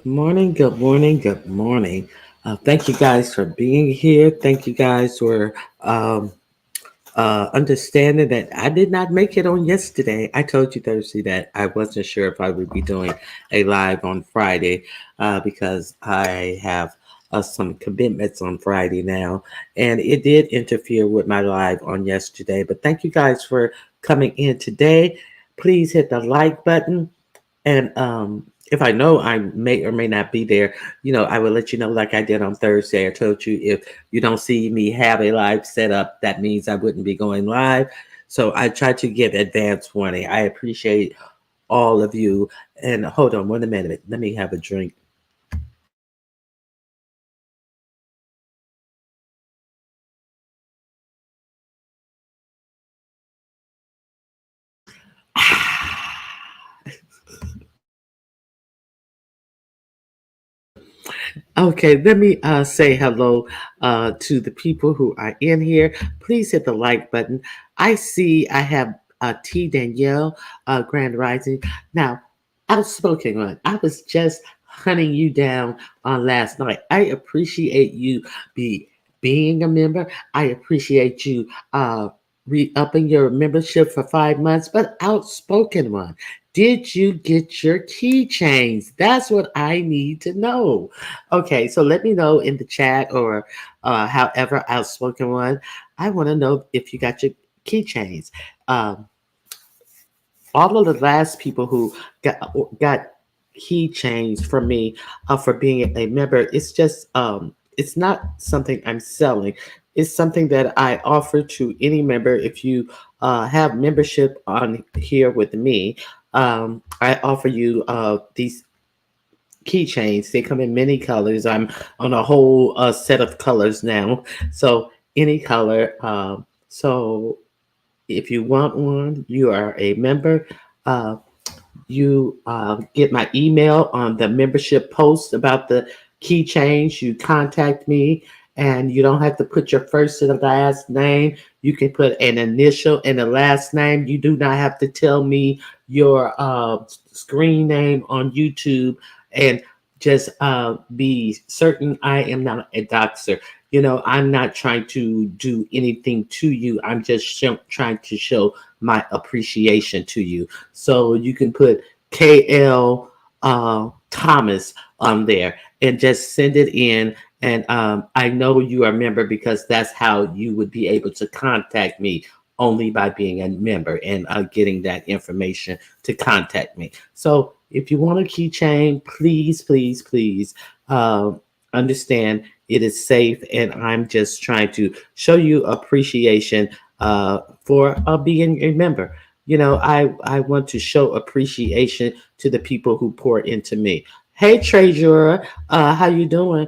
Morning, good morning, good morning. Thank you guys for being here. Thank you guys for understanding that I did not make it on yesterday. I told you Thursday that I wasn't sure if I would be doing a live on Friday because I have some commitments on Friday now, and it did interfere with my live on yesterday. But thank you guys for coming in today. Please hit the like button and if I know I may or may not be there, I will let you know like I did on Thursday. I told you if you don't see me have a live set up, that means I wouldn't be going live. So I try to give advance warning. I appreciate all of you. And hold on one minute. Let me have a drink. Okay, let me say hello to the people who are in here. Please hit the like button. I see I have T. Danielle, Grand Rising. Now, outspoken one. I was just hunting you down on last night. I appreciate you being a member. I appreciate you re-upping your membership for 5 months. But outspoken one, did you get your keychains? That's what I need to know. Okay, so let me know in the chat or however outspoken one. I want to know if you got your keychains. Um, all of the last people who got keychains from me for being a member, it's not something I'm selling. It's something that I offer to any member. If you have membership on here with me, I offer you these keychains. They come in many colors. I'm on a whole set of colors now, so any color. So if you want one, you are a member. Uh, you get my email on the membership post about the keychains. You contact me, and you don't have to put your first and last name. You can put an initial and a last name. You do not have to tell me your screen name on YouTube, and just be certain I am not a doxer. I'm not trying to do anything to you. I'm just trying to show my appreciation to you. So you can put KL Thomas on there and just send it in. And I know you are a member because that's how you would be able to contact me, only by being a member and getting that information to contact me. So if you want a keychain, please, please, please understand it is safe. And I'm just trying to show you appreciation for being a member. I want to show appreciation to the people who pour into me. Hey, Treasurer, how you doing?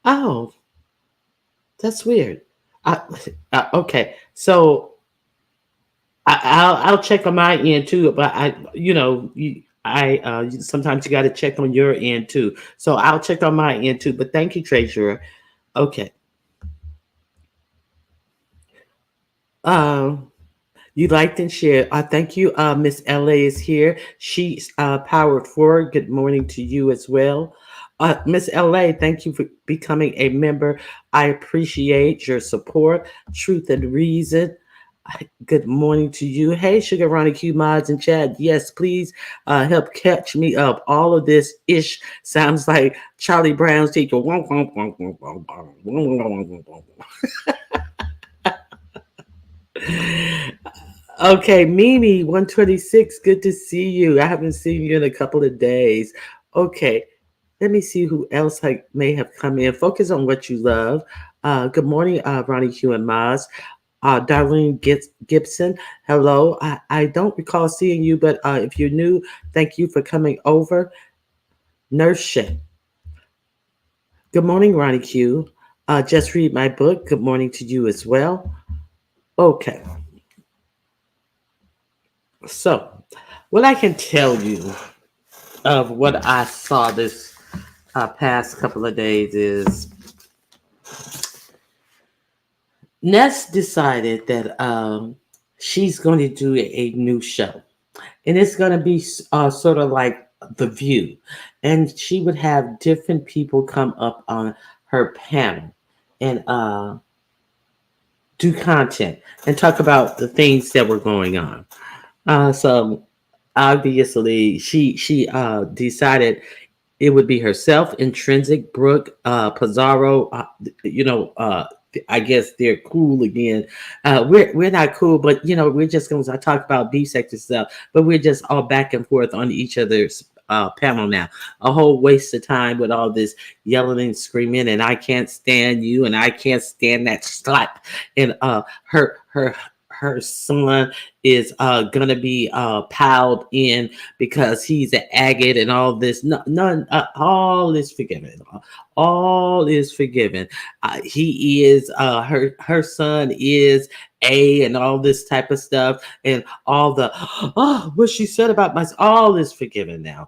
Oh, that's weird. I, okay, so I'll check on my end too, but sometimes you got to check on your end too. So I'll check on my end too. But thank you, Treasurer. Okay. Um, you liked and shared. Thank you. Miss LA is here. She's powered forward. Good morning to you as well. Miss LA, thank you for becoming a member. I appreciate your support. Truth and Reason. Good morning to you. Hey, Sugar Ronnie Q mods and Chad. Yes, please help catch me up. All of this ish sounds like Charlie Brown's teacher. Okay, Mimi 126. Good to see you. I haven't seen you in a couple of days. Okay, let me see who else may have come in. Focus on what you love. Good morning, Ronnie Q and Maz. Darlene Gibson, hello. I don't recall seeing you, but if you're new, thank you for coming over. Nurse Shay. Good morning, Ronnie Q. Just read my book. Good morning to you as well. Okay, so what I can tell you of what I saw this past couple of days is Ness decided that she's going to do a new show, and it's going to be sort of like The View, and she would have different people come up on her panel and do content and talk about the things that were going on. So obviously, she decided it would be herself, Intrinsic, Brooke, Pizarro. I guess they're cool again. We're not cool, but we're just going to talk about beef sector stuff. But we're just all back and forth on each other's panel now. A whole waste of time with all this yelling and screaming, and I can't stand you, and I can't stand that slap. And her son is gonna be piled in because he's an agate and all this. No, none, all is forgiven. All is forgiven. He is her son is a and all this type of stuff and all the what she said about my all is forgiven now.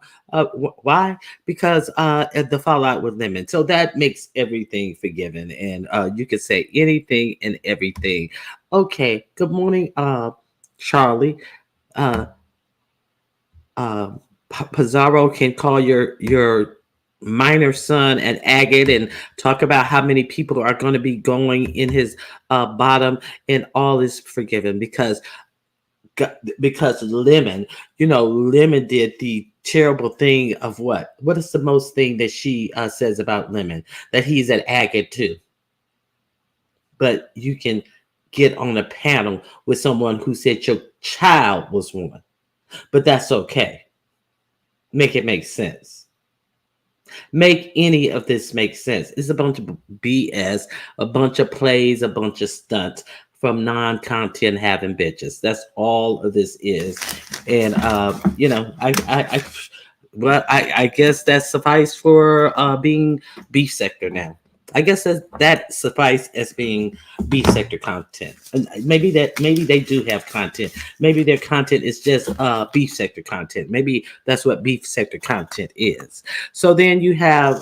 Why? Because the fallout with Lemon. So that makes everything forgiven, and you can say anything and everything. Okay. Good morning, Charlie. Uh, Pizarro can call your minor son an agate and talk about how many people are going to be going in his bottom, and all is forgiven because Lemon did the terrible thing of what is the most thing that she says about Lemon, that he's an agate too. But you can get on a panel with someone who said your child was one, but that's okay. Make it make sense. Make any of this make sense. It's a bunch of BS, a bunch of plays, a bunch of stunts from non-content having bitches. That's all of this is. And I guess that suffice for being beef sector now. I guess that suffice as being beef sector content. And maybe they do have content. Maybe their content is just beef sector content. Maybe that's what beef sector content is. So then you have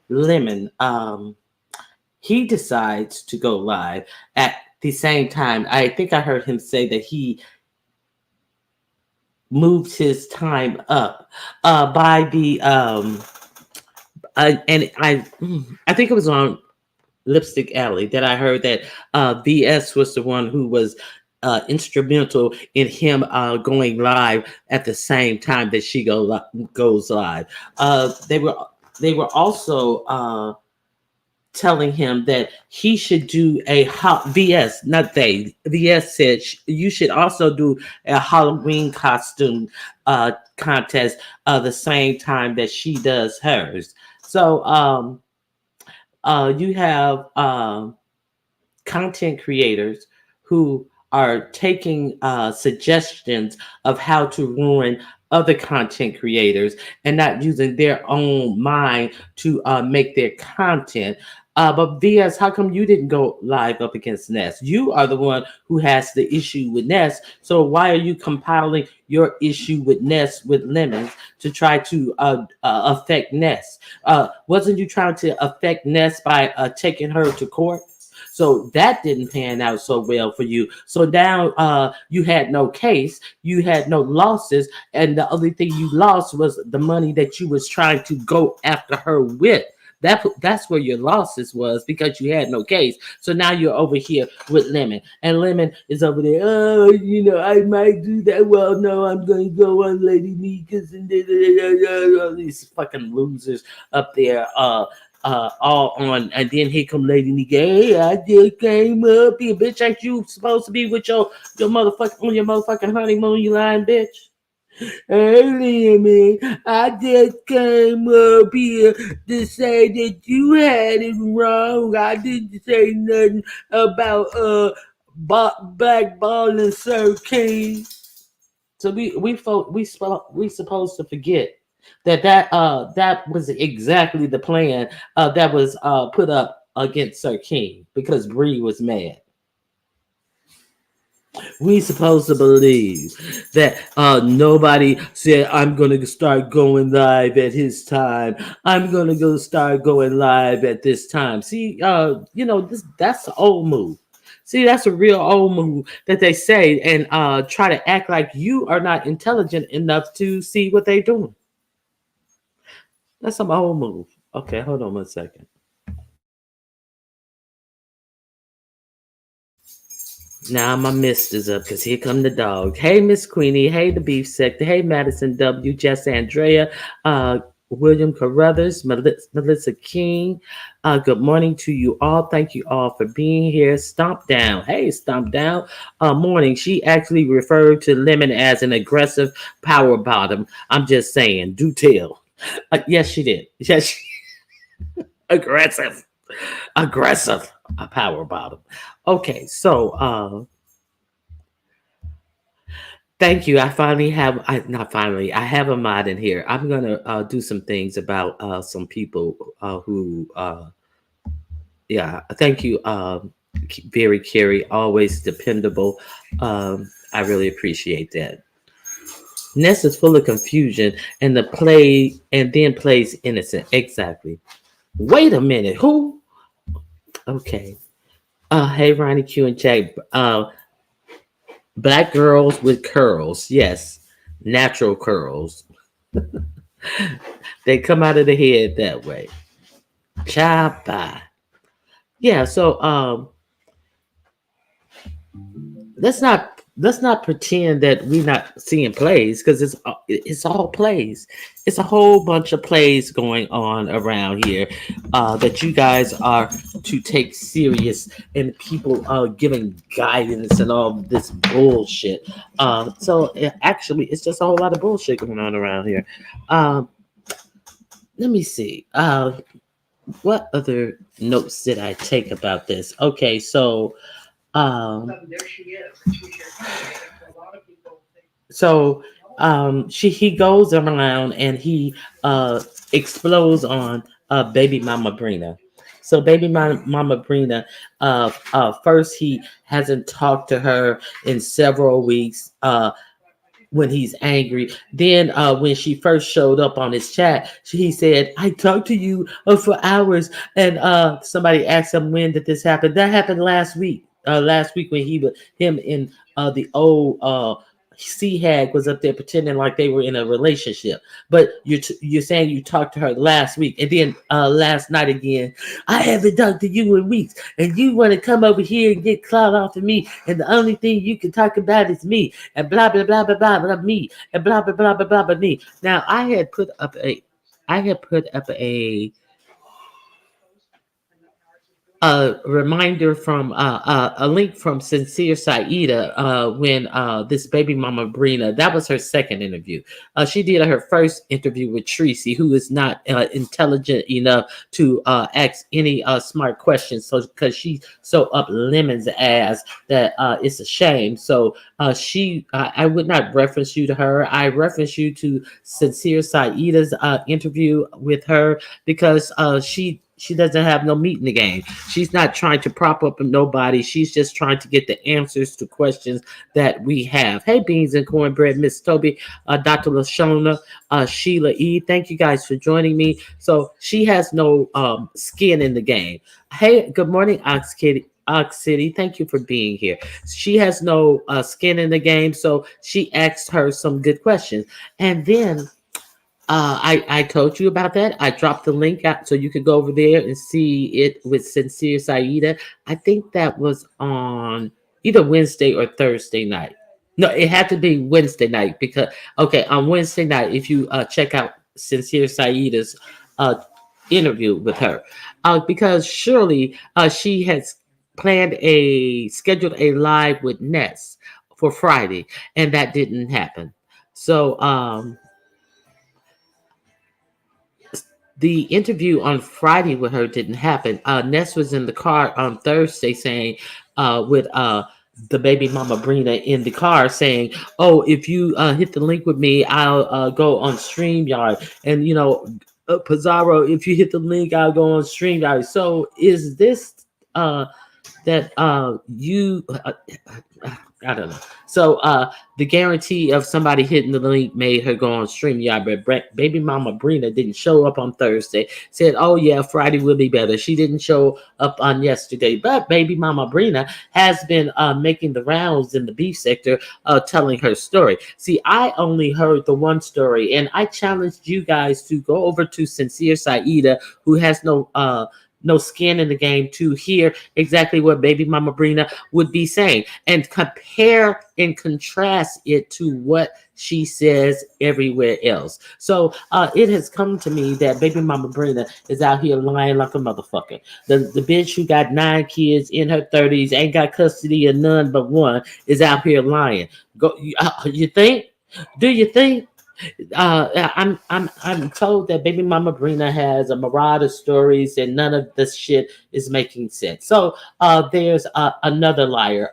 Lemon. He decides to go live at the same time. I think I heard him say that he moved his time up by the I think it was on Lipstick Alley that I heard that VS was the one who was instrumental in him going live at the same time that she goes live. They were also telling him that he should do a VS, not they. VS said you should also do a Halloween costume contest the same time that she does hers. So you have content creators who are taking suggestions of how to ruin other content creators and not using their own mind to make their content. But VS, how come you didn't go live up against Ness? You are the one who has the issue with Ness. So why are you compiling your issue with Ness with Lemons to try to affect Ness? Wasn't you trying to affect Ness by taking her to court? So that didn't pan out so well for you. So now you had no case, you had no losses, and the only thing you lost was the money that you was trying to go after her with. That's where your losses was because you had no case. So now you're over here with Lemon, and Lemon is over there. Oh, I might do that. Well, no, I'm going to go on Lady Mika's and all these fucking losers up there. All on, and then here come Lady Nika. Hey, I just came up here, bitch. Ain't you supposed to be with your motherfucking on your motherfucking honeymoon? You lying bitch. Earlier, man, I just came up here to say that you had it wrong. I didn't say nothing about blackballing Sir King. So we supposed to forget that was exactly the plan that was put up against Sir King because Bree was mad. We supposed to believe that nobody said I'm gonna start going live at his time. I'm gonna go start going live at this time. See, that's the old move. See, that's a real old move that they say and try to act like you are not intelligent enough to see what they're doing. That's some old move. Okay, hold on one second. Now my mister's up because here come the dog. Hey, Miss Queenie. Hey, the beef sector. Hey, Madison W. Jess Andrea. William Carruthers. Melissa King. Good morning to you all. Thank you all for being here. Stomp Down. Hey, Stomp Down. Morning. She actually referred to Lemon as an aggressive power bottom. I'm just saying. Do tell. Yes, she did. Yes, aggressive. Aggressive. A power bottom. Okay, so thank you. I finally have I not finally. I have a mod in here. I'm gonna do some things about some people who yeah. Thank you, very Carrie. Always dependable. I really appreciate that. Ness is full of confusion and the play and then plays innocent. Exactly. Wait a minute. Who? Okay. Hey, Ronnie Q and Jack. Black girls with curls. Yes. Natural curls. They come out of the head that way. Chapa. Yeah, so let's not pretend that we're not seeing plays because it's all plays. It's a whole bunch of plays going on around here that you guys are to take serious, and people are giving guidance and all this bullshit. Actually, it's just a whole lot of bullshit going on around here. Um, Let me see. What other notes did I take about this? Okay, so so he goes around and he explodes on baby mama Brina. So baby mama Brina, first he hasn't talked to her in several weeks. When he's angry. Then when she first showed up on his chat, he said, "I talked to you for hours." And somebody asked him when did this happen. That happened last week. Last week when him and the old Sea Hag was up there pretending like they were in a relationship. But you're saying you talked to her last week, and then last night again. I haven't talked to you in weeks, and you want to come over here and get clout off of me, and the only thing you can talk about is me, and blah blah blah blah blah blah me, and blah blah blah blah blah blah me. Now I had put up a reminder from a link from Sincere Saida when this baby mama Brina, that was her second interview. She did her first interview with Tracy, who is not intelligent enough to ask any smart questions. So because she so up Lemon's ass that it's a shame. So I would not reference you to her. I reference you to Sincere Saida's interview with her because she doesn't have no meat in the game. She's not trying to prop up nobody. She's just trying to get the answers to questions that we have. Hey, Beans and Cornbread, Miss Toby, Dr. Lashona, Sheila E. Thank you guys for joining me. So she has no skin in the game. Hey, good morning, Ox Kitty. City. Thank you for being here. She has no skin in the game, so she asked her some good questions. And then I told you about that. I dropped the link out so you could go over there and see it with Sincere Saida. I think that was on either Wednesday or Thursday night. No, it had to be Wednesday night because okay, on Wednesday night, if you check out Sincere Saida's uh, interview with her, because surely she has planned a scheduled a live with Ness for Friday, and that didn't happen. So the interview on Friday with her didn't happen. Ness was in the car on Thursday saying, with the baby mama Brina in the car saying, "Oh, if you hit the link with me, I'll go on StreamYard." And Pizarro, if you hit the link, I'll go on StreamYard. So is this uh, that you I don't know. So the guarantee of somebody hitting the link made her go on StreamYard, but baby mama Brina didn't show up on Thursday. Said, "Oh yeah, Friday will be better." She didn't show up on yesterday, but baby mama Brina has been making the rounds in the beef sector, telling her story. See, I only heard the one story, and I challenged you guys to go over to Sincere Saida, who has no skin in the game, to hear exactly what baby mama Brina would be saying and compare and contrast it to what she says everywhere else. So it has come to me that baby mama Brina is out here lying like a motherfucker. The bitch who got 9 kids in her 30s, ain't got custody of none but one, is out here lying. You think? Do you think? I'm told that baby mama Brina has a mirage of stories and none of this shit is making sense. So there's another liar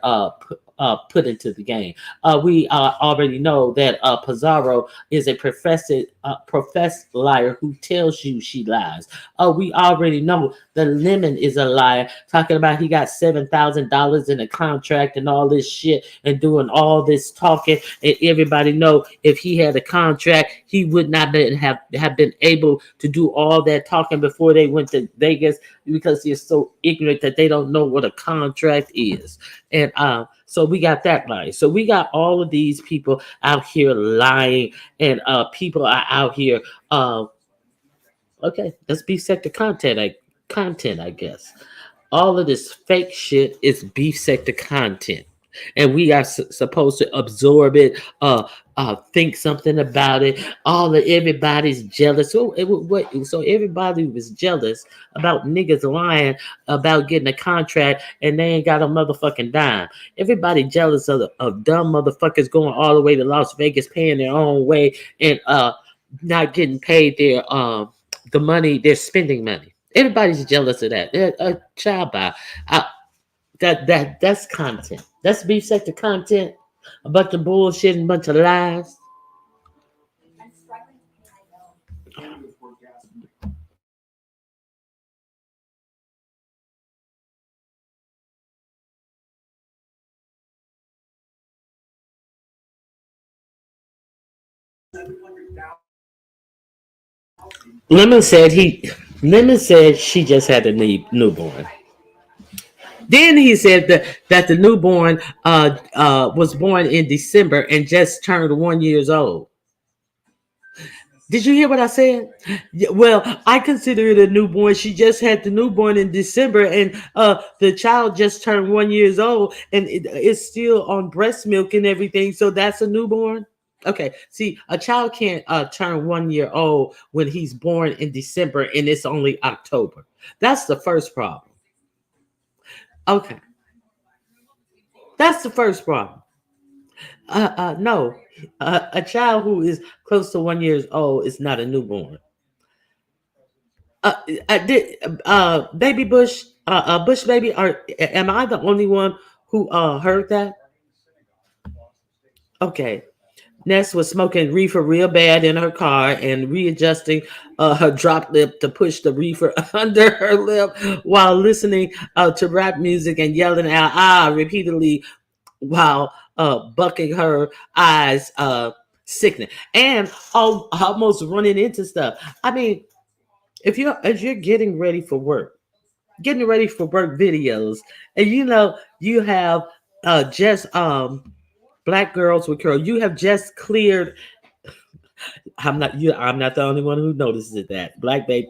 put into the game. We already know that Pizarro is a professed liar who tells you she lies. We already know the Lemon is a liar, talking about he got $7,000 in a contract and all this shit and doing all this talking. And everybody know if he had a contract, he would not have been able to do all that talking before they went to Vegas because they're so ignorant that they don't know what a contract is. And so we got that lying. So we got all of these people out here lying, and people are out here. Okay, let's be set to content, I guess. All of this fake shit is beef sector content, and we are supposed to absorb it, think something about it. All of everybody's jealous. So everybody was jealous about niggas lying about getting a contract and they ain't got a motherfucking dime. Everybody jealous of dumb motherfuckers going all the way to Las Vegas, paying their own way, and not getting paid the money they're spending money. Everybody's jealous of that. A child by that's content. That's beef sector content. A bunch of bullshit and a bunch of lies. Lemon said he. Lemon said she just had a newborn. Then he said that the newborn was born in December and just turned 1 years old. Did you hear what I said? Yeah, well, I consider it a newborn. She just had the newborn in December, and the child just turned 1 years old, and it's still on breast milk and everything. So that's a newborn. Okay. See, a child can't turn 1 year old when he's born in December, and it's only October. That's the first problem. Okay, that's the first problem. No, a child who is close to 1 years old is not a newborn. Did baby Bush, Bush baby, are am I the only one who heard that? Okay. Ness was smoking reefer real bad in her car and readjusting her drop lip to push the reefer under her lip while listening to rap music and yelling out repeatedly while bucking her eyes, sickening, and almost running into stuff. I mean, if you're getting ready for work getting ready for work videos, and you have just black girls with curls. You have just cleared. I'm not the only one who notices it. That black babe,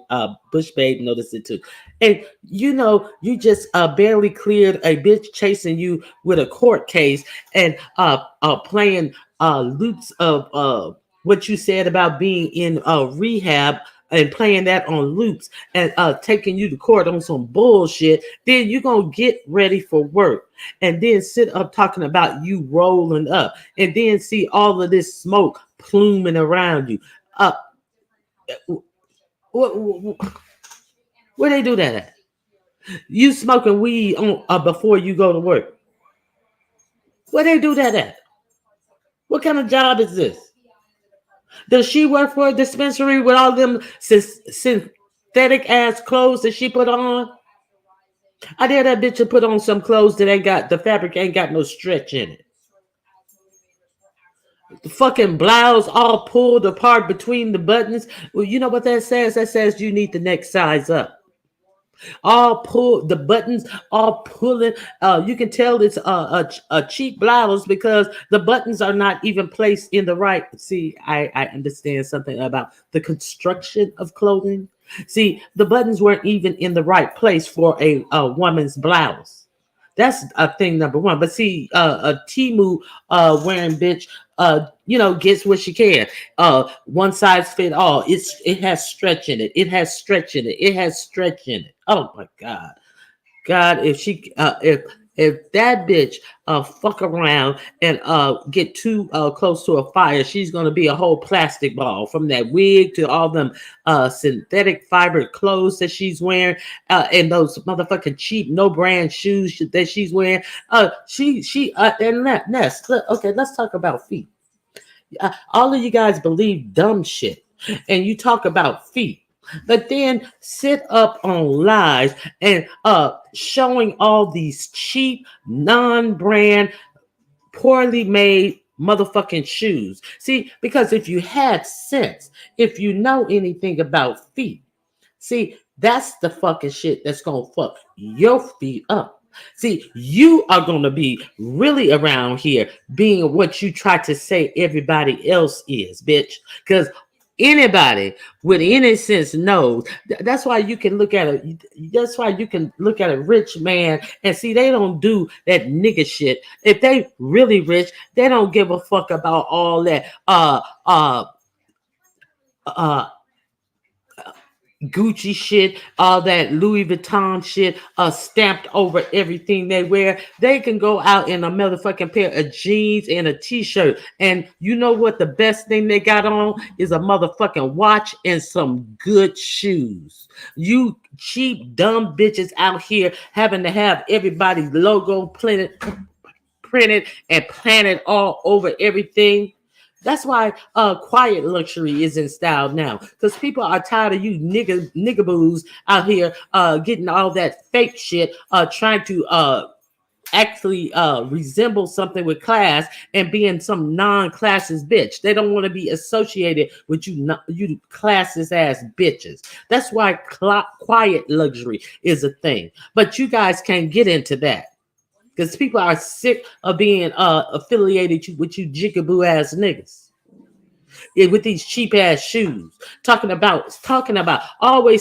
Bush babe noticed it too. And you just barely cleared a bitch chasing you with a court case and playing loops of what you said about being in rehab and playing that on loops and taking you to court on some bullshit. Then you're gonna get ready for work and then sit up talking about you rolling up and then see all of this smoke pluming around you. Uh, where they do that at? You smoking weed on before you go to work? Where they do that at? What kind of job is this? Does she work for a dispensary with all them synthetic ass clothes that she put on? I dare that bitch to put on some clothes that ain't got the fabric ain't got no stretch in it. The fucking blouse all pulled apart between the buttons. Well, you know what that says? That says you need the next size up. All pull the buttons, all pulling. You can tell it's a cheap blouse because the buttons are not even placed in the right. See, I understand something about the construction of clothing. See, the buttons weren't even in the right place for a woman's blouse. That's a thing number one. But see, a Timu wearing bitch, gets what she can. One size fit all. It has stretch in it. It has stretch in it. It has stretch in it. Oh my God. God, if that bitch fuck around and get too close to a fire, she's gonna be a whole plastic ball from that wig to all them synthetic fiber clothes that she's wearing and those motherfucking cheap no brand shoes that she's wearing. She and that Ness. Okay, let's talk about feet. All of you guys believe dumb shit, and you talk about feet. But then sit up on lies and showing all these cheap, non-brand, poorly made motherfucking shoes. See, because if you had sense, if you know anything about feet, see, that's the fucking shit that's gonna fuck your feet up. See, you are gonna be really around here being what you try to say everybody else is, bitch. Because anybody with any sense knows that's why you can look at a rich man and see they don't do that nigga shit. If they really rich, they don't give a fuck about all that uh Gucci shit, all that Louis Vuitton shit, stamped over everything they wear. They can go out in a motherfucking pair of jeans and a t-shirt. And you know what the best thing they got on is a motherfucking watch and some good shoes. You cheap, dumb bitches out here having to have everybody's logo printed and planted all over everything. That's why quiet luxury is in style now. Because people are tired of you niggaboos out here getting all that fake shit, trying to actually resemble something with class and being some non-classes bitch. They don't want to be associated with you classes ass bitches. That's why quiet luxury is a thing. But you guys can't get into that. Because people are sick of being affiliated with you jigaboo ass niggas. Yeah, with these cheap ass shoes. Always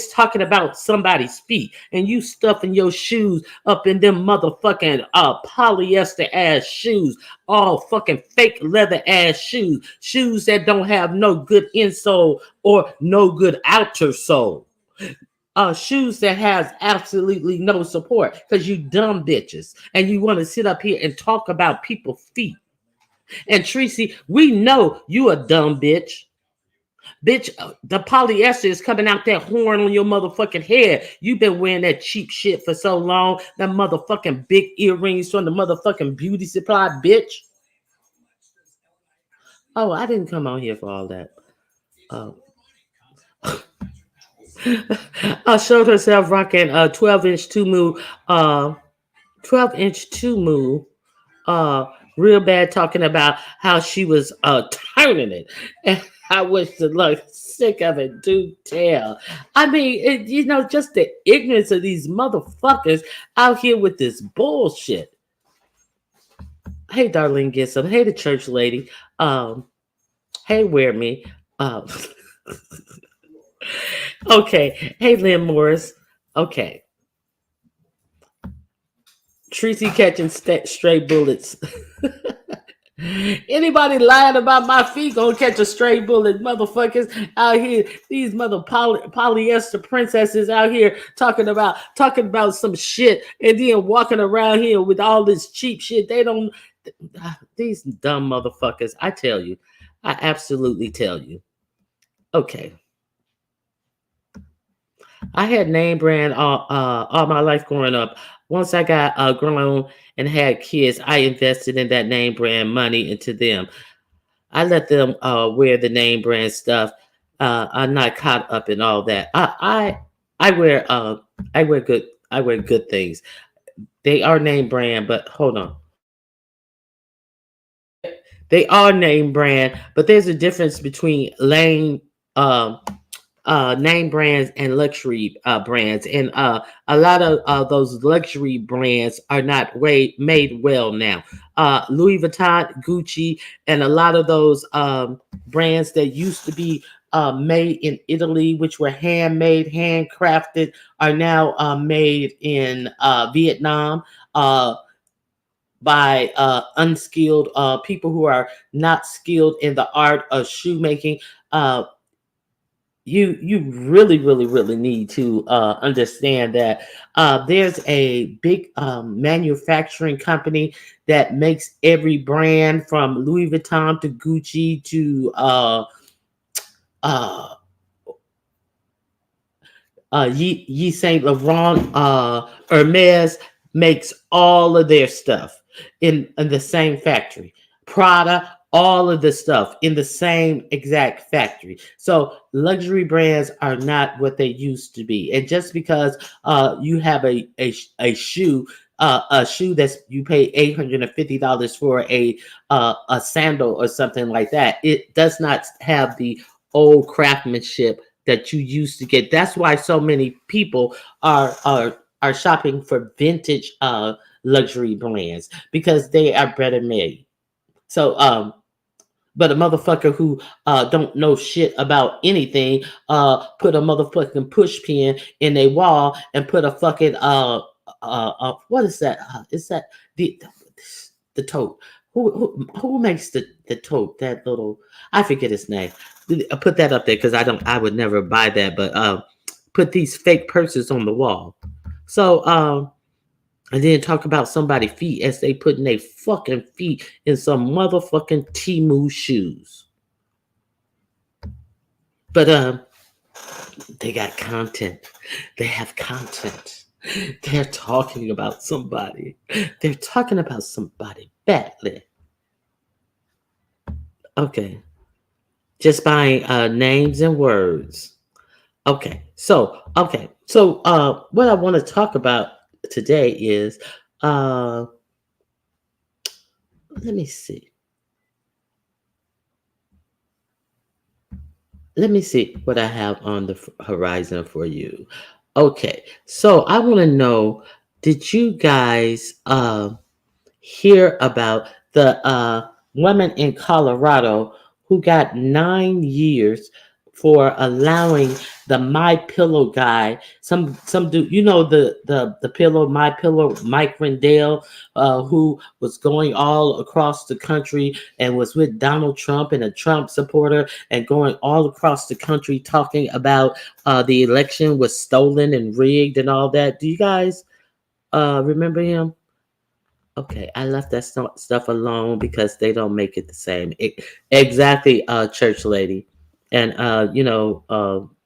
talking about somebody's feet. And you stuffing your shoes up in them motherfucking polyester ass shoes. All fucking fake leather ass shoes. Shoes that don't have no good insole or no good outer sole. Shoes that has absolutely no support because you dumb bitches and you want to sit up here and talk about people's feet. And Tracy, we know you a dumb bitch. Bitch, the polyester is coming out that horn on your motherfucking head. You've been wearing that cheap shit for so long. That motherfucking big earrings from the motherfucking beauty supply, bitch. Oh, I didn't come on here for all that. Uh, showed herself rocking a 12-inch Tumu, 12-inch Tumu, real bad, talking about how she was turning it. I wish the luck sick of it, do tell. I mean, just the ignorance of these motherfuckers out here with this bullshit. Hey, Darlene Gissam. Hey, the church lady. Um, hey, Wear Me. Um, okay. Hey, Lynn Morris. Okay. Tracy catching stray bullets. Anybody lying about my feet gonna catch a stray bullet, motherfuckers out here. These polyester princesses out here talking about some shit, and then walking around here with all this cheap shit. They don't. These dumb motherfuckers. I tell you, I absolutely tell you. Okay, I had name brand all my life growing up. Once I got grown and had kids, I invested in that name brand money into them. I let them wear the name brand stuff. I'm not caught up in all that. I wear I wear good things. They are name brand, but hold on. They are name brand, but there's a difference between um, name brands and luxury brands, and a lot of those luxury brands are not made well now. Louis Vuitton, Gucci, and a lot of those brands that used to be made in Italy, which were handmade, handcrafted, are now made in Vietnam. By unskilled people who are not skilled in the art of shoemaking. Uh, you really need to understand that there's a big manufacturing company that makes every brand from Louis Vuitton to Gucci to uh, Ye Saint Laurent, Hermes makes all of their stuff in the same factory. Prada, all of the stuff in the same exact factory. So luxury brands are not what they used to be. And just because you have a shoe. A shoe that's you pay $850 for a sandal or something like that. It does not have the old craftsmanship that you used to get. That's why so many people are shopping for vintage luxury brands because they are better made. So but a motherfucker who don't know shit about anything put a motherfucking push pin in a wall and put a fucking what is that? Is that the tote? Who makes the tote? That little, I forget his name. I put that up there because I would never buy that, but put these fake purses on the wall. So and then talk about somebody's feet as they putting their fucking feet in some motherfucking Timu shoes. But they got content. They have content. They're talking about somebody. They're talking about somebody badly. Okay. Just buying names and words. So what I want to talk about today is let me see. Let me see what I have on the horizon for you. Okay. So I want to know, did you guys hear about the woman in Colorado who got 9 years for allowing the My Pillow guy, some dude, the pillow, My Pillow, Mike Rendell, who was going all across the country and was with Donald Trump and a Trump supporter and going all across the country talking about the election was stolen and rigged and all that. Do you guys remember him? Okay, I left that stuff alone because they don't make it the same. Exactly, church lady, and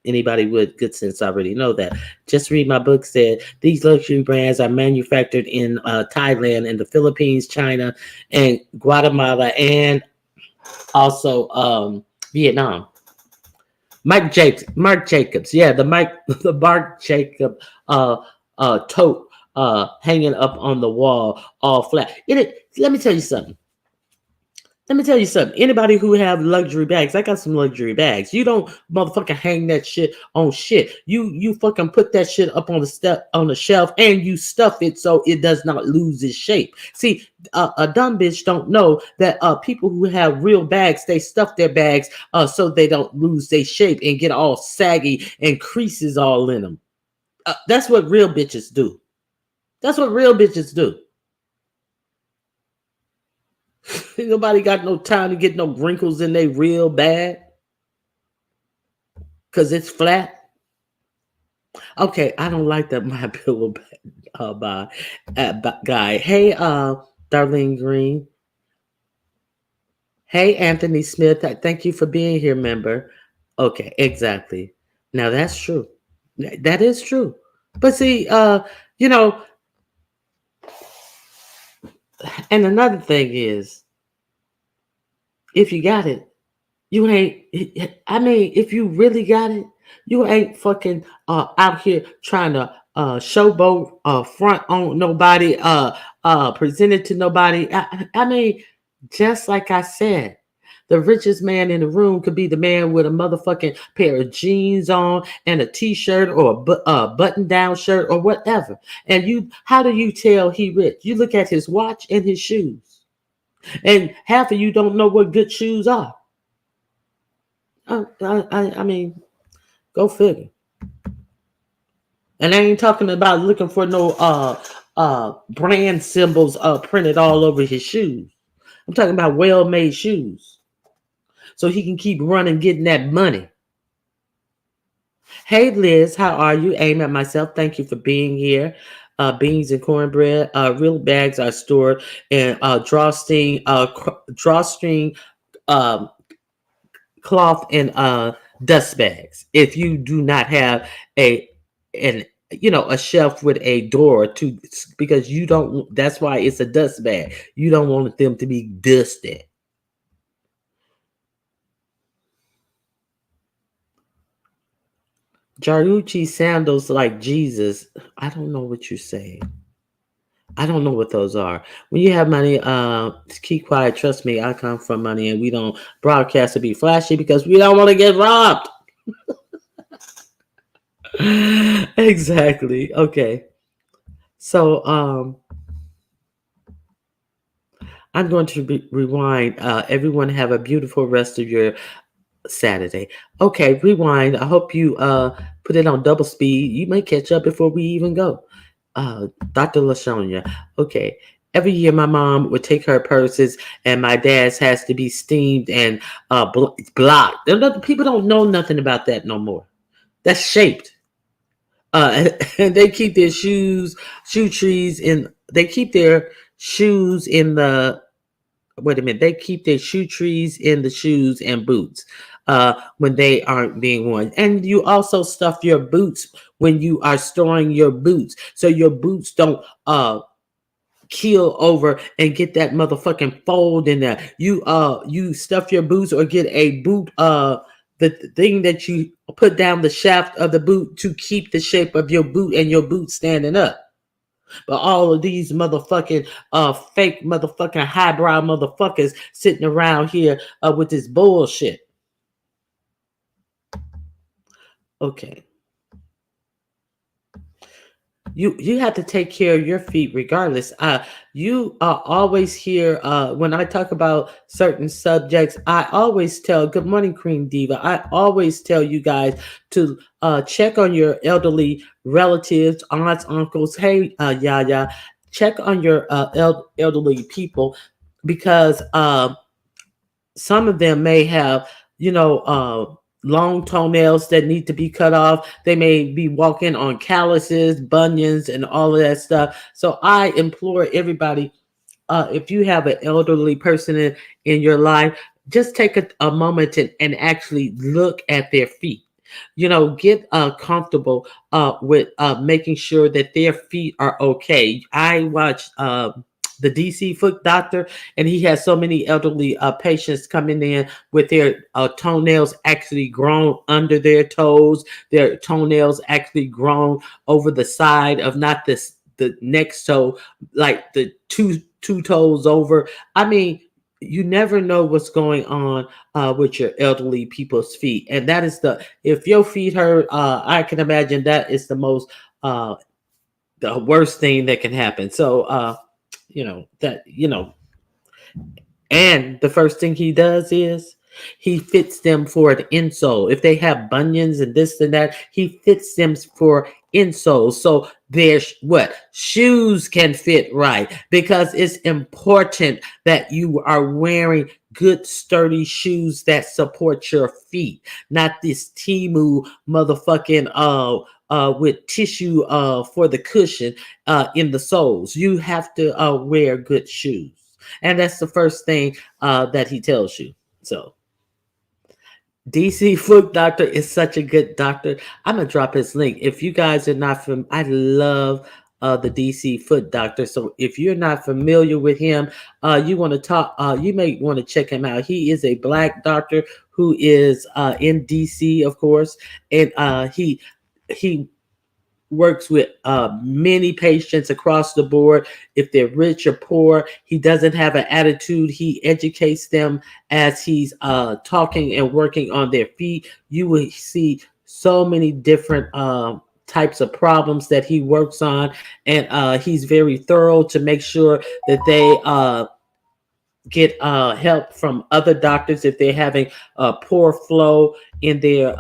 anybody with good sense already know that. Just read my book. Said these luxury brands are manufactured in Thailand and the Philippines, China, and Guatemala, and also Vietnam. Marc Jacobs, yeah, the Marc Jacob tote hanging up on the wall, all flat. Let me tell you something. Let me tell you something. Anybody who have luxury bags, I got some luxury bags. You don't motherfucking hang that shit on shit. You fucking put that shit up on the step on the shelf and you stuff it so it does not lose its shape. See, a dumb bitch don't know that people who have real bags, they stuff their bags so they don't lose their shape and get all saggy and creases all in them. That's what real bitches do. That's what real bitches do. Ain't nobody got no time to get no wrinkles in they real bad because it's flat. Okay, I don't like that my pillow by guy. Hey, Darlene Green. Hey, Anthony Smith. Thank you for being here, member. Okay, exactly. Now that's true. That is true. But see, you know, and another thing is, if you got it, you ain't. I mean, if you really got it, you ain't fucking out here trying to showboat front on nobody, present it to nobody. I mean, just like I said, the richest man in the room could be the man with a motherfucking pair of jeans on and a t-shirt or a button-down shirt or whatever. And you, how do you tell he rich? You look at his watch and his shoes, and half of you don't know what good shoes are. I mean, go figure. And I ain't talking about looking for no brand symbols printed all over his shoes. I'm talking about well-made shoes, so he can keep running, getting that money. Hey Liz, how are you? Aim at myself. Thank you for being here. Beans and cornbread. Real bags are stored in drawstring um, cloth and dust bags. If you do not have an a shelf with a door to, because you don't, that's why it's a dust bag. You don't want them to be dusty. Jaruchi sandals like Jesus. I don't know what you're saying. I don't know what those are. When you have money, keep quiet. Trust me, I come from money, and we don't broadcast to be flashy because we don't want to get robbed. Exactly. Okay. So I'm going to rewind. Everyone have a beautiful rest of your Saturday. Okay, rewind. I hope you put it on double speed. You may catch up before we even go. Dr. LaShonia. Okay. Every year, my mom would take her purses, and my dad's has to be steamed and blocked. People don't know nothing about that no more. That's shaped. And they keep their shoe trees in. They keep their shoes in the. Wait a minute. They keep their shoe trees in the shoes and boots when they aren't being worn. And you also stuff your boots when you are storing your boots, so your boots don't keel over and get that motherfucking fold in there. You stuff your boots or get a boot the thing that you put down the shaft of the boot to keep the shape of your boot and your boot standing up. But all of these motherfucking fake motherfucking highbrow motherfuckers sitting around here with this bullshit. Okay. You have to take care of your feet regardless. You always hear when I talk about certain subjects, I always tell, good morning, Cream Diva. I always tell you guys to check on your elderly relatives, aunts, uncles. Hey, Yaya, check on your elderly people, because some of them may have, long toenails that need to be cut off. They may be walking on calluses, bunions, and all of that stuff. So I implore everybody, if you have an elderly person in your life, just take a moment and actually look at their feet. Get comfortable with making sure that their feet are okay. I watched the DC foot doctor, and he has so many elderly patients coming in with their toenails actually grown under their toes, their toenails actually grown over the side of not the next toe, like the two toes over. I mean, you never know what's going on with your elderly people's feet, and that is the if your feet hurt, I can imagine that is uh, the worst thing that can happen. So that and the first thing he does is he fits them for an insole. If they have bunions and this and that, he fits them for insoles. So their what shoes can fit right, because it's important that you are wearing good sturdy shoes that support your feet, not this Timu motherfucking with tissue for the cushion in the soles. You have to wear good shoes, and that's the first thing that he tells you. So DC Foot Doctor is such a good doctor. I'm gonna drop his link. If you guys are not from, I love the DC Foot Doctor. So if you're not familiar with him, you want to talk. You may want to check him out. He is a black doctor who is in DC, of course, and he works with many patients across the board. If they're rich or poor, he doesn't have an attitude. He educates them as he's talking and working on their feet. You will see so many different types of problems that he works on, and he's very thorough to make sure that they get help from other doctors if they're having poor flow in their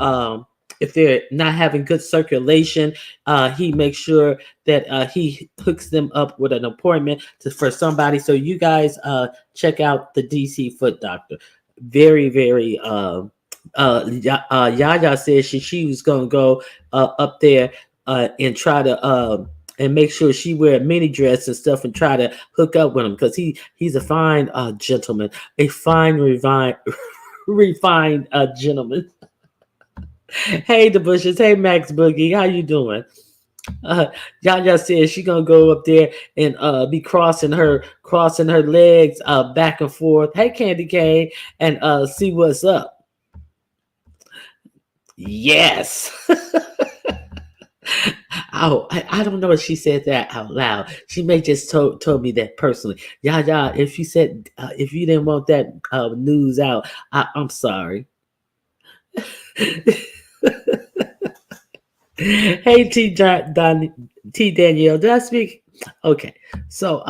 if they're not having good circulation. He makes sure that he hooks them up with an appointment for somebody. So you guys check out the DC Foot Doctor. Very, very Yaya said she was gonna go up there and try to and make sure she wear a mini dress and stuff and try to hook up with him, because he's a fine gentleman, a fine refined gentleman. Hey, the Bushes. Hey, Max Boogie. How you doing? Yaya said she gonna go up there and be crossing her legs back and forth. Hey, Candy Cane, and see what's up. Yes. Oh, I don't know if she said that out loud. She may just told me that personally. Yeah. If you said if you didn't want that news out, I'm sorry. Hey, T Danielle, did I speak? Okay, so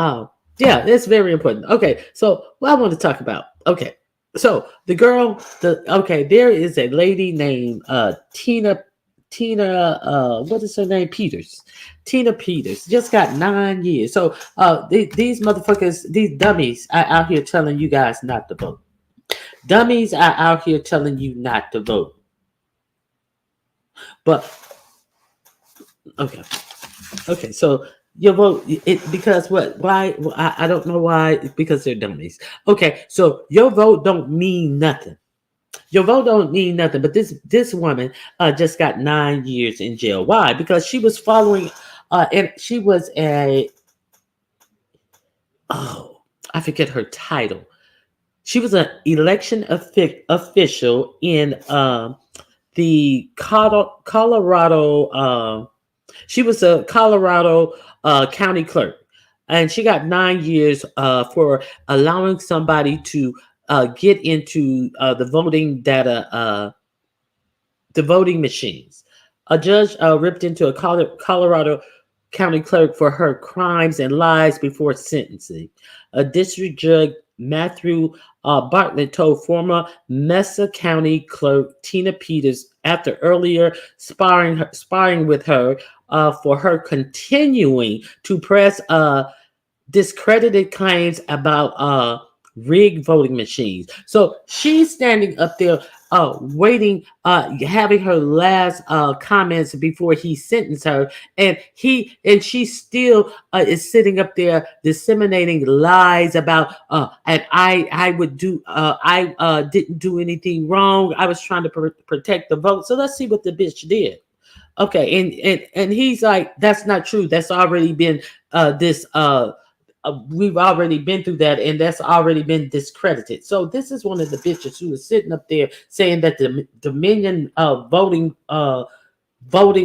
yeah, that's very important. Okay, so what I want to talk about. Okay, so there is a lady named Tina, what is her name? Peters. Tina Peters just got 9 years. So these motherfuckers, these dummies are out here telling you guys not to vote. Dummies are out here telling you not to vote. But okay, so your vote it because what? Why? I don't know why. Because they're dummies. Okay, so your vote don't mean nothing. Your vote don't mean nothing. But this woman just got 9 years in jail. Why? Because she was following, and she was a I forget her title. She was an election official in the Colorado. She was a Colorado county clerk, and she got 9 years for allowing somebody to get into the voting data, the voting machines. A judge ripped into a Colorado county clerk for her crimes and lies before sentencing. A district judge, Matthew Bartlett, told former Mesa County clerk Tina Peters after earlier sparring with her for her continuing to press discredited claims about rigged voting machines. So she's standing up there waiting, having her last comments before he sentenced her, and she still is sitting up there disseminating lies about and I would do I didn't do anything wrong. I was trying to protect the vote. So let's see what the bitch did. Okay, and he's like, that's not true. That's already been this we've already been through that, and that's already been discredited. So this is one of the bitches who is sitting up there saying that the Dominion voting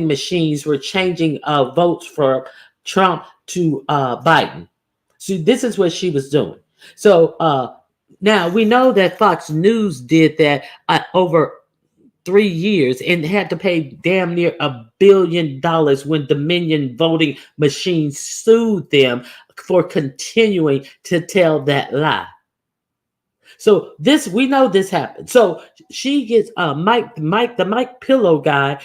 machines were changing votes for Trump to Biden. So this is what she was doing. So Now we know that Fox News did that over 3 years and had to pay damn near $1 billion when Dominion voting machines sued them for continuing to tell that lie. So this we know this happened. So she gets the Mike Pillow guy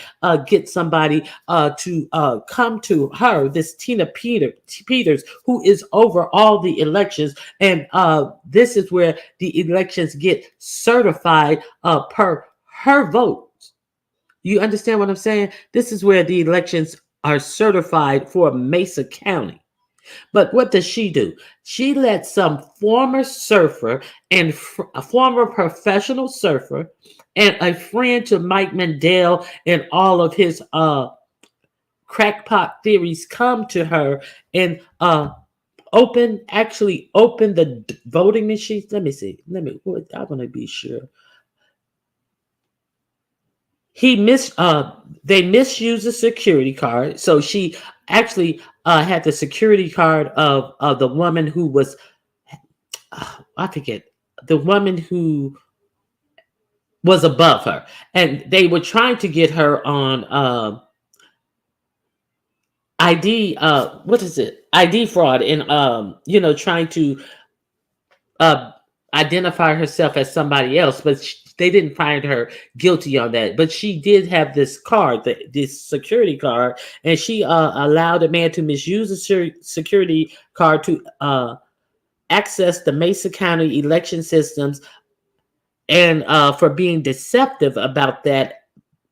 gets somebody to come to her, this Peters, who is over all the elections, and this is where the elections get certified per her vote. You understand what I'm saying? This is where the elections are certified for Mesa County. But what does she do? She lets some former surfer and a former professional surfer and a friend to Mike Mandel and all of his crackpot theories come to her and open the voting machines. Let me see. I want to be sure. They misused the security card. So she actually had the security card of the woman who was I forget, the woman who was above her, and they were trying to get her on ID. What is it? ID fraud, and trying to uh, identify herself as somebody else, but they didn't find her guilty on that. But she did have this card, this security card, and she allowed a man to misuse the security card to access the Mesa County election systems, and for being deceptive about that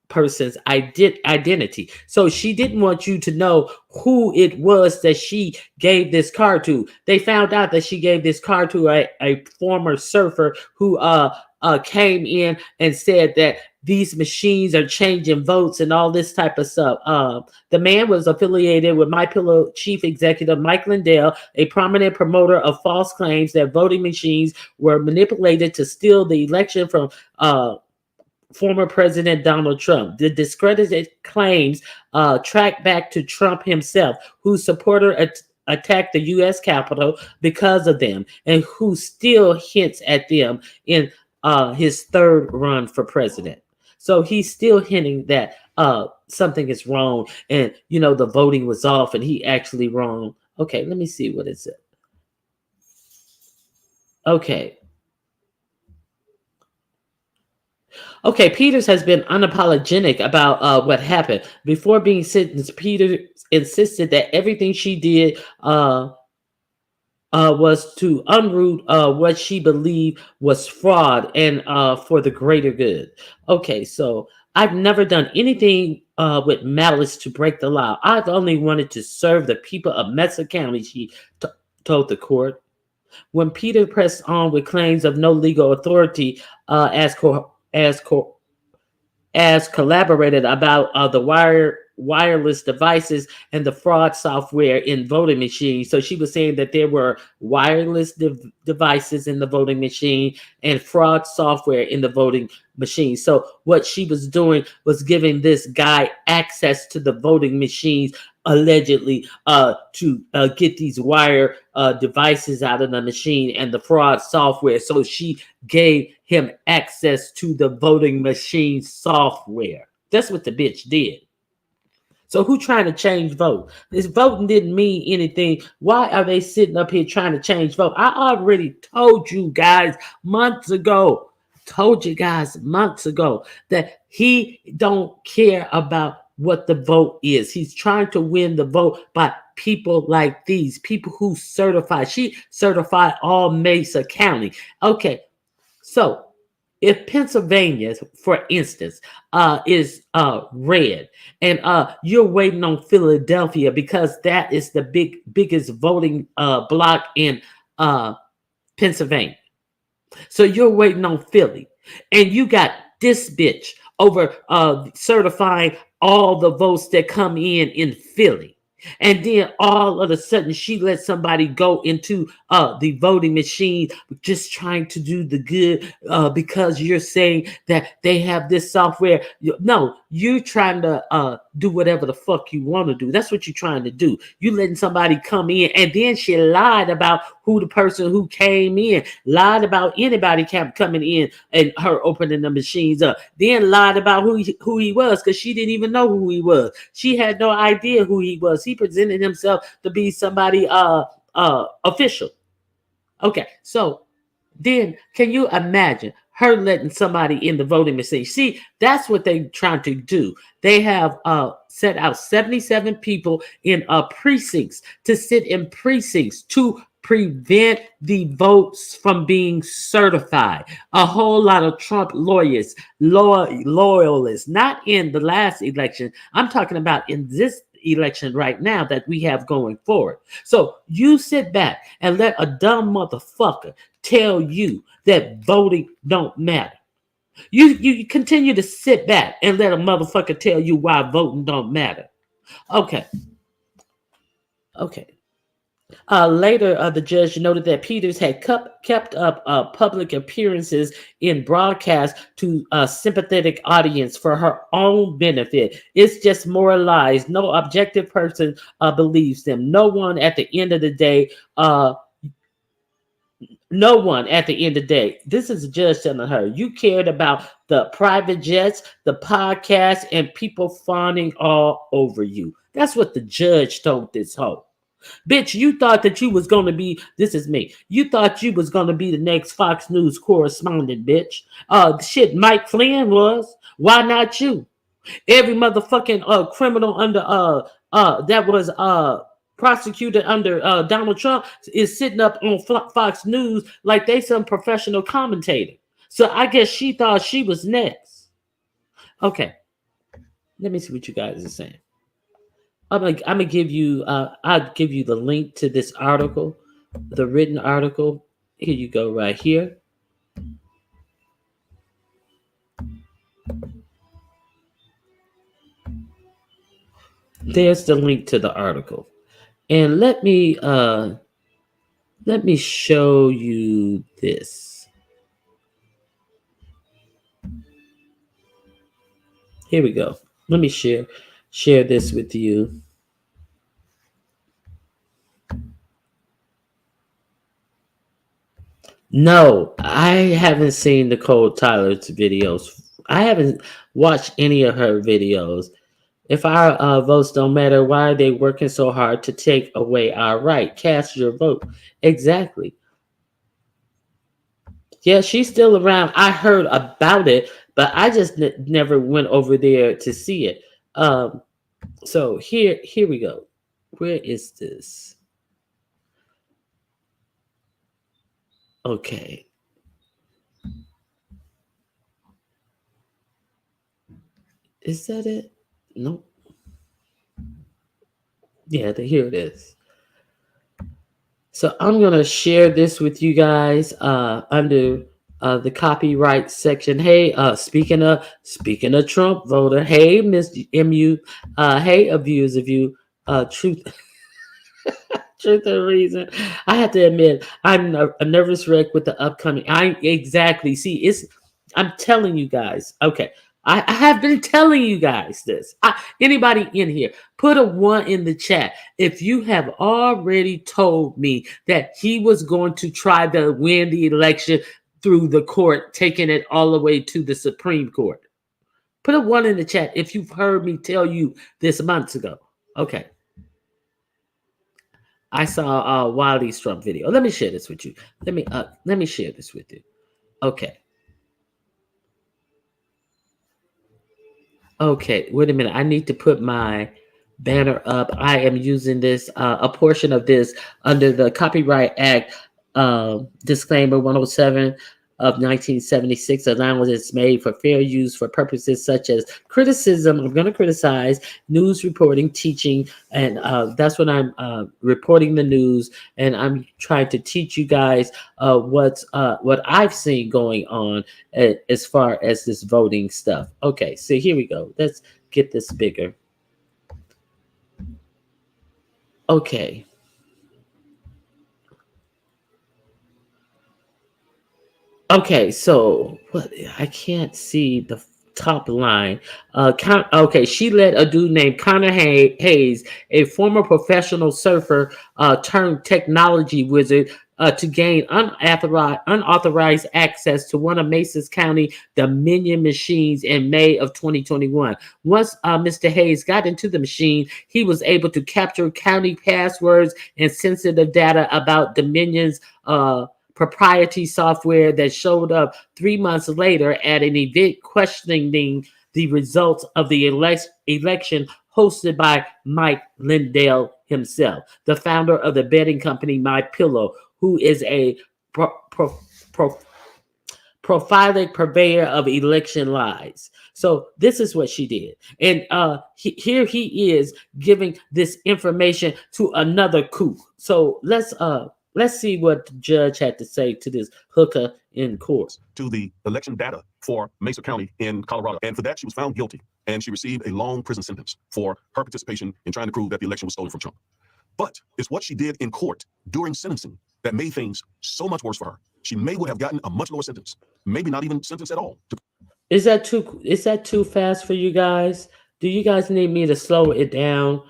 person's identity. So she didn't want you to know who it was that she gave this card to. They found out that she gave this card to a former surfer who came in and said that these machines are changing votes and all this type of stuff. The man was affiliated with My Pillow chief executive Mike Lindell, a prominent promoter of false claims that voting machines were manipulated to steal the election from former President Donald Trump. The discredited claims track back to Trump himself, whose supporter attacked the U.S. Capitol because of them, and who still hints at them in his third run for president. So he's still hinting that something is wrong, and the voting was off, and he actually wrong. Okay, let me see what it said. Okay. Okay, Peters has been unapologetic about what happened. Before being sentenced, Peters insisted that everything she did was to unroot what she believed was fraud and for the greater good. Okay, so I've never done anything with malice to break the law. I've only wanted to serve the people of Mesa County, she told the court. When Peter pressed on with claims of no legal authority as collaborated about the wireless devices and the fraud software in voting machines. So she was saying that there were wireless devices in the voting machine and fraud software in the voting machine. So what she was doing was giving this guy access to the voting machines, allegedly to get these wire devices out of the machine and the fraud software. So she gave him access to the voting machine software. That's what the bitch did. So who trying to change vote? This voting didn't mean anything. Why are they sitting up here trying to change vote? I already told you guys months ago. That he don't care about what the vote is. He's trying to win the vote by people like these, people who certify. She certified all Mesa County. Okay, so if Pennsylvania, for instance, is red, and you're waiting on Philadelphia because that is the biggest voting block in Pennsylvania. So you're waiting on Philly, and you got this bitch over certifying all the votes that come in Philly. And then all of a sudden she let somebody go into the voting machine just trying to do the good because you're saying that they have this software. No, you're trying to do whatever the fuck you want to do. That's what you're trying to do. You letting somebody come in, and then she lied about who the person who came in, lied about anybody kept coming in and her opening the machines up, then lied about who he was because she didn't even know who he was. She had no idea who he was. He presented himself to be somebody official. Okay, so then can you imagine her letting somebody in the voting machine? See, that's what they're trying to do. They have set out 77 people in precincts to sit in precincts to prevent the votes from being certified. A whole lot of Trump lawyers, loyalists, not in the last election. I'm talking about in this election right now that we have going forward. So you sit back and let a dumb motherfucker tell you that voting don't matter. You continue to sit back and let a motherfucker tell you why voting don't matter. Okay. Okay. Later, the judge noted that Peters had kept up public appearances in broadcasts to a sympathetic audience for her own benefit. It's just more lies. No objective person believes them. No one at the end of the day, this is a judge telling her, you cared about the private jets, the podcast, and people fawning all over you. That's what the judge told this hoe. Bitch, you thought that you was going to be, this is me, you thought you was going to be the next Fox News correspondent, bitch. Shit, Mike Flynn was. Why not you? Every motherfucking criminal under that was prosecuted under Donald Trump is sitting up on Fox News like they some professional commentator. So I guess she thought she was next. Okay, let me see what you guys are saying. I'm gonna give you. I'll give you the link to this article, the written article. Here you go, right here. There's the link to the article, and let me show you this. Here we go. Let me share this with you. No, I haven't seen Nicole Tyler's videos. I haven't watched any of her videos. If our votes don't matter, why are they working so hard to take away our right? Cast your vote. Exactly. Yeah, she's still around. I heard about it, but I just never went over there to see it. So here we go. Where is this? Okay. Is that it? Nope. Yeah, here it is. So I'm gonna share this with you guys under the copyright section. Hey, speaking of Trump voter, hey Miss MU, hey abuse of you, truth. Truth and reason. I have to admit, I'm a nervous wreck with the upcoming. I exactly see. I'm telling you guys. Okay, I have been telling you guys this. Anybody in here, put a 1 in the chat if you have already told me that he was going to try to win the election through the court, taking it all the way to the Supreme Court. Put a 1 in the chat if you've heard me tell you this months ago. Okay. I saw a Wiley's Trump video. Let me share this with you. Let me share this with you. Okay. Okay, wait a minute. I need to put my banner up. I am using this a portion of this under the Copyright Act disclaimer 107 of 1976. Allowance is made for fair use for purposes such as criticism. I'm going to criticize news reporting, teaching, and that's when I'm reporting the news, and I'm trying to teach you guys what I've seen going on as far as this voting stuff. Okay, so here we go. Let's get this bigger. Okay. Okay, so what? I can't see the top line. Okay, she let a dude named Connor Hayes, a former professional surfer turned technology wizard, to gain unauthorized access to one of Mason County Dominion machines in May of 2021. Once Mr. Hayes got into the machine, he was able to capture county passwords and sensitive data about Dominion's proprietary software that showed up 3 months later at an event questioning the results of the election hosted by Mike Lindell himself, the founder of the betting company My Pillow, who is a pro- pro- pro- prophylactic purveyor of election lies. So this is what she did, and here he is giving this information to another coup. So let's see what the judge had to say to this hooker in court. To the election data for Mesa County in Colorado. And for that, she was found guilty. And she received a long prison sentence for her participation in trying to prove that the election was stolen from Trump. But it's what she did in court during sentencing that made things so much worse for her. She would have gotten a much lower sentence, maybe not even sentence at all. Is that too fast for you guys? Do you guys need me to slow it down?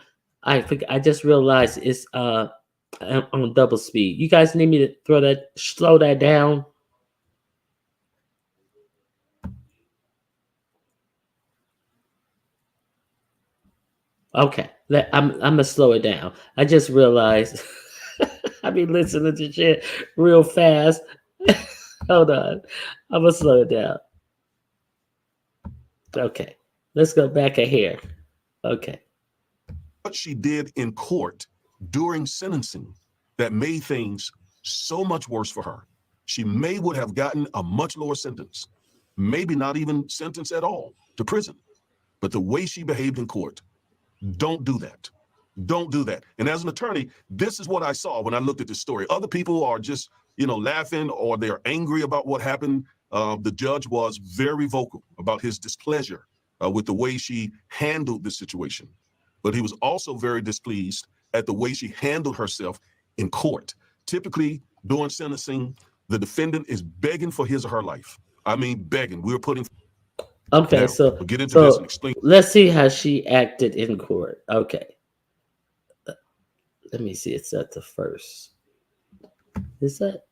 I just realized it's on double speed. You guys need me to slow that down? Okay, I'm gonna slow it down. I just realized I be listening to shit real fast. Hold on, I'm gonna slow it down. Okay, let's go back here. Okay. What she did in court during sentencing that made things so much worse for her. She would have gotten a much lower sentence, maybe not even sentence at all to prison. But the way she behaved in court, don't do that. Don't do that. And as an attorney, this is what I saw when I looked at this story. Other people are just, laughing or they're angry about what happened. The judge was very vocal about his displeasure with the way she handled the situation. But he was also very displeased at the way she handled herself in court. Typically, during sentencing, the defendant is begging for his or her life. I mean, begging. We're putting. Okay, now, so we'll get into this and explain. Let's see how she acted in court. Okay. Let me see. It's at the first. Is that?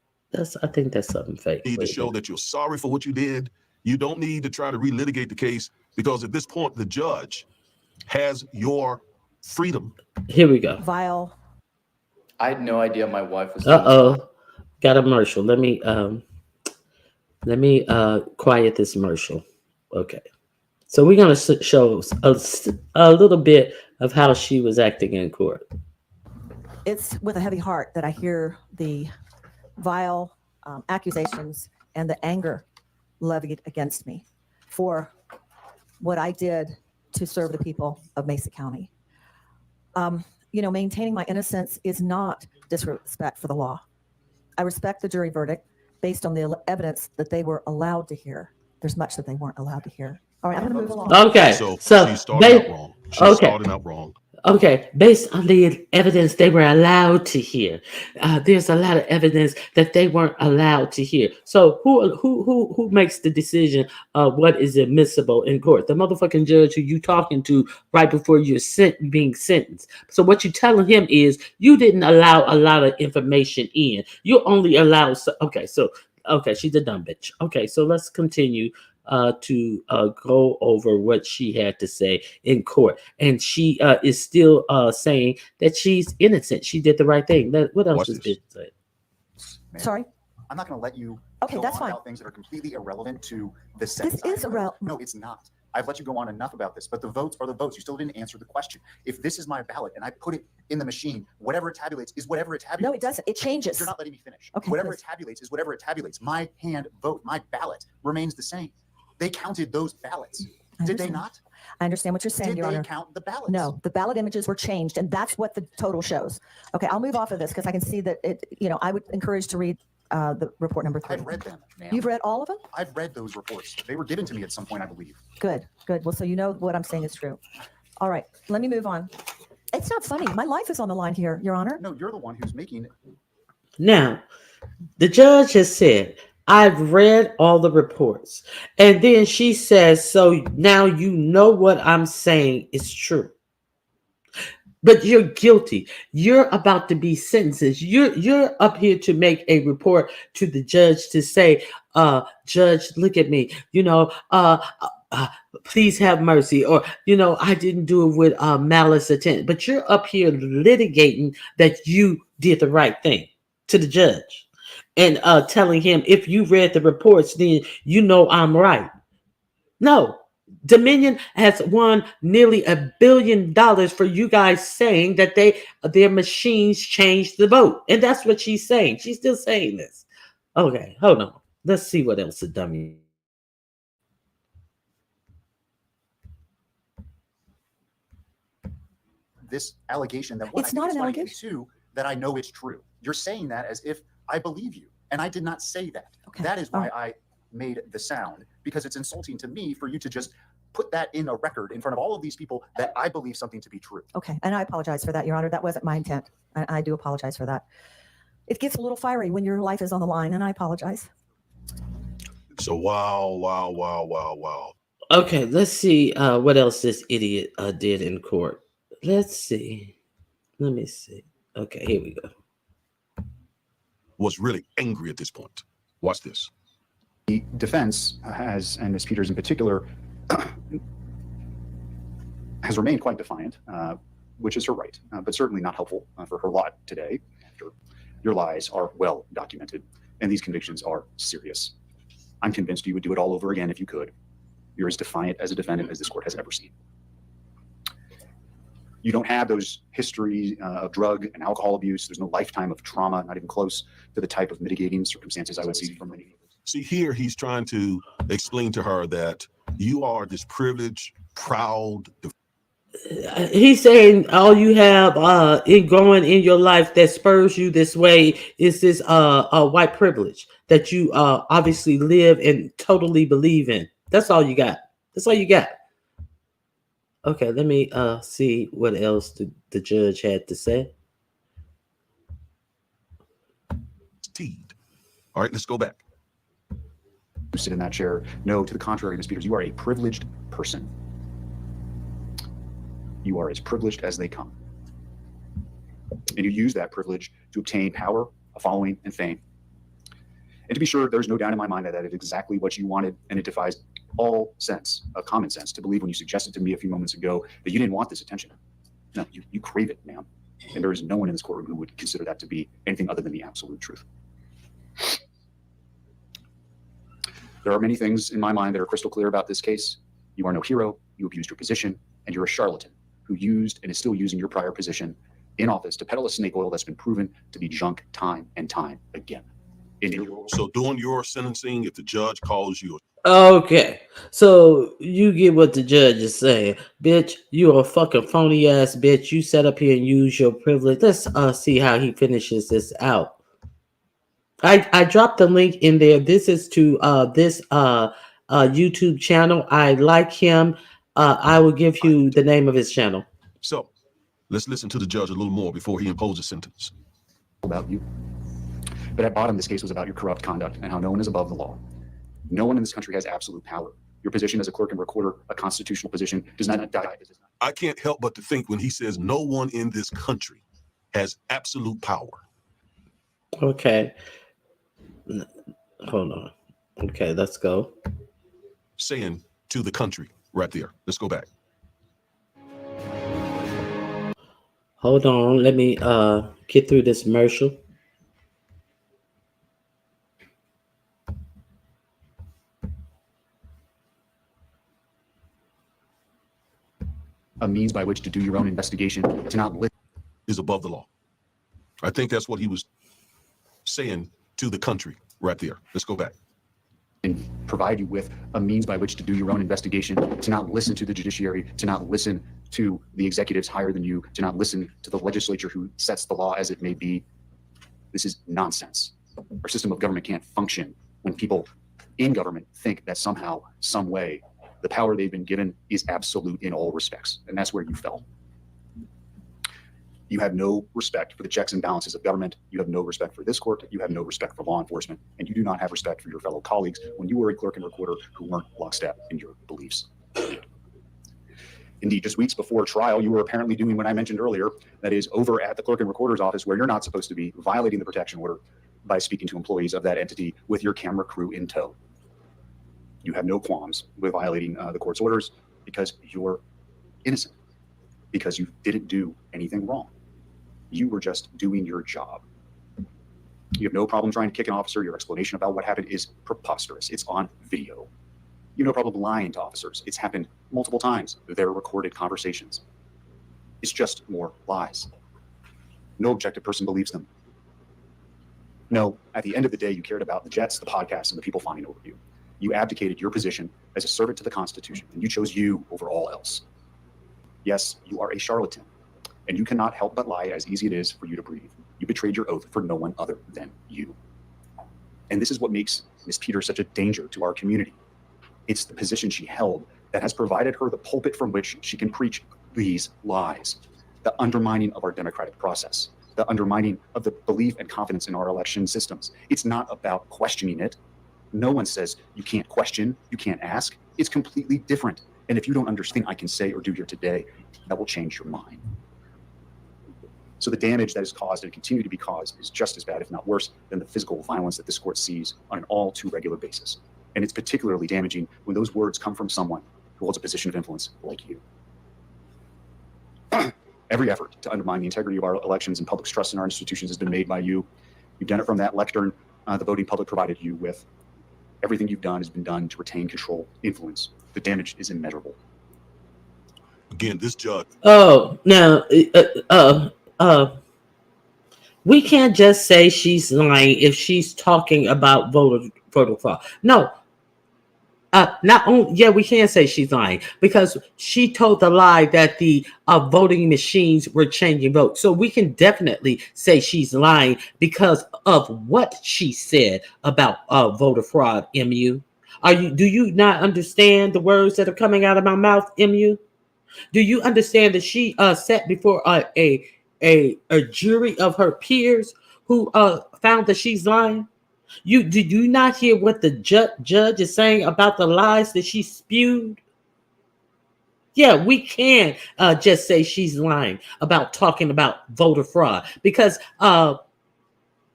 I think that's something fake. You need to show that you're sorry for what you did. You don't need to try to relitigate the case because at this point, the judge has your freedom. Here we go. Vile. I had no idea my wife was. Got a commercial. Let me quiet this commercial. Okay. So we're gonna show a little bit of how she was acting in court. It's with a heavy heart that I hear the vile accusations and the anger levied against me for what I did to serve the people of Mesa County. Maintaining my innocence is not disrespect for the law. I respect the jury verdict based on the evidence that they were allowed to hear. There's much that they weren't allowed to hear. All right, I'm going to move along. Okay, so she started out wrong. Started out wrong. Okay, based on the evidence they were allowed to hear, there's a lot of evidence that they weren't allowed to hear. So who makes the decision of what is admissible in court? The motherfucking judge who you talking to right before you're being sentenced. So what you telling him is you didn't allow a lot of information in. You only allowed. Okay, she's a dumb bitch. Okay, so let's continue to go over what she had to say in court. And she is still saying that she's innocent. She did the right thing. What else is bitch say? Sorry? I'm not going to let you go that's on about things that are completely irrelevant to this sentence. This is irrelevant. No, it's not. I've let you go on enough about this, but the votes are the votes. You still didn't answer the question. If this is my ballot and I put it in the machine, whatever it tabulates is whatever it tabulates. No, it doesn't. It changes. You're not letting me finish. Okay, whatever please. it tabulates is whatever it tabulates. My hand vote, my ballot remains the same. They counted those ballots. Did they not? I understand what you're saying, Did Your they Honor. count the ballots? No, the ballot images were changed, and that's what the total shows. Okay, I'll move off of this because I can see that I would encourage to read the report number 3. I've read them, ma'am. You've read all of them? I've read those reports. They were given to me at some point, I believe. Good. Well, so you know what I'm saying is true. All right, let me move on. It's not funny. My life is on the line here, Your Honor. No, you're the one who's making Now, the judge has said, I've read all the reports. And then she says, so now you know what I'm saying is true. But you're guilty. You're about to be sentenced. You're up here to make a report to the judge to say, judge, look at me. Please have mercy. Or, I didn't do it with malice intent. But you're up here litigating that you did the right thing to the judge. And telling him, if you read the reports, then you know I'm right. No. Dominion has won nearly $1 billion for you guys saying that their machines changed the vote. And that's what she's saying. She's still saying this. Okay, hold on. Let's see what else the dummy. this allegation that what It's I think not is an funny, allegation. and two, that I know it's true. You're saying that as if I believe you, and I did not say that. Okay. That is why I made the sound, because it's insulting to me for you to just put that in a record in front of all of these people that I believe something to be true. Okay, and I apologize for that, Your Honor. That wasn't my intent. I do apologize for that. It gets a little fiery when your life is on the line, and I apologize. So wow. Okay, let's see what else this idiot did in court. Let's see. Let me see. Okay, here we go. Was really angry at this point. Watch this. The defense has, and Ms. Peters in particular, has remained quite defiant, which is her right, but certainly not helpful for her lot today. After your lies are well documented, and these convictions are serious. I'm convinced you would do it all over again if you could. You're as defiant as a defendant as this court has ever seen. You don't have those histories of drug and alcohol abuse. There's no lifetime of trauma, not even close to the type of mitigating circumstances I would see from many. See, here he's trying to explain to her that you are this privileged, proud. He's saying all you have in growing in your life that spurs you this way is this white privilege that you obviously live and totally believe in. That's all you got. That's all you got. Okay, let me see what else the judge had to say. Teed. All right, let's go back. Who sit in that chair. No, to the contrary, Ms. Peters, you are a privileged person. You are as privileged as they come. And you use that privilege to obtain power, a following, and fame. And to be sure, there's no doubt in my mind that that is exactly what you wanted, and it defies all sense of common sense to believe when you suggested to me a few moments ago that you didn't want this attention. No, you crave it, ma'am. And there is no one in this courtroom who would consider that to be anything other than the absolute truth. There are many things in my mind that are crystal clear about this case. You are no hero, you abused your position, and you're a charlatan who used and is still using your prior position in office to peddle a snake oil that's been proven to be junk time and time again. So during your sentencing, if the judge calls you, Okay, so you get what the judge is saying, bitch. You a fucking phony ass bitch. You sat up here and use your privilege. Let's see how he finishes this out. I dropped the link in there. This is to this YouTube channel. I like him. I will give you the name of his channel. so let's listen to the judge a little more before he imposes sentence. About you. But at bottom, this case was about your corrupt conduct and how no one is above the law. No one in this country has absolute power. Your position as a clerk and recorder, a constitutional position, does not die. I can't help but to think when he says no one in this country has absolute power. Okay. Hold on. Okay, let's go. Saying to the country right there. Let's go back. Hold on. Let me get through this commercial. A means by which to do your own investigation, to not listen. Is above the law. I think that's what he was saying to the country right there. Let's go back. And provide you with a means by which to do your own investigation, to not listen to the judiciary, to not listen to the executives higher than you, to not listen to the legislature who sets the law as it may be. This is nonsense. Our system of government can't function when people in government think that somehow, some way, the power they've been given is absolute in all respects. And that's where you fell. You have no respect for the checks and balances of government. You have no respect for this court. You have no respect for law enforcement. And you do not have respect for your fellow colleagues when you were a clerk and recorder who weren't lockstep in your beliefs. Indeed, just weeks before trial, you were apparently doing what I mentioned earlier, that is, over at the clerk and recorder's office where you're not supposed to be, violating the protection order by speaking to employees of that entity with your camera crew in tow. You have no qualms with violating the court's orders because you're innocent, because you didn't do anything wrong. You were just doing your job. You have no problem trying to kick an officer. Your explanation about what happened is preposterous. It's on video. You have no problem lying to officers. It's happened multiple times. They're recorded conversations. It's just more lies. No objective person believes them. No, at the end of the day, you cared about the jets, the podcasts, and the people fawning over you. You abdicated your position as a servant to the Constitution, and you chose you over all else. Yes, you are a charlatan, and you cannot help but lie as easy it is for you to breathe. You betrayed your oath for no one other than you. And this is what makes Ms. Peters such a danger to our community. It's the position she held that has provided her the pulpit from which she can preach these lies, the undermining of our democratic process, the undermining of the belief and confidence in our election systems. It's not about questioning it. No one says you can't question, you can't ask. It's completely different. And if you don't understand I can say or do here today, that will change your mind. So the damage that is caused and continue to be caused is just as bad, if not worse, than the physical violence that this court sees on an all too regular basis. And it's particularly damaging when those words come from someone who holds a position of influence like you. Every effort to undermine the integrity of our elections and public's trust in our institutions has been made by you. You've done it from that lectern the voting public provided you with. Everything you've done has been done to retain control, influence. The damage is immeasurable. Again, this judge. Oh, now, we can't just say she's lying if she's talking about voter fraud. No. Not only, yeah, we can say she's lying because she told the lie that the voting machines were changing votes. So we can definitely say she's lying because of what she said about voter fraud. MU, do you not understand the words that are coming out of my mouth? MU, do you understand that she sat before a jury of her peers who found that she's lying? Did you not hear what the judge is saying about the lies that she spewed? Yeah, we can just say she's lying about talking about voter fraud because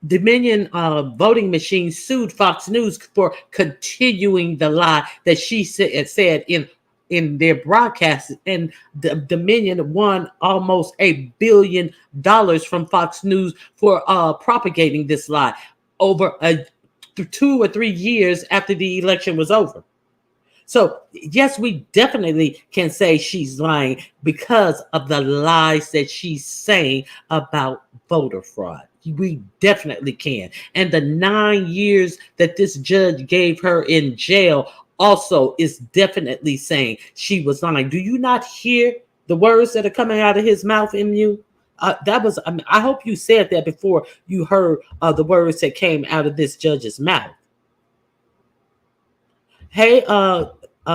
Dominion voting machine sued Fox News for continuing the lie that she said in their broadcast, and Dominion won almost $1 billion from Fox News for propagating this lie over 2 or 3 years after the election was over. So yes, we definitely can say she's lying because of the lies that she's saying about voter fraud. We definitely can. And the 9 years that this judge gave her in jail also is definitely saying she was lying. Do you not hear the words that are coming out of his mouth, MU? I hope you said that before you heard the words that came out of this judge's mouth. Hey,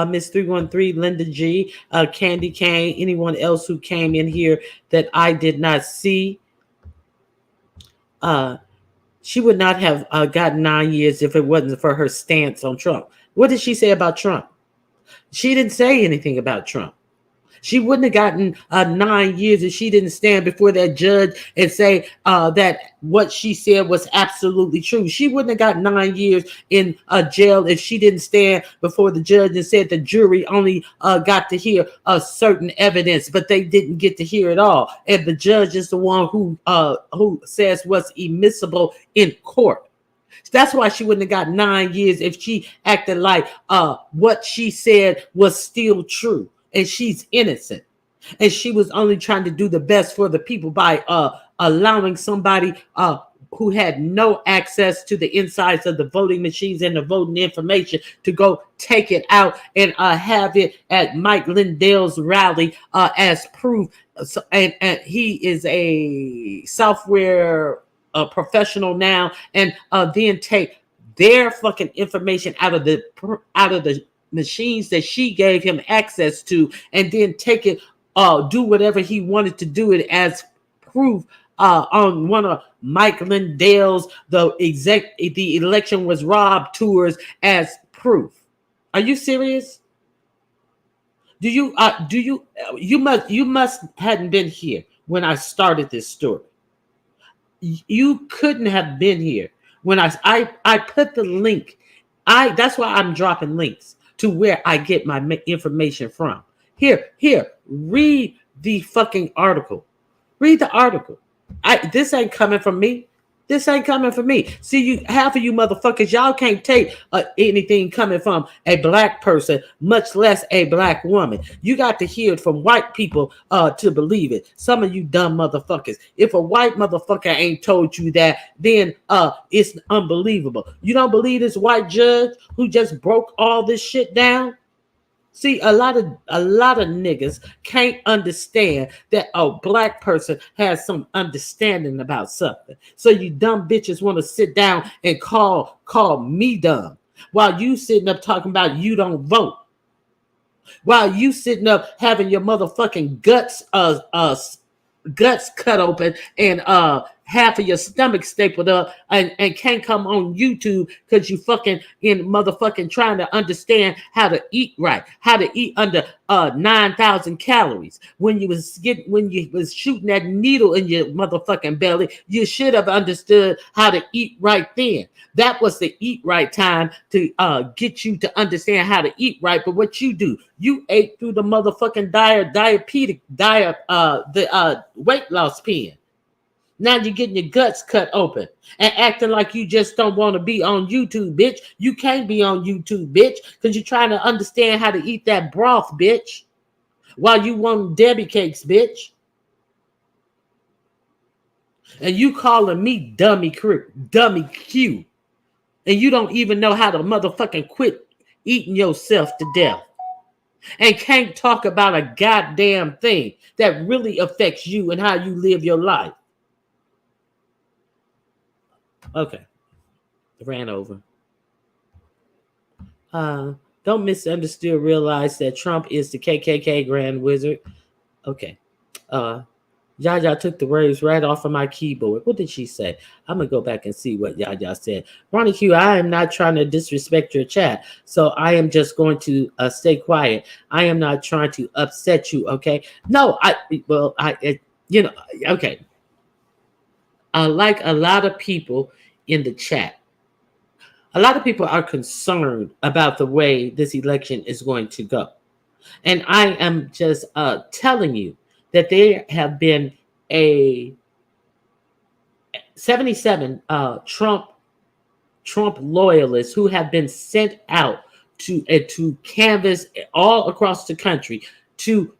Miss 313, Linda G, Candy Kane, anyone else who came in here that I did not see. She would not have gotten 9 years if it wasn't for her stance on Trump. What did she say about Trump? She didn't say anything about Trump. She wouldn't have gotten 9 years if she didn't stand before that judge and say that what she said was absolutely true. She wouldn't have got 9 years in jail if she didn't stand before the judge and said the jury only got to hear certain evidence, but they didn't get to hear it all. And the judge is the one who says what's admissible in court. That's why she wouldn't have got 9 years if she acted like what she said was still true. And she's innocent, and she was only trying to do the best for the people by allowing somebody who had no access to the insides of the voting machines and the voting information to go take it out and have it at Mike Lindell's rally as proof. So, and he is a software professional now, and then take their fucking information out of the machines that she gave him access to, and then take it, do whatever he wanted to do it as proof on one of Mike Lindell's the election was robbed tours as proof. Are you serious? You must hadn't been here when I started this story. You couldn't have been here when I put the link. That's why I'm dropping links to where I get my information from. Here, read the fucking article. Read the article. This ain't coming from me. This ain't coming from me. See, you half of you motherfuckers, y'all can't take anything coming from a black person, much less a black woman. You got to hear it from white people to believe it. Some of you dumb motherfuckers. If a white motherfucker ain't told you that, then it's unbelievable. You don't believe this white judge who just broke all this shit down? See, a lot of niggas can't understand that a black person has some understanding about something. So you dumb bitches want to sit down and call me dumb while you sitting up talking about you don't vote. While you sitting up having your motherfucking guts cut open and half of your stomach stapled up and can't come on YouTube because you fucking in motherfucking trying to understand how to eat right, how to eat under 9,000 calories. When you was shooting that needle in your motherfucking belly, you should have understood how to eat right then. That was the eat right time to get you to understand how to eat right. But what you do, you ate through the motherfucking weight loss pen. Now you're getting your guts cut open and acting like you just don't want to be on YouTube, bitch. You can't be on YouTube, bitch, because you're trying to understand how to eat that broth, bitch, while you want Debbie cakes, bitch. And you calling me dummy Q. And you don't even know how to motherfucking quit eating yourself to death. And can't talk about a goddamn thing that really affects you and how you live your life. Okay. Ran over. Don't misunderstand. Realize that Trump is the KKK Grand Wizard. Okay. Yaya took the words right off of my keyboard. What did she say? I'm going to go back and see what Yaya said. Ronnie Q, I am not trying to disrespect your chat, so I am just going to stay quiet. I am not trying to upset you, okay? No, okay. Like a lot of people in the chat, a lot of people are concerned about the way this election is going to go. And I am just telling you that there have been a 77 Trump loyalists who have been sent out to canvass all across the country to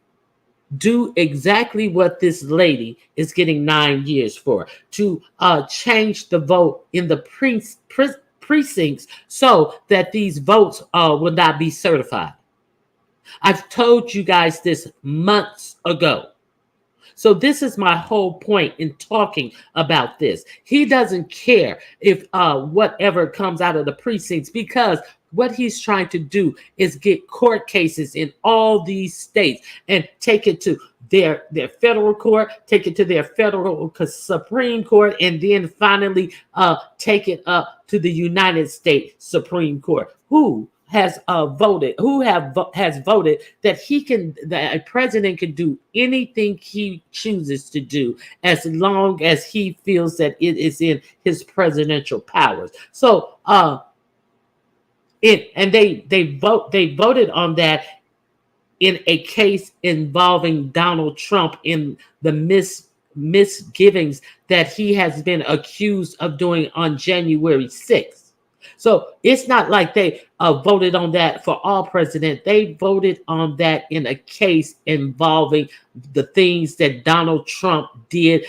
do exactly what this lady is getting 9 years for, to change the vote in the precincts so that these votes will not be certified. I've told you guys this months ago. So this is my whole point in talking about this. He doesn't care if whatever comes out of the precincts, because what he's trying to do is get court cases in all these states and take it to their federal court, take it to their federal Supreme Court, and then finally take it up to the United States Supreme Court. Who has voted that a president can do anything he chooses to do as long as he feels that it is in his presidential powers. So they voted on that in a case involving Donald Trump in the misgivings that he has been accused of doing on January 6th. So it's not like they voted on that for all president. They voted on that in a case involving the things that Donald Trump did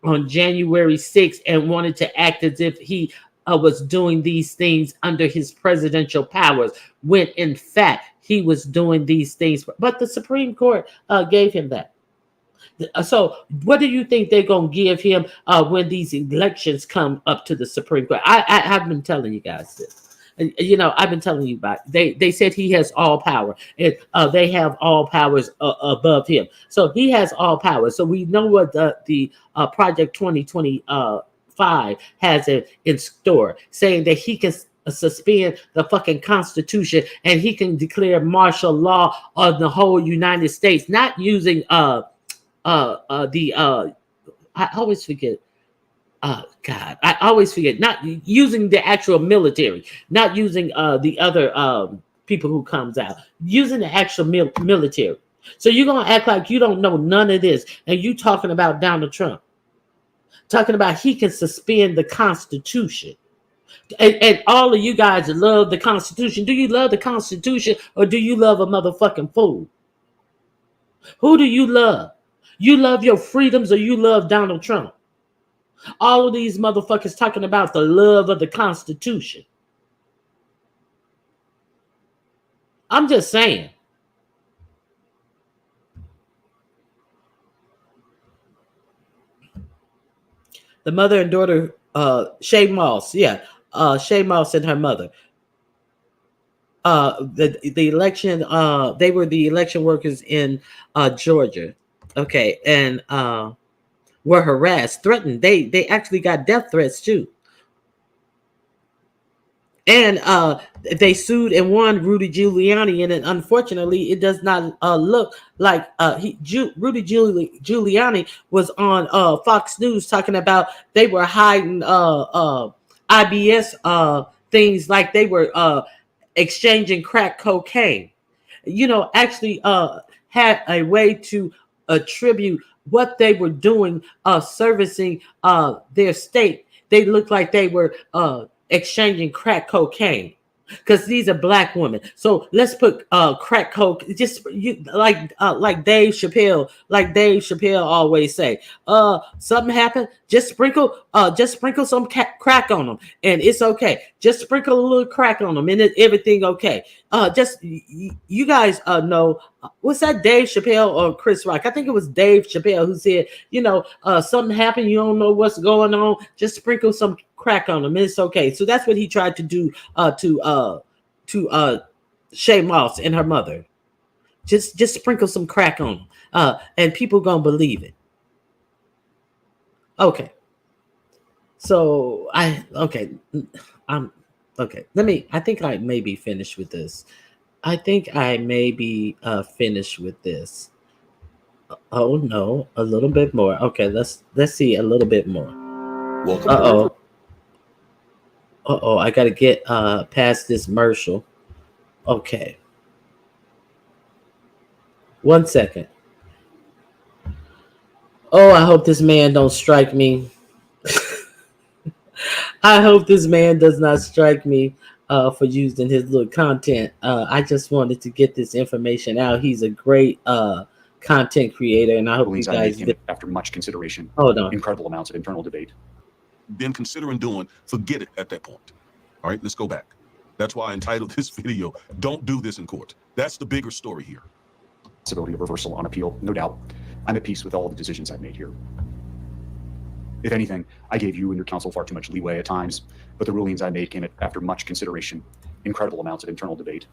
on January 6th and wanted to act as if he was doing these things under his presidential powers, when in fact he was doing these things. But the Supreme Court gave him that. So what do you think they're going to give him when these elections come up to the Supreme Court? I've been telling you guys this. You know, I've been telling you about it. They said he has all power, and they have all powers above him. So he has all power. So we know what the Project 2025 has in store, saying that he can suspend the fucking Constitution and he can declare martial law on the whole United States, not using the I always forget. Oh God, I always forget. Not using the actual military, not using the other people who comes out, using the actual military. So you're gonna act like you don't know none of this, and you talking about Donald Trump, talking about he can suspend the Constitution, and all of you guys love the Constitution. Do you love the Constitution, or do you love a motherfucking fool? Who do you love? You love your freedoms, or you love Donald Trump? All of these motherfuckers talking about the love of the Constitution. I'm just saying. The mother and daughter, Shay Moss, yeah, Shay Moss and her mother. The election, they were the election workers in Georgia. Okay, and were harassed, threatened. They actually got death threats too. And they sued and won Rudy Giuliani, and unfortunately, it does not look like Rudy Giuliani was on Fox News talking about they were hiding IBS things, like they were exchanging crack cocaine. You know, actually had a way to attribute what they were doing, servicing their state. They looked like they were exchanging crack cocaine, because these are black women. So let's put crack coke, just you like Dave Chappelle, always say, something happened, just sprinkle some crack on them and it's okay. Just sprinkle a little crack on them and everything okay. Just you guys know, what's that, Dave Chappelle or Chris Rock? I think it was Dave Chappelle who said, you know, something happened, you don't know what's going on, just sprinkle some crack on them, it's okay. So that's what he tried to do to Shay Moss and her mother. Just sprinkle some crack on them, and people gonna believe it. Okay. So I'm okay. I think I may be finished with this. I think I may be finished with this. Oh no, a little bit more. Okay, let's see a little bit more. Welcome. I gotta get past this commercial. Okay. 1 second. Oh, I hope this man don't strike me. I hope this man does not strike me for using his little content. I just wanted to get this information out. He's a great content creator, and I hope you guys did. After much consideration, hold on, incredible amounts of internal debate. Been considering doing, forget it at that point. All right, let's go back. That's why I entitled this video, Don't Do This in Court. That's the bigger story here. Possibility of reversal on appeal, no doubt. I'm at peace with all the decisions I've made here. If anything, I gave you and your counsel far too much leeway at times, but the rulings I made came after much consideration, incredible amounts of internal debate,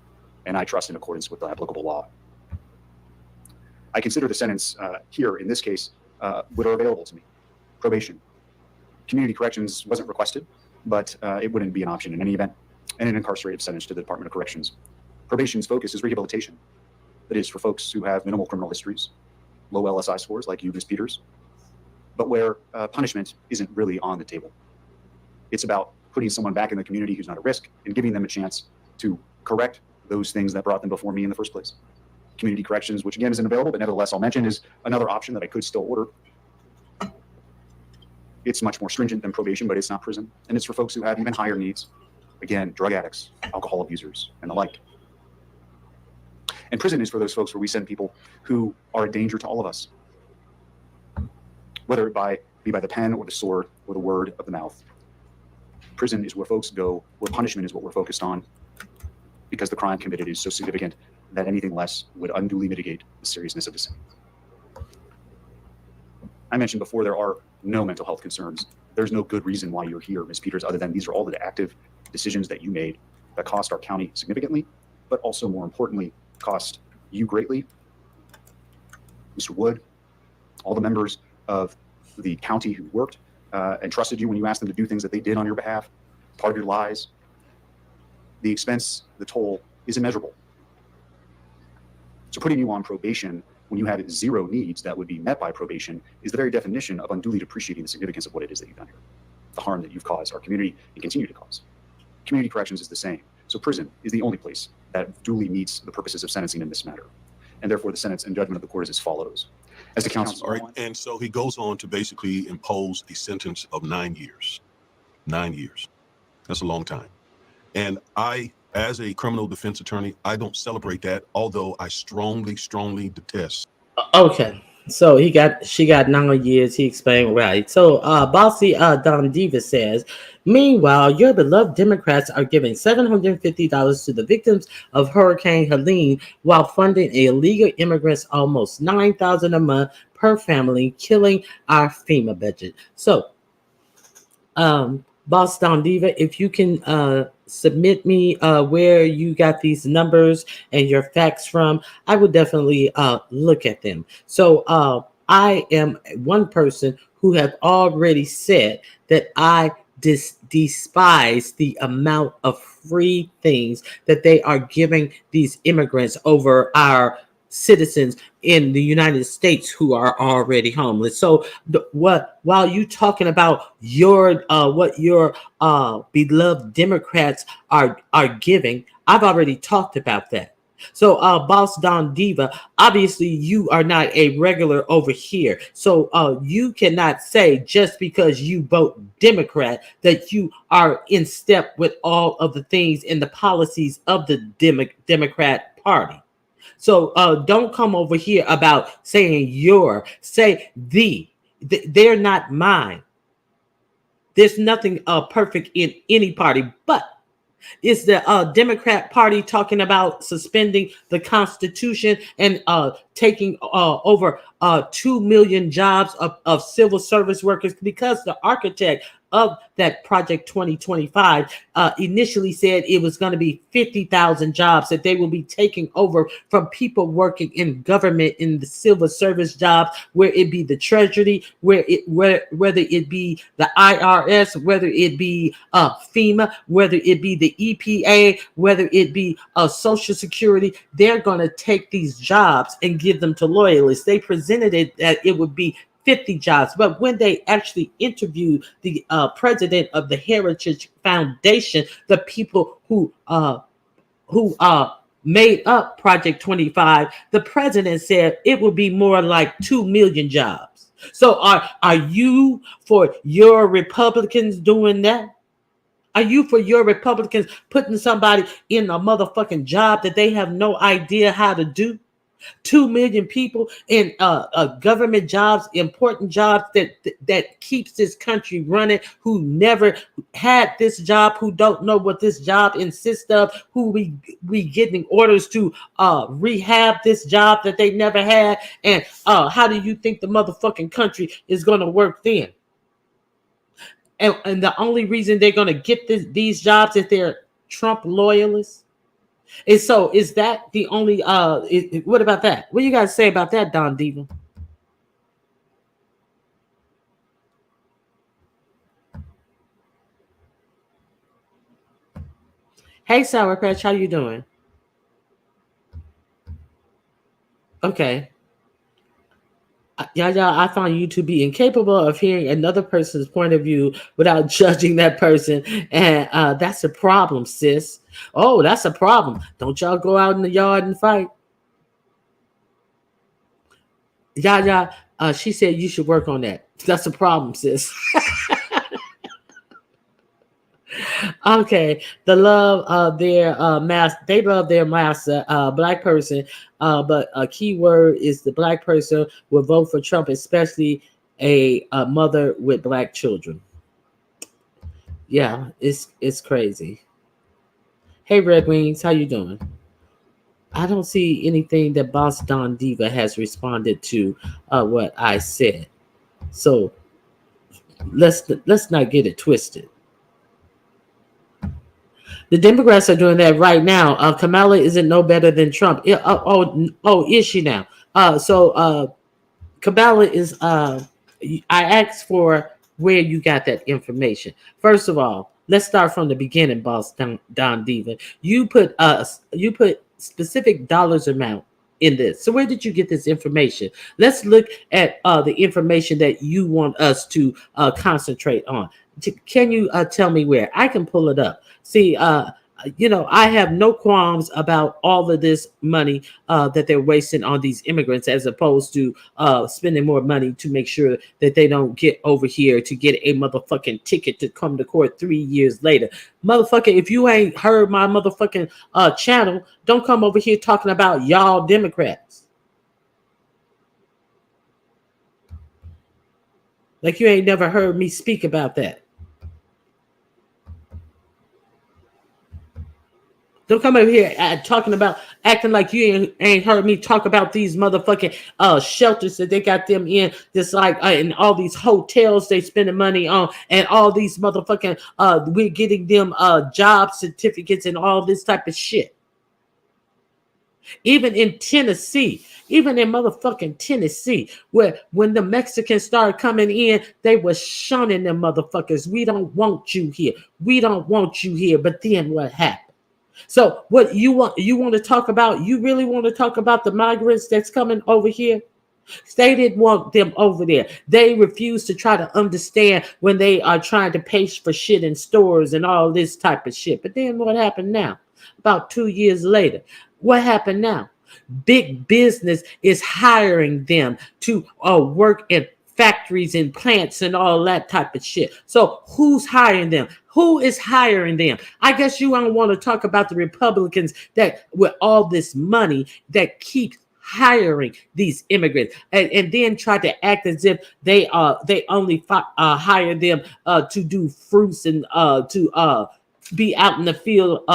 and I trust in accordance with the applicable law. I consider the sentence here, in this case, what are available to me. Probation. Community corrections wasn't requested, but it wouldn't be an option in any event, and an incarcerated sentence to the Department of Corrections. Probation's focus is rehabilitation. That is for folks who have minimal criminal histories, low LSI scores like you, Ms. Peters, but where punishment isn't really on the table. It's about putting someone back in the community who's not at risk and giving them a chance to correct those things that brought them before me in the first place. Community corrections, which again isn't available, but nevertheless I'll mention, is another option that I could still order. It's much more stringent than probation, but it's not prison. And it's for folks who have even higher needs. Again, drug addicts, alcohol abusers, and the like. And prison is for those folks where we send people who are a danger to all of us, whether it be by the pen or the sword or the word of the mouth. Prison is where folks go, where punishment is what we're focused on, because the crime committed is so significant that anything less would unduly mitigate the seriousness of the sin. I mentioned before, there are no mental health concerns. There's no good reason why you're here, Ms. Peters, other than these are all the active decisions that you made that cost our county significantly, but also more importantly, cost you greatly. Mr. Wood, all the members of the county who worked and trusted you when you asked them to do things that they did on your behalf, part of your lies. The expense, the toll is immeasurable. So putting you on probation when you had zero needs that would be met by probation is the very definition of unduly depreciating the significance of what it is that you've done here, the harm that you've caused our community and continue to cause. Community corrections is the same. So prison is the only place that duly meets the purposes of sentencing in this matter. And therefore the sentence and judgment of the court is as follows. As the counsel. All right. And so he goes on to basically impose a sentence of 9 years. 9 years. That's a long time. And I, as a criminal defense attorney, I don't celebrate that, although I strongly, strongly detest. Okay. So she got 9 years. He explained right. So Bossy Don Diva says, meanwhile, your beloved Democrats are giving $750 to the victims of Hurricane Helene while funding illegal immigrants almost $9,000 a month per family, killing our FEMA budget. So, Boss Don Diva, if you can submit me where you got these numbers and your facts from, I would definitely look at them. So I am one person who have already said that I despise the amount of free things that they are giving these immigrants over our citizens in the United States who are already homeless. So while you talking about your what your beloved Democrats are giving, I've already talked about that. So Boss Don Diva, obviously you are not a regular over here. So you cannot say just because you vote Democrat that you are in step with all of the things and the policies of the Democrat Party. So don't come over here about saying say they're not mine. There's nothing perfect in any party, but is the Democrat Party talking about suspending the Constitution and taking over 2 million jobs of civil service workers, because the architect of that Project 2025 initially said it was going to be 50,000 jobs that they will be taking over from people working in government in the civil service jobs, where it be the Treasury, whether it be the IRS, whether it be FEMA, whether it be the EPA, whether it be Social Security. They're going to take these jobs and give them to loyalists. They presented it that it would be 50 jobs, but when they actually interviewed the president of the Heritage Foundation, the people who made up Project 25, the president said it would be more like 2 million jobs. So are you for your Republicans doing that? Are you for your Republicans putting somebody in a motherfucking job that they have no idea how to do? 2 million people in government jobs, important jobs that keeps this country running, who never had this job, who don't know what this job insists of, who we getting orders to rehab this job that they never had. And how do you think the motherfucking country is going to work then? And the only reason they're going to get these jobs is they're Trump loyalists. And so is that the only what about that? What you guys say about that, Don Diva? Hey Sour Patch, how you doing? Okay. Yaya, I found you to be incapable of hearing another person's point of view without judging that person. And that's a problem, sis. Oh, that's a problem. Don't y'all go out in the yard and fight. Yaya, she said you should work on that. That's a problem, sis. Okay, the love their master. They love their master, black person. But a key word is the black person will vote for Trump, especially a mother with black children. Yeah, it's crazy. Hey, Red Wings, how you doing? I don't see anything that Boss Don Diva has responded to what I said. So let's not get it twisted. The Democrats are doing that right now. Kamala isn't no better than Trump. Is she now? Kamala is. I asked for where you got that information. First of all, let's start from the beginning, boss Don Diva. You put specific dollars amount in this. So where did you get this information? Let's look at the information that you want us to concentrate on. Can you tell me where? I can pull it up. See, I have no qualms about all of this money that they're wasting on these immigrants, as opposed to spending more money to make sure that they don't get over here to get a motherfucking ticket to come to court 3 years later. Motherfucker, if you ain't heard my motherfucking channel, don't come over here talking about y'all Democrats. Like you ain't never heard me speak about that. Don't come over here talking about acting like you ain't heard me talk about these motherfucking shelters that they got them in, just like and all these hotels they spending money on, and all these motherfucking we're getting them job certificates and all this type of shit. Even in Tennessee, even in motherfucking Tennessee, where when the Mexicans started coming in, they were shunning them motherfuckers. We don't want you here. We don't want you here. But then what happened? So what you want to talk about? You really want to talk about the migrants that's coming over here? They didn't want them over there. They refuse to try to understand when they are trying to pay for shit in stores and all this type of shit. But then what happened now? About 2 years later, what happened now? Big business is hiring them to work in factories and plants and all that type of shit. So who's hiring them? Who is hiring them? I guess you don't want to talk about the Republicans that with all this money that keep hiring these immigrants and then try to act as if they only hire them to do fruits and to be out in the field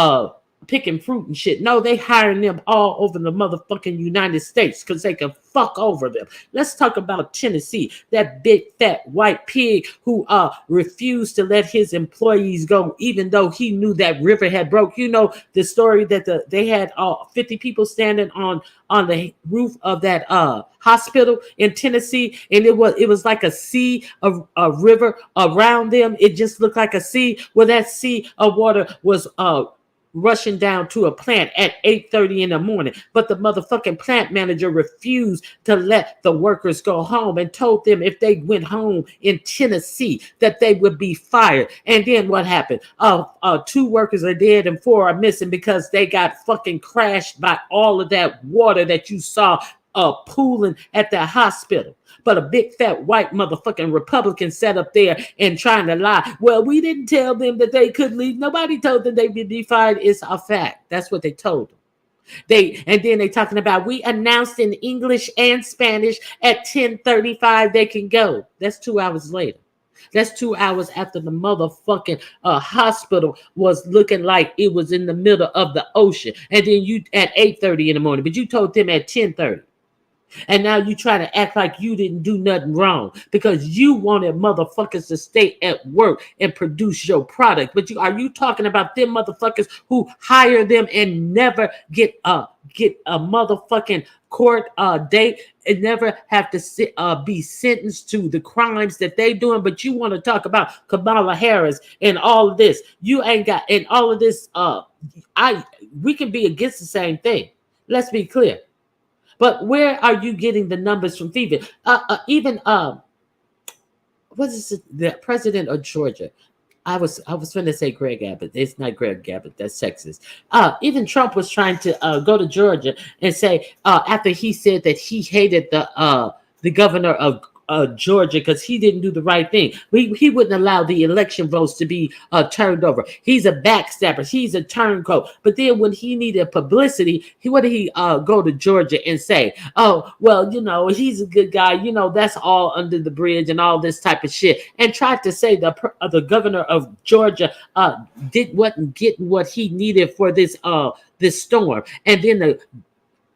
picking fruit and shit. No, they hiring them all over the motherfucking United States because they can fuck over them. Let's talk about Tennessee, that big fat white pig who refused to let his employees go, even though he knew that river had broke. You know the story that they had 50 people standing on the roof of that hospital in Tennessee, and it was like a sea of a river around them. It just looked like a sea. Well, that sea of water was rushing down to a plant at 8:30 in the morning, but the motherfucking plant manager refused to let the workers go home and told them if they went home in Tennessee that they would be fired. And then what happened? 2 workers are dead and 4 are missing because they got fucking crashed by all of that water that you saw pooling at the hospital. But a big fat white motherfucking Republican sat up there and trying to lie. Well, we didn't tell them that they could leave. Nobody told them they would be fired. It's a fact. That's what they told them. And then they talking about we announced in English and Spanish at 10:35 they can go. That's 2 hours later. That's 2 hours after the motherfucking hospital was looking like it was in the middle of the ocean. And then you at 8:30 in the morning, but you told them at 10:30. And now you try to act like you didn't do nothing wrong because you wanted motherfuckers to stay at work and produce your product. But are you talking about them motherfuckers who hire them and never get a motherfucking court date and never have to be sentenced to the crimes that they doing? But you want to talk about Kamala Harris and all of this. You ain't got and all of this. We can be against the same thing. Let's be clear. But where are you getting the numbers from FIFA? Even what is it, the president of Georgia? I was going to say Greg Abbott. It's not Greg Abbott. That's sexist. Even Trump was trying to go to Georgia and say after he said that he hated the governor of Georgia because he didn't do the right thing. He wouldn't allow the election votes to be turned over. He's a backstabber. He's a turncoat. But then when he needed publicity, what did he go to Georgia and say? Oh, well, he's a good guy. That's all under the bridge and all this type of shit. And tried to say the governor of Georgia wasn't getting what he needed for this storm. And then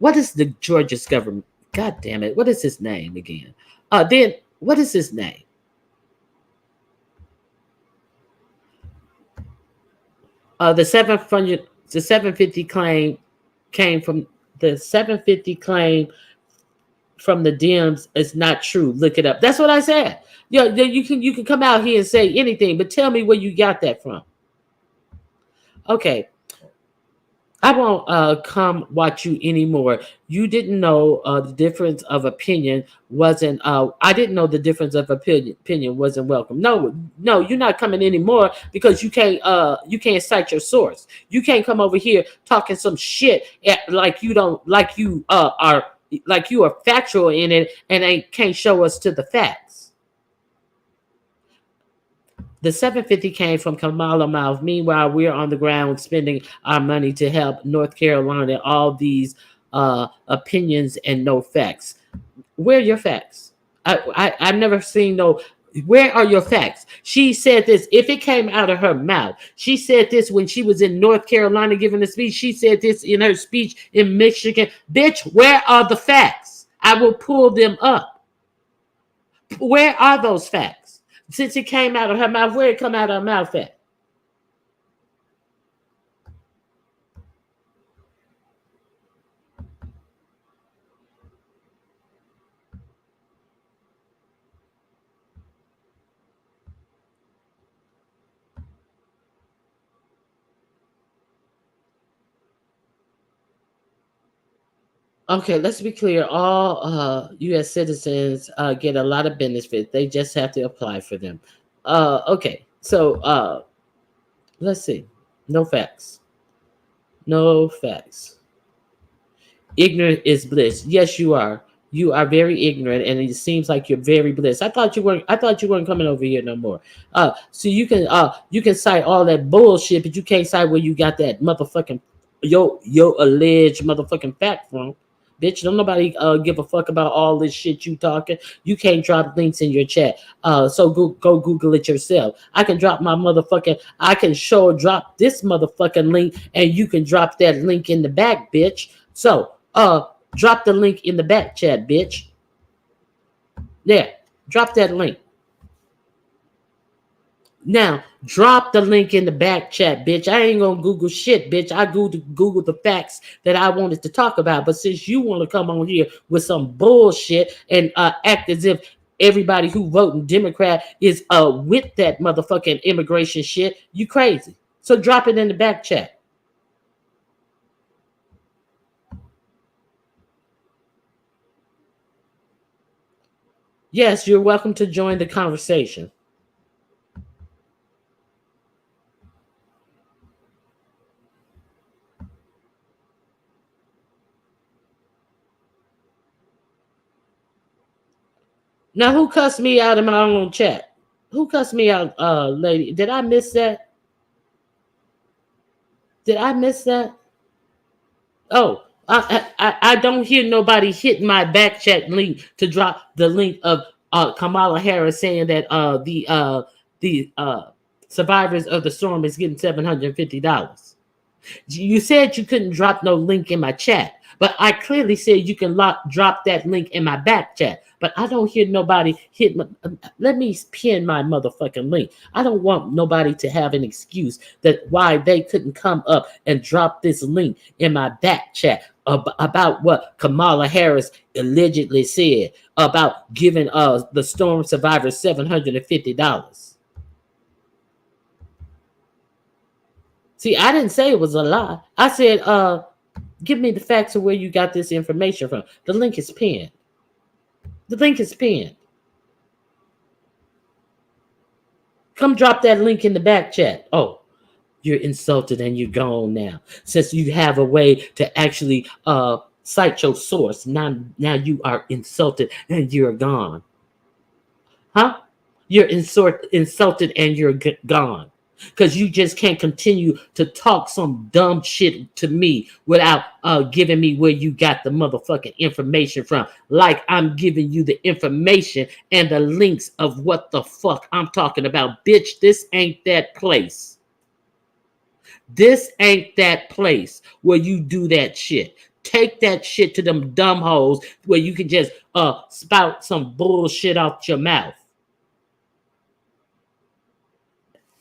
what is the Georgia's government? God damn it. What is his name again? Then what is his name? The 750 claim came from the 750 claim from the Dems is not true. Look it up. That's what I said. You can come out here and say anything, but tell me where you got that from. Okay, I won't come watch you anymore. You didn't know the difference of opinion wasn't. I didn't know the difference of opinion wasn't welcome. No, no, you're not coming anymore because you can't. You can't cite your source. You can't come over here talking some shit like you don't like you are like you are factual in it and they can't show us to the facts. The 750 came from Kamala mouth. Meanwhile, we're on the ground spending our money to help North Carolina. All these opinions and no facts. Where are your facts? I've never seen no. Where are your facts? She said this. If it came out of her mouth, she said this when she was in North Carolina giving a speech. She said this in her speech in Michigan. Bitch, where are the facts? I will pull them up. Where are those facts? Since it came out of her mouth, where it come out of her mouth at? Okay, let's be clear. All U.S. citizens get a lot of benefits. They just have to apply for them. Okay, so let's see. No facts. No facts. Ignorant is bliss. Yes, you are. You are very ignorant, and it seems like you're very bliss. I thought you weren't. I thought you weren't coming over here no more. So you can cite all that bullshit, but you can't cite where you got that motherfucking yo alleged motherfucking fact from. Bitch, don't nobody give a fuck about all this shit you talking. You can't drop links in your chat. So go Google it yourself. I can drop my motherfucking. I can drop this motherfucking link, and you can drop that link in the back, bitch. So drop the link in the back chat, bitch. There, drop that link. Now, drop the link in the back chat, bitch. I ain't gonna Google shit, bitch. I Google the facts that I wanted to talk about. But since you want to come on here with some bullshit and act as if everybody who voting Democrat is with that motherfucking immigration shit, you crazy. So drop it in the back chat. Yes, you're welcome to join the conversation. Now, who cussed me out in my own chat? Who cussed me out, lady? Did I miss that? Did I miss that? Oh, I don't hear nobody hit my back chat link to drop the link of Kamala Harris saying that the survivors of the storm is getting $750. You said you couldn't drop no link in my chat, but I clearly said you can drop that link in my back chat. But I don't hear nobody hit my. Let me pin my motherfucking link. I don't want nobody to have an excuse that why they couldn't come up and drop this link in my back chat about what Kamala Harris allegedly said about giving the storm survivors $750. See, I didn't say it was a lie. I said, give me the facts of where you got this information from. The link is pinned. The link is pinned. Come drop that link in the back chat. Oh, you're insulted and you're gone now. Since you have a way to actually cite your source, now you are insulted and you're gone. Huh? You're insulted and you're gone. Because you just can't continue to talk some dumb shit to me without giving me where you got the motherfucking information from. Like I'm giving you the information and the links of what the fuck I'm talking about. Bitch, this ain't that place. This ain't that place where you do that shit. Take that shit to them dumb hoes where you can just spout some bullshit out your mouth.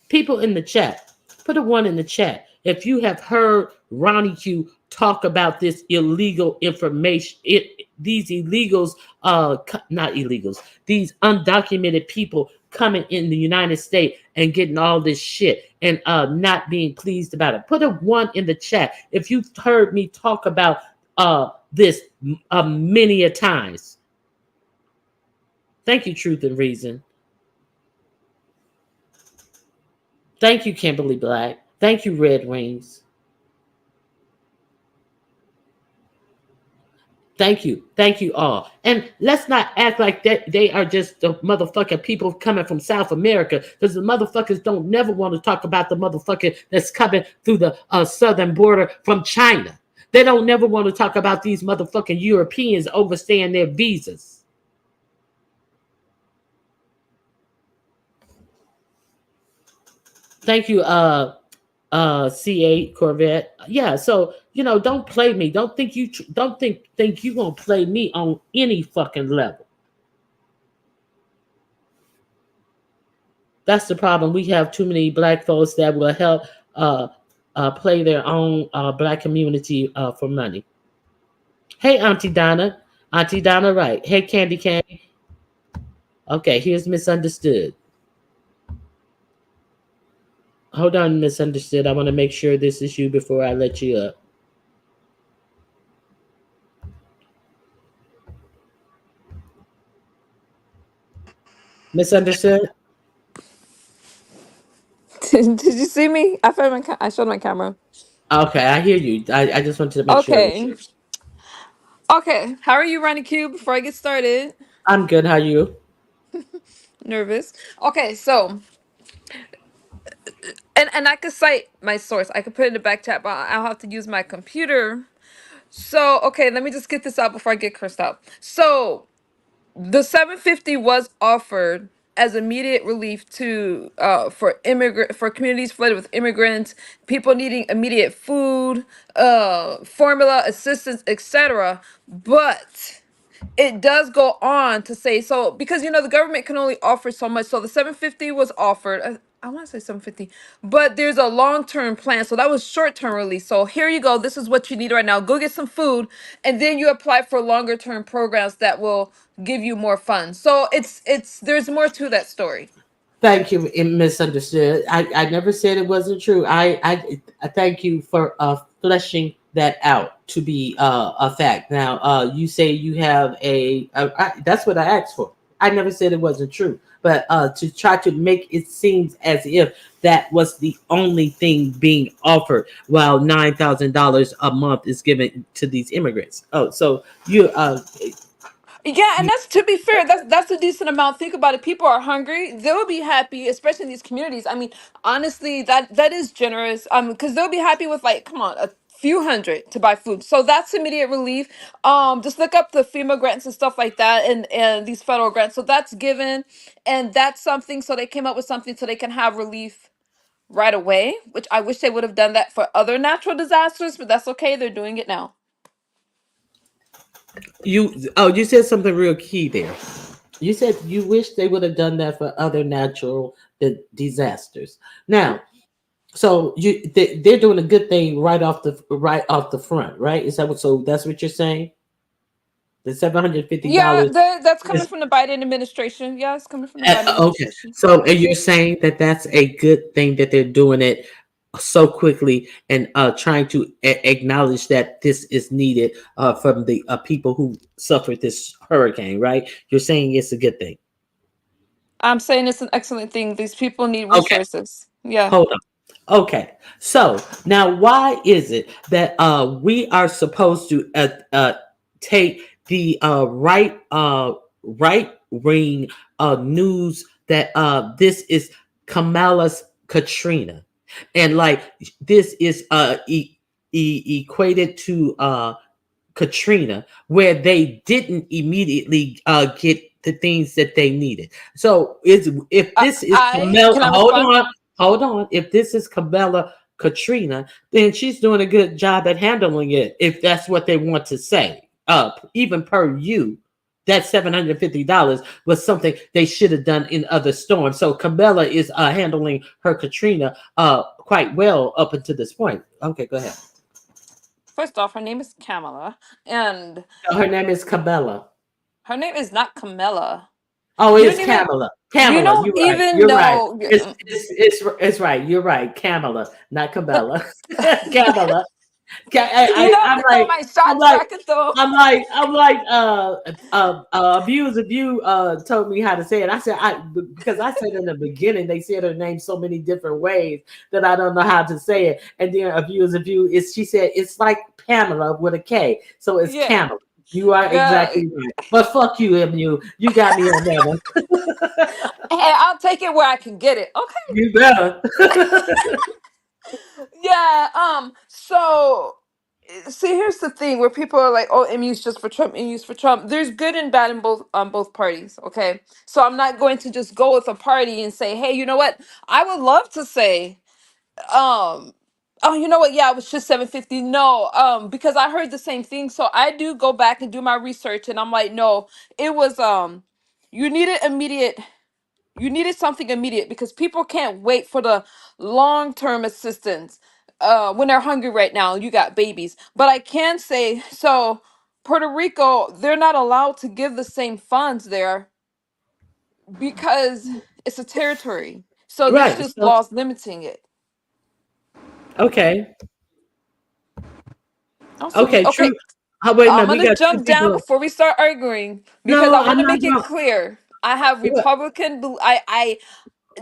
People in the chat, Put a one in the chat if you have heard Ronnie Q talk about this illegal information. These illegals, not illegals, these undocumented people coming in the United States and getting all this shit and not being pleased about it. Put a one in the chat if you've heard me talk about this many a times. Thank you, Truth and Reason. Thank you, Kimberly Black. Thank you, Red Wings. Thank you. Thank you all. And let's not act like that they are just the motherfucking people coming from South America, because the motherfuckers don't never want to talk about the motherfucker that's coming through the southern border from China. They don't never want to talk about these motherfucking Europeans overstaying their visas. Thank you, C8 Corvette. Yeah, so don't play me. Don't think you gonna play me on any fucking level. That's the problem. We have too many black folks that will help play their own black community for money. Hey, Auntie Donna. Auntie Donna, right. Hey, Candy Candy. Okay, here's Misunderstood. Hold on, Misunderstood. I want to make sure this is you before I let you up. Misunderstood? Did you see me? I showed my camera. Okay, I hear you. I just wanted to make sure. Okay. Okay. How are you, Ronnie Q? Before I get started, I'm good. How are you? nervous. Okay, so and I could cite my source. I could put it in the back chat, but I'll have to use my computer. So okay, let me just get this out before I get cursed out. So the 750 was offered as immediate relief to for communities flooded with immigrants, people needing immediate food, formula assistance, etc. But it does go on to say, so because the government can only offer so much. So the 750 was offered. I want to say 750, but there's a long-term plan. So that was short-term release. So here you go. This is what you need right now. Go get some food, and then you apply for longer-term programs that will give you more funds. So it's there's more to that story. Thank you. Misunderstood. I never said it wasn't true. I thank you for fleshing that out to be a fact. Now, you say you have that's what I asked for. I never said it wasn't true, but to try to make it seem as if that was the only thing being offered, while $9,000 a month is given to these immigrants. Oh, so you Yeah, and that's, to be fair, that's a decent amount. Think about it. People are hungry. They'll be happy, especially in these communities. I mean, honestly, that is generous. Because they'll be happy with, like, come on, a few hundred to buy food. So that's immediate relief. Just look up the FEMA grants and stuff like that, and these federal grants. So that's given, and that's something. So they came up with something so they can have relief right away. Which I wish they would have done that for other natural disasters, but that's okay. They're doing it now. you said something real key there. You said you wish they would have done that for other natural disasters. Now, so they're doing a good thing right off the front, right? Is that what? So that's what you're saying? The Yeah, $750 that's coming is from the Biden administration. Yeah, it's coming from the Biden okay. administration. So and you're saying that that's a good thing that they're doing it so quickly and trying to acknowledge that this is needed from the people who suffered this hurricane, right? You're saying it's a good thing. I'm saying it's an excellent thing. These people need Okay, resources. Yeah. hold on. Okay, so now why is it that we are supposed to take the right wing news that this is Kamala's Katrina, and like this is equated to Katrina, where they didn't immediately get the things that they needed. So if this is I Kamala, can I respond? hold on. If this is Kamala Katrina, then she's doing a good job at handling it. If that's what they want to say, even per you, that $750 was something they should have done in other storms. So Kamala is handling her Katrina quite well up until this point. Okay, go ahead. First off, her name is Kamala, and No, her name is Cabela. her name is not Camilla. Oh, You it's don't even Kamala. you Kamala, don't you're right. even You're right. know. It's right. You're right. Kamala, not Cabela. Kamala. You don't I'm even know like, my I'm shot like, bracket though. I'm like, views of you told me how to say it. I said, because I said in the beginning, they said her name so many different ways that I don't know how to say it. And then a views of you is, she said, it's like Pamela with a K. So it's Yeah, Kamala. You are girl. exactly right. But fuck you, MU. You got me on that one. Hey, I'll take it where I can get it. Okay. You better. Yeah. So see, here's the thing where people are like, "Oh, MU's just for Trump. MU's for Trump." There's good and bad in both parties. Okay. So I'm not going to just go with a party and say, "Hey, you know what? I would love to say, um." Oh, you know what? Yeah, it was just 750. No, because I heard the same thing. So I do go back and do my research, and I'm like, no, it was you needed immediate you needed something immediate because people can't wait for the long-term assistance when they're hungry right now. You got babies. But I can say, so Puerto Rico, they're not allowed to give the same funds there because it's a territory. So there's Right. just So, laws limiting it. okay. Also, Okay. okay, True. Oh, wait a I'm minute. We gonna got two jump down people. before we start arguing because No, I want I'm to not make it going. clear. I have What? Republican. I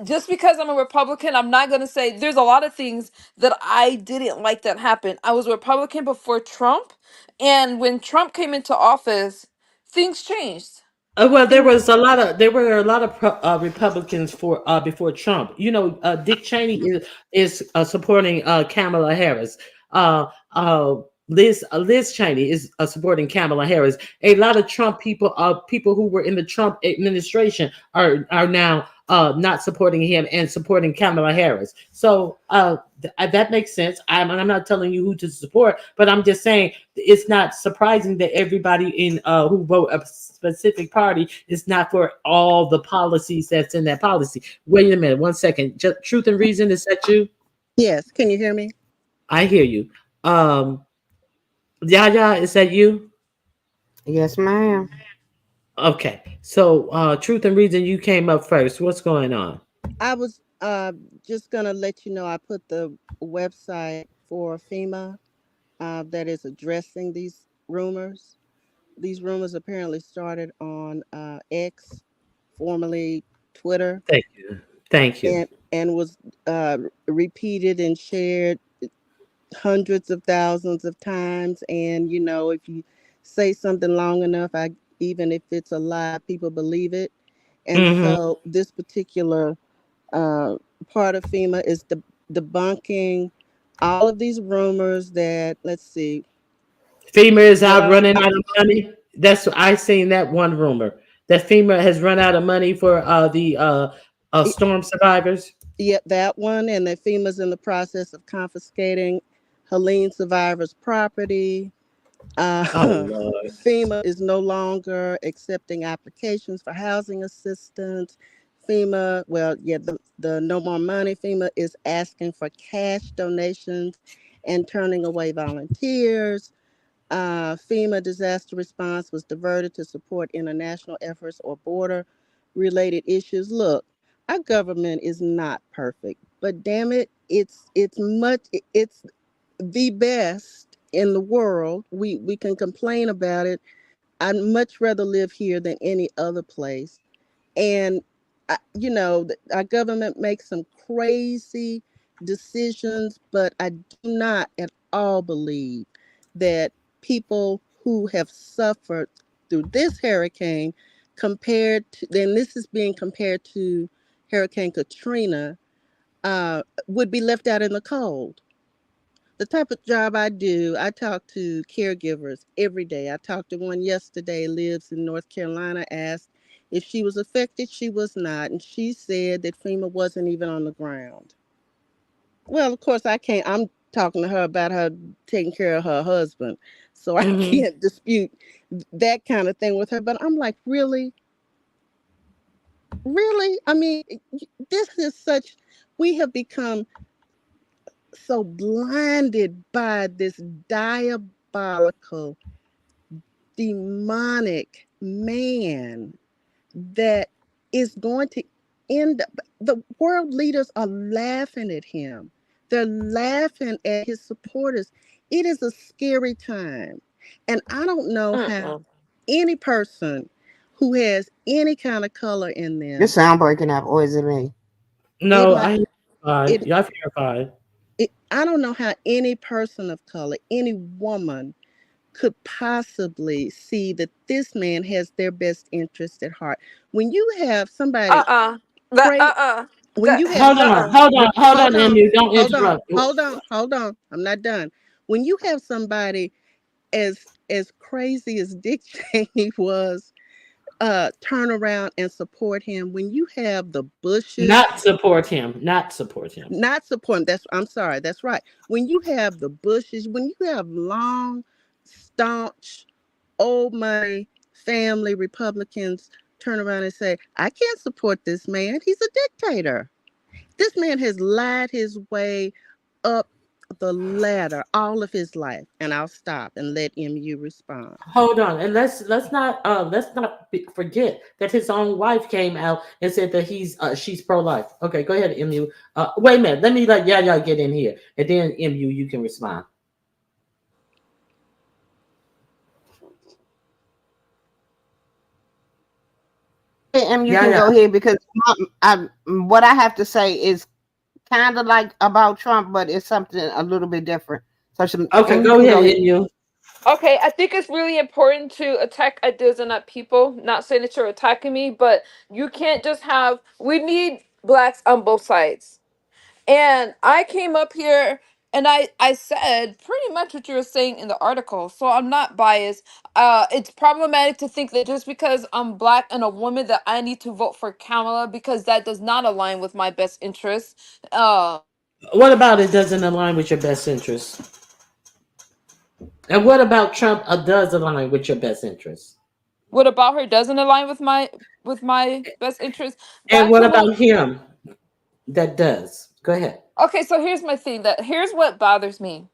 just because I'm a Republican, I'm not gonna say there's a lot of things that I didn't like that happened. I was a Republican before Trump, and when Trump came into office, things changed. Well, Things, there were a lot of Republicans for before Trump. You know, Dick Cheney is supporting Kamala Harris. Uh, uh, Liz Cheney is supporting Kamala Harris. A lot of Trump people, people who were in the Trump administration, are now not supporting him and supporting Kamala Harris. So that makes sense. I'm not telling you who to support, but I'm just saying it's not surprising that everybody in who vote a specific party is not for all the policies that's in that policy. Wait a minute, one second. Just truth and reason, is that you? Yes, can you hear me? I hear you. Um, Yaya, is that you? Yes, ma'am. Okay. So truth and reason, you came up first. What's going on? I was just gonna let you know I put the website for FEMA that is addressing these rumors. These rumors apparently started on X, formerly Twitter, Thank you. Thank you. and was repeated and shared hundreds of thousands of times. And you know, if you say something long enough, I even if it's a lie, people believe it. And Hmm. so this particular uh, part of FEMA is debunking all of these rumors that, let's see, FEMA is out well, running out of money. That's I seen that one rumor that FEMA has run out of money for the storm survivors. yeah, that one, and that FEMA's in the process of confiscating Helene survivors' property. Oh Uh, Lord. FEMA is no longer accepting applications for housing assistance. FEMA, well, yeah, the no more money. FEMA is asking for cash donations and turning away volunteers. FEMA disaster response was diverted to support international efforts or border related issues. Look, our government is not perfect, but damn it, it's the best in the world. We can complain about it. I'd much rather live here than any other place. And you know, our government makes some crazy decisions, but I do not at all believe that people who have suffered through this hurricane, compared to, then this is being compared to Hurricane Katrina, would be left out in the cold. The type of job I do, I talk to caregivers every day. I talked to one yesterday, lives in North Carolina, asked if she was affected. She was not. And she said that FEMA wasn't even on the ground. Well, of course, I can't. I'm talking to her about her taking care of her husband. So I Hmm. can't dispute that kind of thing with her. But I'm like, really? Really? I mean, this is such, we have become so blinded by this diabolical, demonic man that is going to end up. The world leaders are laughing at him. They're laughing at his supporters. It is a scary time. And I don't know how Mm-mm. any person who has any kind of color in Your them, sound breaking up, or is it me? it No, might I hear fine. it, Y'all hear fine. I don't know how any person of color, any woman could possibly see that this man has their best interest at heart. When you have somebody Uh-uh. That pray, uh-uh. when you That have Hold some, on, uh-uh. hold on, hold hold on, on, Emmy. Don't hold on, interrupt. hold on, hold on. I'm not done. When you have somebody as crazy as Dick Cheney was, turn around and support him. When you have the Bushes Not support him. Not support him. not supporting, that's, I'm sorry, that's right. When you have the Bushes, when you have long, staunch, old money family Republicans turn around and say, I can't support this man. He's a dictator. This man has lied his way up the ladder all of his life. And I'll stop and let MU respond. Hold on, and let's not forget that his own wife came out and said that she's pro life. Okay, go ahead, Mu. Wait a minute. Let me let y'all get in here, and then Mu, you can respond. And you Yeah, can yeah. go ahead because what I have to say is kind of like about Trump, but it's something a little bit different. So, Okay, and you go can ahead, go ahead. Mu. Okay, I think it's really important to attack ideas and not people. Not saying that you're attacking me, but you can't just have. We need blacks on both sides. And I came up here and I said pretty much what you were saying in the article. So I'm not biased. It's problematic to think that just because I'm black and a woman that I need to vote for Kamala because that does not align with my best interests. What about it doesn't align with your best interests? And what about Trump does align with your best interests? What about her doesn't align with my best interests? And Black what women. about him that does? Go ahead. Okay, so here's my thing. That here's what bothers me.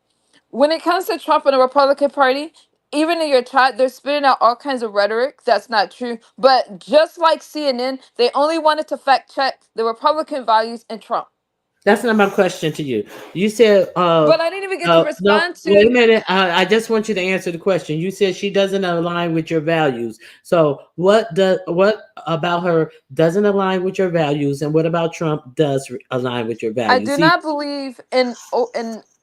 When it comes to Trump and the Republican Party, even in your chat, they're spitting out all kinds of rhetoric that's not true. But just like CNN, they only wanted to fact check the Republican values and Trump. That's not my question to you. You said, But I didn't even get to no, respond wait a to. minute. I just want you to answer the question. You said she doesn't align with your values. So what about her doesn't align with your values, and what about Trump does align with your I values? do See, not believe in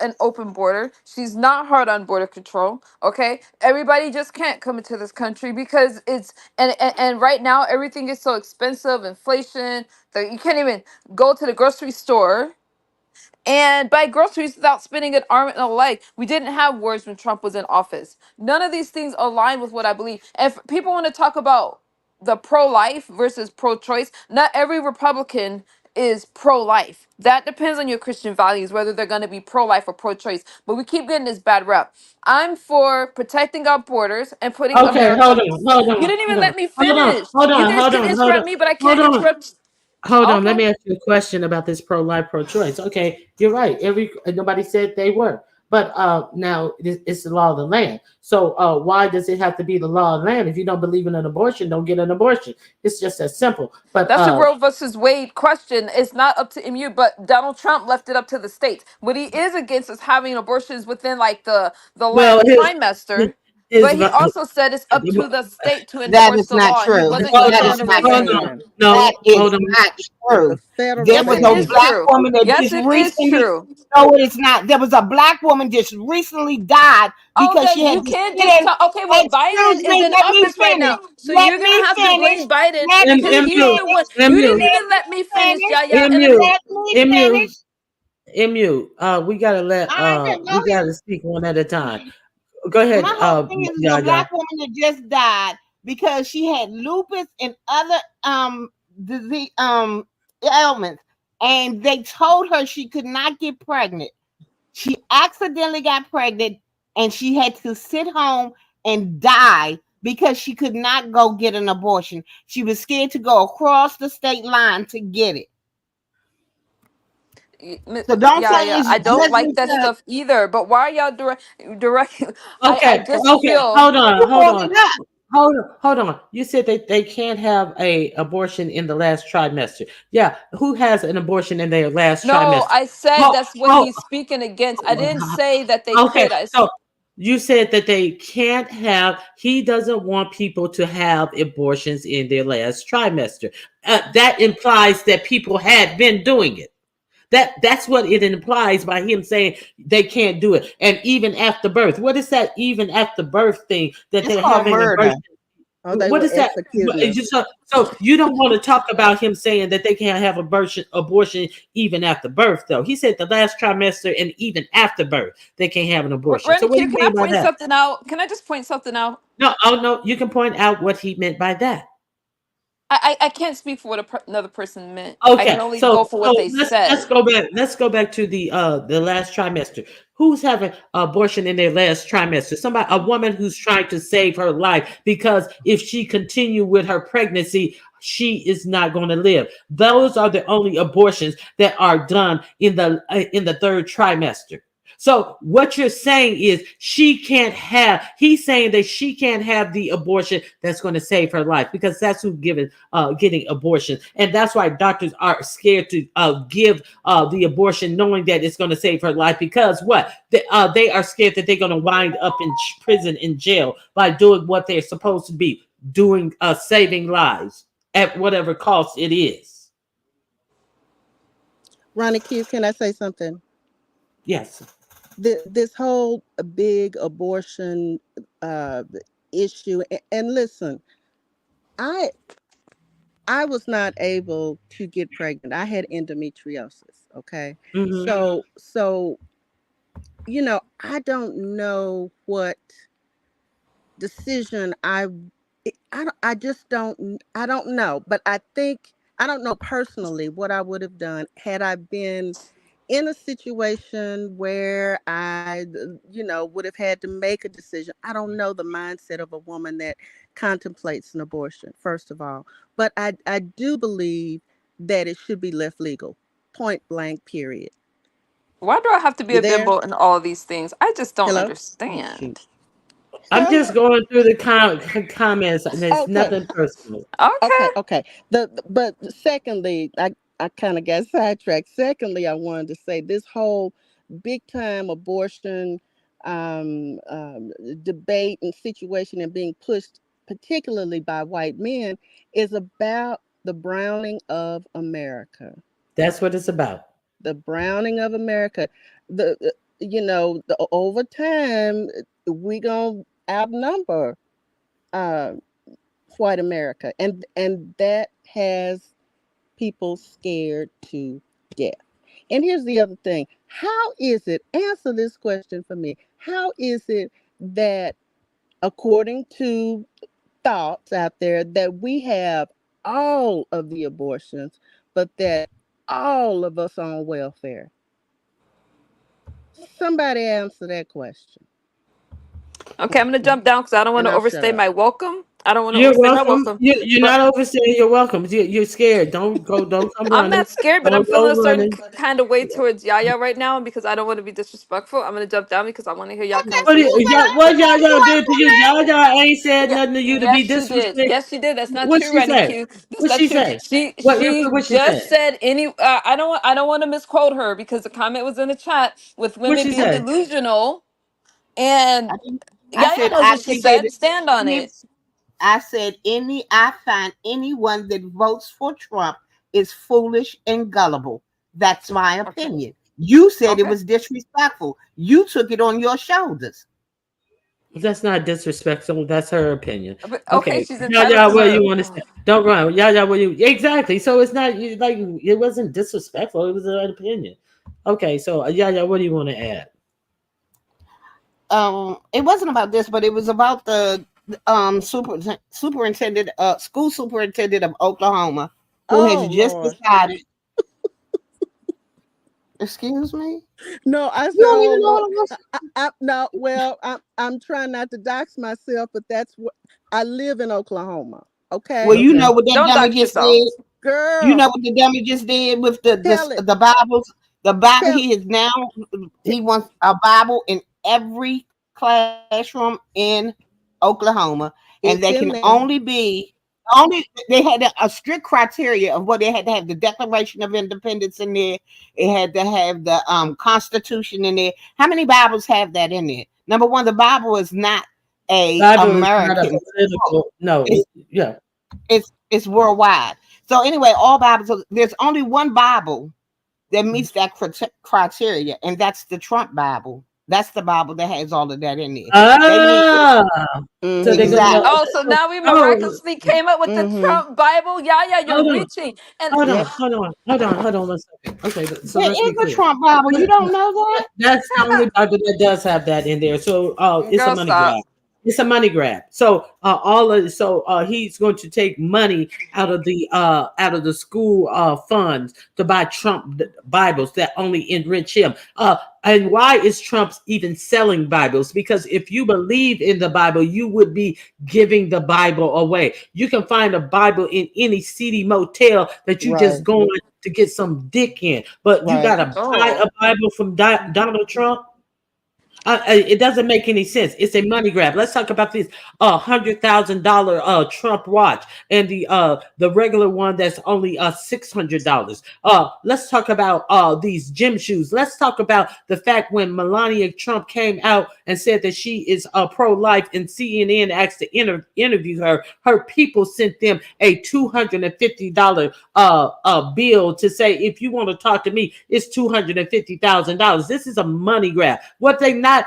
an open border. She's not hard on border control. Okay, everybody just can't come into this country because it's and right now everything is so expensive, inflation that you can't even go to the grocery store and buy groceries without spending an arm and a leg. We didn't have wars when Trump was in office. None of these things align with what I believe. If people want to talk about the pro-life versus pro-choice, not every Republican is pro-life. That depends on your Christian values, whether they're going to be pro-life or pro-choice. But we keep getting this bad rep. I'm for protecting our borders and putting okay, America. hold on, hold You on, didn't even hold on, let me hold on, finish. hold You on, guys hold can on, hold interrupt on, me, but I hold can't on. interrupt. Hold on, let Okay. me ask you a question about this pro-life, pro-choice. Okay, you're right. Nobody said they were, but now it's the law of the land. So why does it have to be the law of the land? If you don't believe in an abortion, don't get an abortion. It's just that simple. But That's a Roe versus Wade question. It's not up to MU, but Donald Trump left it up to the states. What he is against is having abortions within like the well, last trimester. his But he also said it's up to the state to That enforce is the not law, and he true. It's wasn't the hold gonna That on, is not federal undermine hold it. true. on, land. That no, is hold on. not It's the true. federal There Yes, was it a is land. black true. woman that Yes, just it is recently. true. No, it's not. There was a black woman just recently died Oh, because she then had you to can't sit just in. talk. Okay, well, Biden Excuse is me. in Let me office right finish. now, so Let you're me gonna have to finish. blame Biden Let M me because he's mu the one. finish. You mu didn't Let even me let me finish, finish. Yaya. And mu Let me mu finish. mu. We gotta I can go we ahead. gotta speak one at a time. Go ahead. My whole thing is Yeah, a yeah. black woman that just died because she had lupus and other disease ailments, and they told her she could not get pregnant. She accidentally got pregnant, and she had to sit home and die because she could not go get an abortion. She was scared to go across the state line to get it. So don't Yeah, say yeah. it's I don't just like that because stuff either. But why are y'all direct? I Okay, just okay, feel hold on, you hold brought on, it up. hold on. You said that they can't have a abortion in the last trimester. Yeah, who has an abortion in their last no. trimester? I said Oh, that's what oh, he's speaking against. I didn't say that they okay. could. So you said that they can't have. He doesn't want people to have abortions in their last trimester. That implies that people had been doing it. That's what it implies by him saying they can't do it. And even after birth, what is that? Even after birth thing that It's they're called having murder. abortion. Oh, they What were is that? executing her. So you don't want to talk about him saying that they can't have abortion even after birth, though. He said the last trimester and even after birth they can't have an abortion. So Randy what do Q, you can I mean by point that? something out? Can I just point something out? No, oh no, you can point out what he meant by that. I can't speak for what another person meant. I can Okay, only so go for what they let's said. go back. Let's go back to the last trimester. Who's having abortion in their last trimester? Somebody, a woman who's trying to save her life because if she continue with her pregnancy, she is not going to live. Those are the only abortions that are done in the third trimester. So what you're saying is she can't have. He's saying that she can't have the abortion that's going to save her life because that's who's getting abortion, and that's why doctors are scared to give the abortion, knowing that it's going to save her life. Because what they are scared that they're going to wind up in prison, in jail, by doing what they're supposed to be doing, saving lives at whatever cost it is. Ronnie Q, can I say something? Yes. This whole big abortion uh, issue, and listen, I I was not able to get pregnant. I had endometriosis. Okay, Hmm. so I don't know what decision I just don't know, but I don't know personally what I would have done had I been in a situation where I would have had to make a decision. I don't know the mindset of a woman that contemplates an abortion, first of all, but I do believe that it should be left legal, point blank, period. Why do I have to be You a there? bimbo in all of these things? I just don't Hello? Oh shoot. understand. I'm Huh? just going through the comments, and it's Okay. nothing personal. Okay. Okay. But secondly, I kind of got sidetracked. Secondly, I wanted to say this whole big time abortion um, um, debate and situation and being pushed, particularly by white men, is about the browning of America. That's what it's about. The browning of America. Over time we gonna outnumber uh, white America, and that has people scared to death. And here's the other thing: how is it? Answer this question for me. How is it that, according to thoughts out there, that we have all of the abortions, but that all of us on welfare? Somebody answer that question, Okay, I'm gonna jump down because I don't want and to I'll shut overstay up. my welcome. I don't want to You're overstay my welcome. welcome. You're But not overstaying. You're welcome. You're scared. Don't go. Don't come I'm running. not scared, but I'm Don't feeling go a certain running. kind of way towards Yaya right now. And because I don't want to be disrespectful, I'm gonna jump down because I want to hear y'all Okay, What well, conversation. y'all did to you? Y'all ain't said Yeah, nothing to you to be yes, she did. disrespectful. Yes, she did. That's not What true, she Randy say? Q. That's What not she true. say? She What she just say? said any. I don't want to misquote her because the comment was in the chat with What women she being say? delusional, and I think I Yaya said knows I what she think that said. Stand on any it. I said I find anyone that votes for Trump is foolish and gullible. That's my Okay. opinion. You said it Okay. was disrespectful. You took it on your shoulders. That's not disrespectful. That's her opinion. But okay, Okay, she's entitled y'all, to what do you her. want to say? Don't run. Y'all, what you exactly? So it's not like it wasn't disrespectful. It was an opinion. Okay, so y'all, what do you want to add? It wasn't about this, but it was about the superintendent, school superintendent of Oklahoma, who has Oh just Lord. decided. Excuse me. No, I You said, don't oh even know Lord. what it was. No, well, I'm trying not to dox myself, but that's what I live in Oklahoma. Well, Okay, you Okay. know what that Don't dummy dox just yourself. did. You know girl, what the dummy just did with tell it. the Bibles. The Bible, Tell, he wants a Bible in every classroom in Oklahoma, and they it's can in only there. be only they had a strict criteria of what they had to have the Declaration of Independence in there. It had to have the Constitution in there. How many Bibles have that in there? Number one, the Bible is not a Bible is not a American book. political. No, It's yeah. it's worldwide. So anyway, all Bibles. There's only one Bible that meets that criteria, and that's the Trump Bible. That's the Bible that has all of that in there. They need Ah, so they're Mm-hmm. gonna. exactly. Oh, so now we Oh, miraculously came up with the Mm-hmm. Trump Bible. Yeah, yeah, you're hold on, reaching. And hold on, Yep. hold on, hold on, hold on 1 second. Okay, so There let's be is a clear. Trump Bible. You don't know that? That's the only Bible that does have that in there. So it's a girl, money stop. grab. It's a money grab. So he's going to take money out of the school funds to buy Trump Bibles that only enrich him. And why is Trump even selling Bibles? Because if you believe in the Bible, you would be giving the Bible away. You can find a Bible in any seedy motel that you just Right. going to get some dick in, but you got Right. to buy Oh. a Bible from Donald Trump. It doesn't make any sense. It's a money grab. Let's talk about this $100,000 Trump watch and the regular one that's only $600. Let's talk about these gym shoes. Let's talk about the fact when Melania Trump came out and said that she is pro-life, and CNN asked to interview her. Her people sent them a $250 bill to say, if you want to talk to me, it's $250,000. This is a money grab. What they not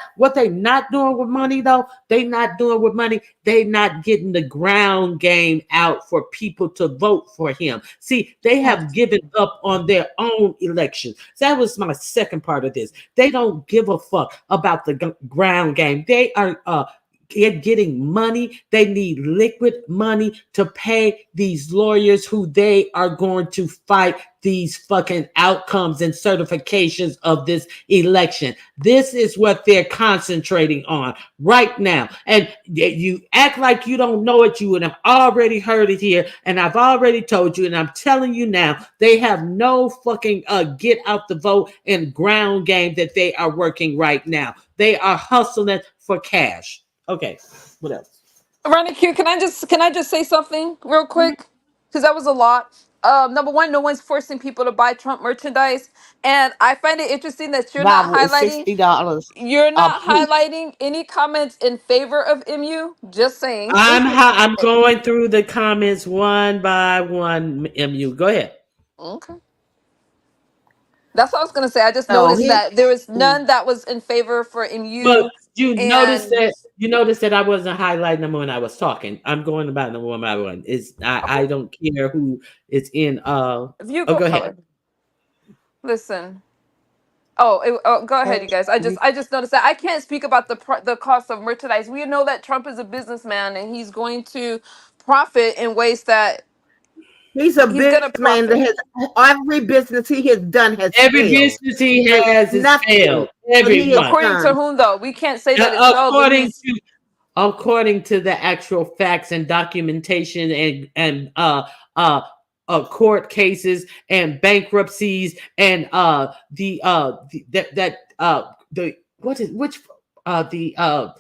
doing with money though? They not doing with money. They not getting the ground game out for people to vote for him. See, they have given up on their own election. That was my second part of this. They don't give a fuck about the ground game. They are getting money. They need liquid money to pay these lawyers who they are going to fight these fucking outcomes and certifications of this election. This is what they're concentrating on right now. And you act like you don't know it. You would have already heard it here. And I've already told you, and I'm telling you now, they have no fucking get out the vote and ground game that they are working right now. They are hustling for cash. Okay, what else? Ronnie Q, can I just say something real quick? Because that was a lot. Number one, no one's forcing people to buy Trump merchandise, and I find it interesting that you're not Bible is highlighting. $60 You're a not piece. highlighting any comments in favor of MU. Just saying. I'm going through the comments one by one. Mu, go ahead. Okay. That's what I was gonna say. I just So noticed he that there was Mm. none that was in favor for But MU, that and you noticed that I wasn't highlighting them when I was talking. I'm going about them one by one. Is I don't care who is in. if you Oh, go go ahead. color. Listen. Oh, go ahead, you guys. I just noticed that I can't speak about the cost of merchandise. We know that Trump is a businessman and he's going to profit in ways that he's a he's gonna businessman that profit. has every business he has done has Every failed. business he There's has is nothing failed. what he has Everyone. According to done. whom though? We can't say that it's failed when According he's to the actual facts and documentation uh court cases and bankruptcies and the that the what is which the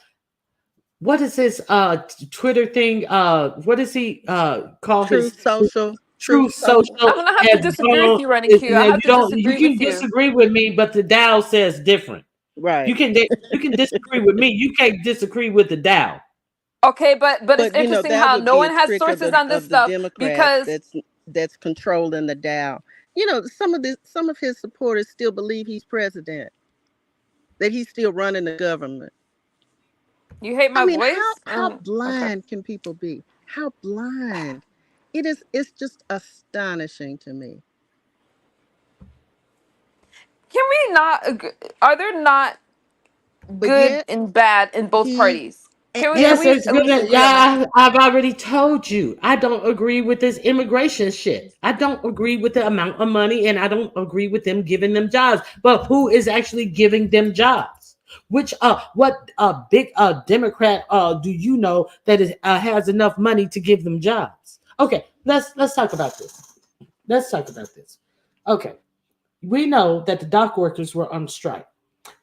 what is his Twitter thing, what does he call Truth his Social. Truth Truth Social. Social I'm gonna have to has disagree with gone. you, Running Q. I And have you to don't, you disagree can with you. disagree with me, but the Dow says different. Right. You can disagree with me. You can't disagree with the Dow. Okay, but it's But interesting that how would no be a one has trick sources on this of the stuff Democrats because that's controlling the Dow. Some of his supporters still believe he's president, that he's still running the government. you hate I my mean, voice. how Okay. blind can people be? How blind? It's just astonishing to me. Can we not? Are there not But good yet and bad in both he parties? and, Can Yes, we it's at good. least agree on that? Yeah, I've already told you. I don't agree with this immigration shit. I don't agree with the amount of money, and I don't agree with them giving them jobs. But who is actually giving them jobs? Which what big Democrat do you know that has enough money to give them jobs? Okay, let's talk about this. Let's talk about this. Okay. we know that the dock workers were on strike.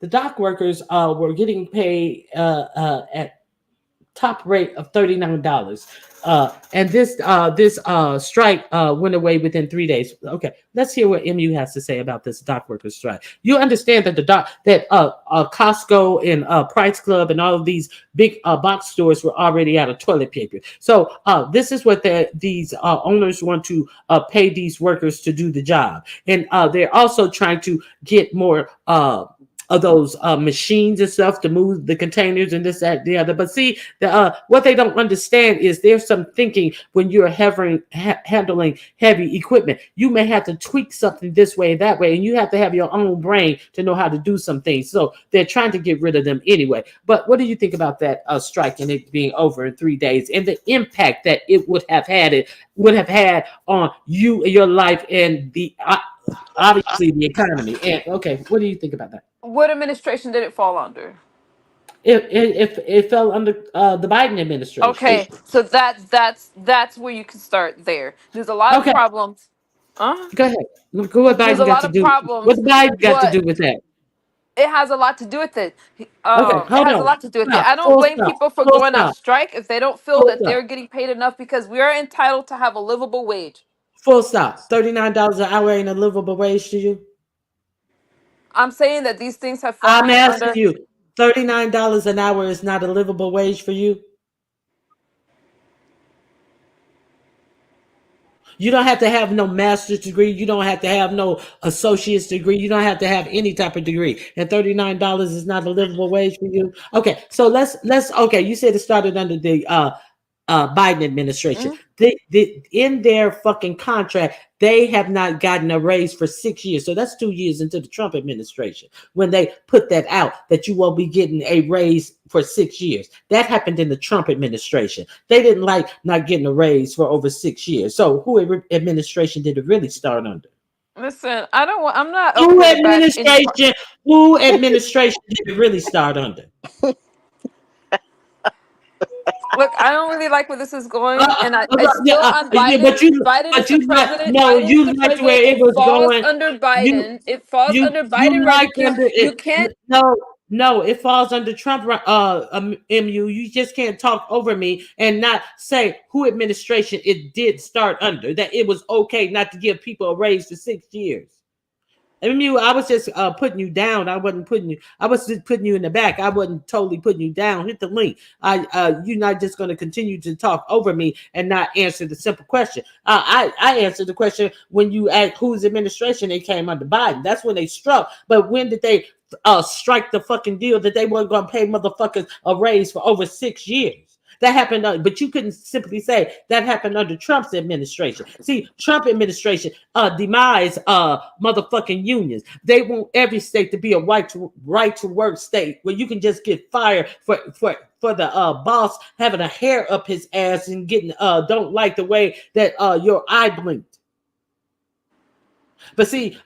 The dock workers were getting paid at top rate of $39. And this strike went away within 3 days. Okay, let's hear what MU has to say about this dock workers strike. You understand that Costco and Price Club and all of these big box stores were already out of toilet paper. So this is what these owners want to pay these workers to do the job, and they're also trying to get more. Of those machines and stuff to move the containers and this, that, the other. But see, what they don't understand is there's some thinking when you're handling heavy equipment. You may have to tweak something this way, that way, and you have to have your own brain to know how to do some things. So they're trying to get rid of them anyway. But what do you think about that strike and it being over in 3 days and the impact that it would have had on you, your life, and the obviously the economy? And okay, what do you think about that? What administration did it fall under? It fell under the Biden administration. Okay, so that's where you can start there. There's a lot of Okay, problems. Huh? go ahead. Look what There's Biden a got lot to of do. What problems, Biden got to but do with that? it has a lot to do with it. Okay, It hold has a on. lot to do with it. Stop. I don't Full blame stop. people for Full going on stop. strike if they don't feel Full that stop. they're getting paid enough, because we are entitled to have a livable wage. Full stop. $39 an hour ain't a livable wage to you. I'm saying that these things have I'm fallen asking under. you. $39 an hour is not a livable wage for you. You don't have to have no master's degree. You don't have to have no associate's degree. You don't have to have any type of degree. And $39 is not a livable wage for you. Okay, so let's okay. You said it started under the Biden administration. Mhm. They in their fucking contract, they have not gotten a raise for 6 years. So that's 2 years into the Trump administration when they put that out that you won't be getting a raise for 6 years. That happened in the Trump administration. They didn't like not getting a raise for over 6 years. So who administration did it really start under? Listen, I don't want. I'm not up Who here to bash any part. administration? Who administration did it really start under? Look, I don't really like where this is going, and it's Yeah, still on yeah, Biden. Biden is the president. no, Biden is you the liked president. where it It was falls going. under You Biden. It falls under you Biden right like because under you it. can't. No, no, it falls under Trump. Mu. You just can't talk over me and not say who administration it did start under. That it was okay not to give people a raise for 6 years. I was just putting you down. I wasn't putting you. I was just putting you in the back. I wasn't totally putting you down. Hit the link. You're not just going to continue to talk over me and not answer the simple question. I answered the question when you asked whose administration they came under Biden. That's when they struck. But when did they strike the fucking deal that they weren't going to pay motherfuckers a raise for over 6 years? That happened, but you couldn't simply say that happened under Trump's administration. See, Trump administration demise motherfucking unions. They want every state to be a right to work state where you can just get fired for the boss having a hair up his ass and getting don't like the way that your eye blinked. But see,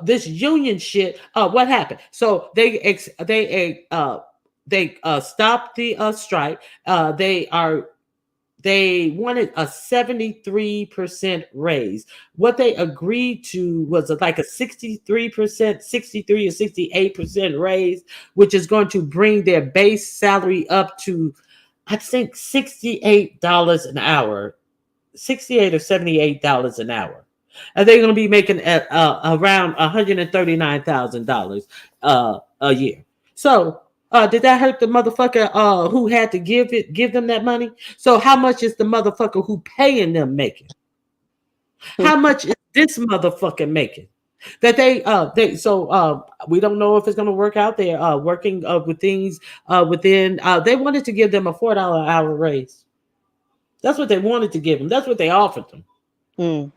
this union shit. What happened? So they stopped the strike. They wanted a 73% raise. What they agreed to was like a 63%, 63 or 68% raise, which is going to bring their base salary up to, I think, $68 an hour, $68 or $78 an hour. And they're going to be making around $139,000 a year. So did that hurt the motherfucker who had to give them that money? So how much is the motherfucker who paying them making? How much is this motherfucker making? That we don't know if it's going to work out. They're working with things within. They wanted to give them a $4 an hour raise. That's what they wanted to give them. That's what they offered them. Mm.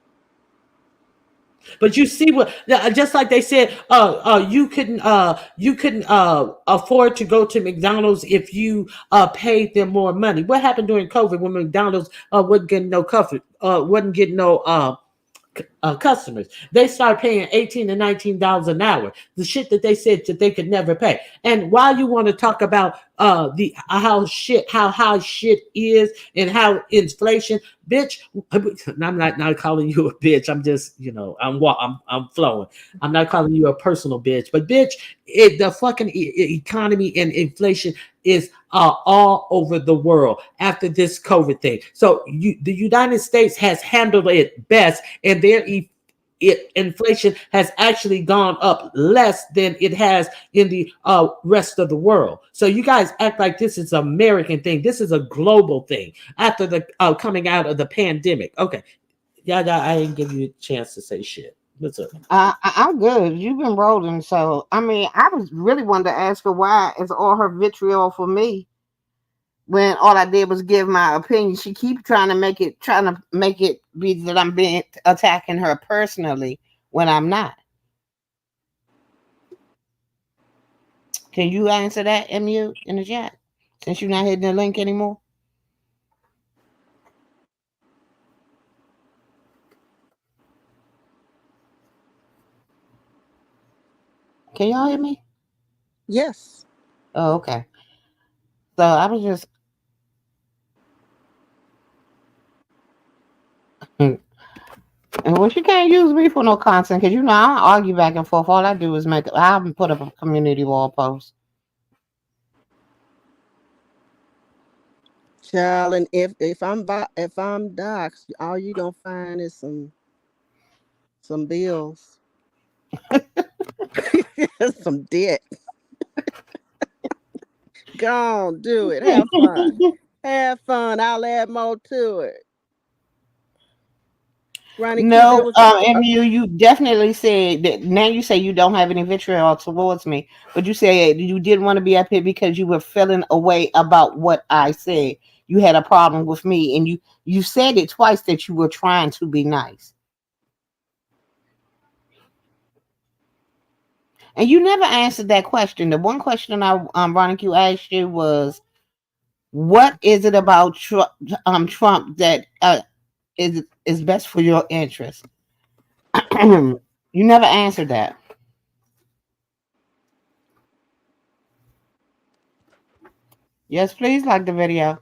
But you see what, just like they said, you couldn't afford to go to McDonald's if you paid them more money. What happened during COVID when McDonald's wasn't getting no comfort, wasn't getting no customers. They start paying $18 and $19 an hour. The shit that they said that they could never pay. And while you want to talk about the how high shit is and how inflation, bitch. I'm not calling you a bitch. I'm just I'm flowing. I'm not calling you a personal bitch, but bitch, the fucking economy and inflation is all over the world after this COVID thing. So the United States has handled it best, and inflation has actually gone up less than it has in the rest of the world. So you guys act like this is an American thing. This is a global thing after the coming out of the pandemic. Okay, yeah, I didn't give you a chance to say shit. What's up? I'm good. You've been rolling, so I mean, I was really wanted to ask her why is all her vitriol for me when all I did was give my opinion. She keeps trying to make it be that I'm being attacking her personally when I'm not. Can you answer that, MU, in the chat? Since you're not hitting the link anymore. Can y'all hear me? Yes. Oh, okay. So I was just and well, she can't use me for no content because I don't argue back and forth. All I do is I haven't put up a community wall post. Child, and if I'm doxxed, all you gonna find is some bills, some debt. Go on, do it. Have fun. Have fun. I'll add more to it. Ronnie Q, there No, was a you definitely said that. Now you say you don't have any vitriol towards me, but you said you didn't want to be up here because you were feeling a way about what I said. You had a problem with me, and you said it twice that you were trying to be nice, and you never answered that question. The one question Ronnie Q asked you was, "What is it about Trump that is best for your interest?" You never answered that. Yes, please like the video.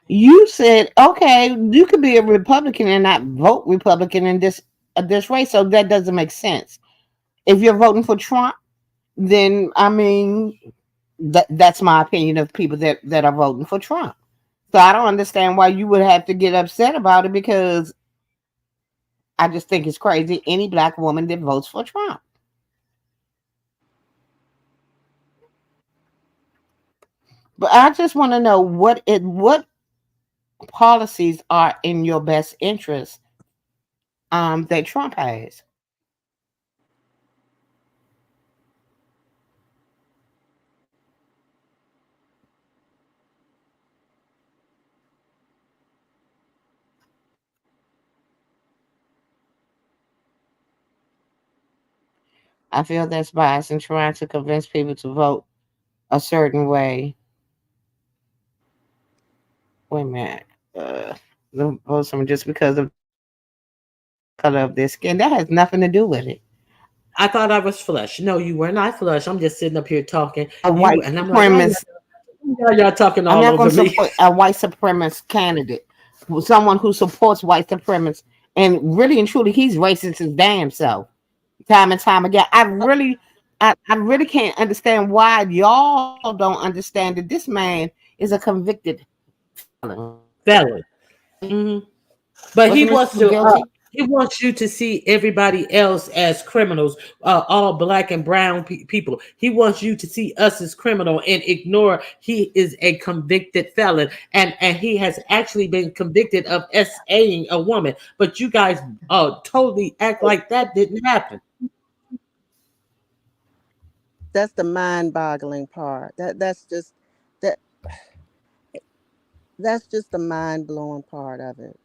You said, okay, you could be a Republican and not vote Republican in this race, so that doesn't make sense. If you're voting for Trump, then I mean that's my opinion of people that are voting for Trump. So I don't understand why you would have to get upset about it because I just think it's crazy any black woman that votes for Trump. But I just want to know what policies are in your best interest that Trump has. I feel that's bias in trying to convince people to vote a certain way. Wait a minute. They'll vote someone just because of the color of their skin. That has nothing to do with it. I thought I was flush. No, you were not flush. I'm just sitting up here talking. A You white and I'm like, supremacist. why y'all talking I'm all not going over to me? support a white supremacist candidate, someone who supports white supremacists. And really and truly, he's racist his damn self, time and time again. I really can't understand why y'all don't understand that this man is a convicted felon. Felon. Hmm. But Wasn't guilty? he wants you to see everybody else as criminals, all black and brown people. He wants you to see us as criminal and ignore he is a convicted felon, and he has actually been convicted of SAing a woman. But you guys totally act like that didn't happen. that's the mind-boggling part. That that's just the mind-blowing part of it.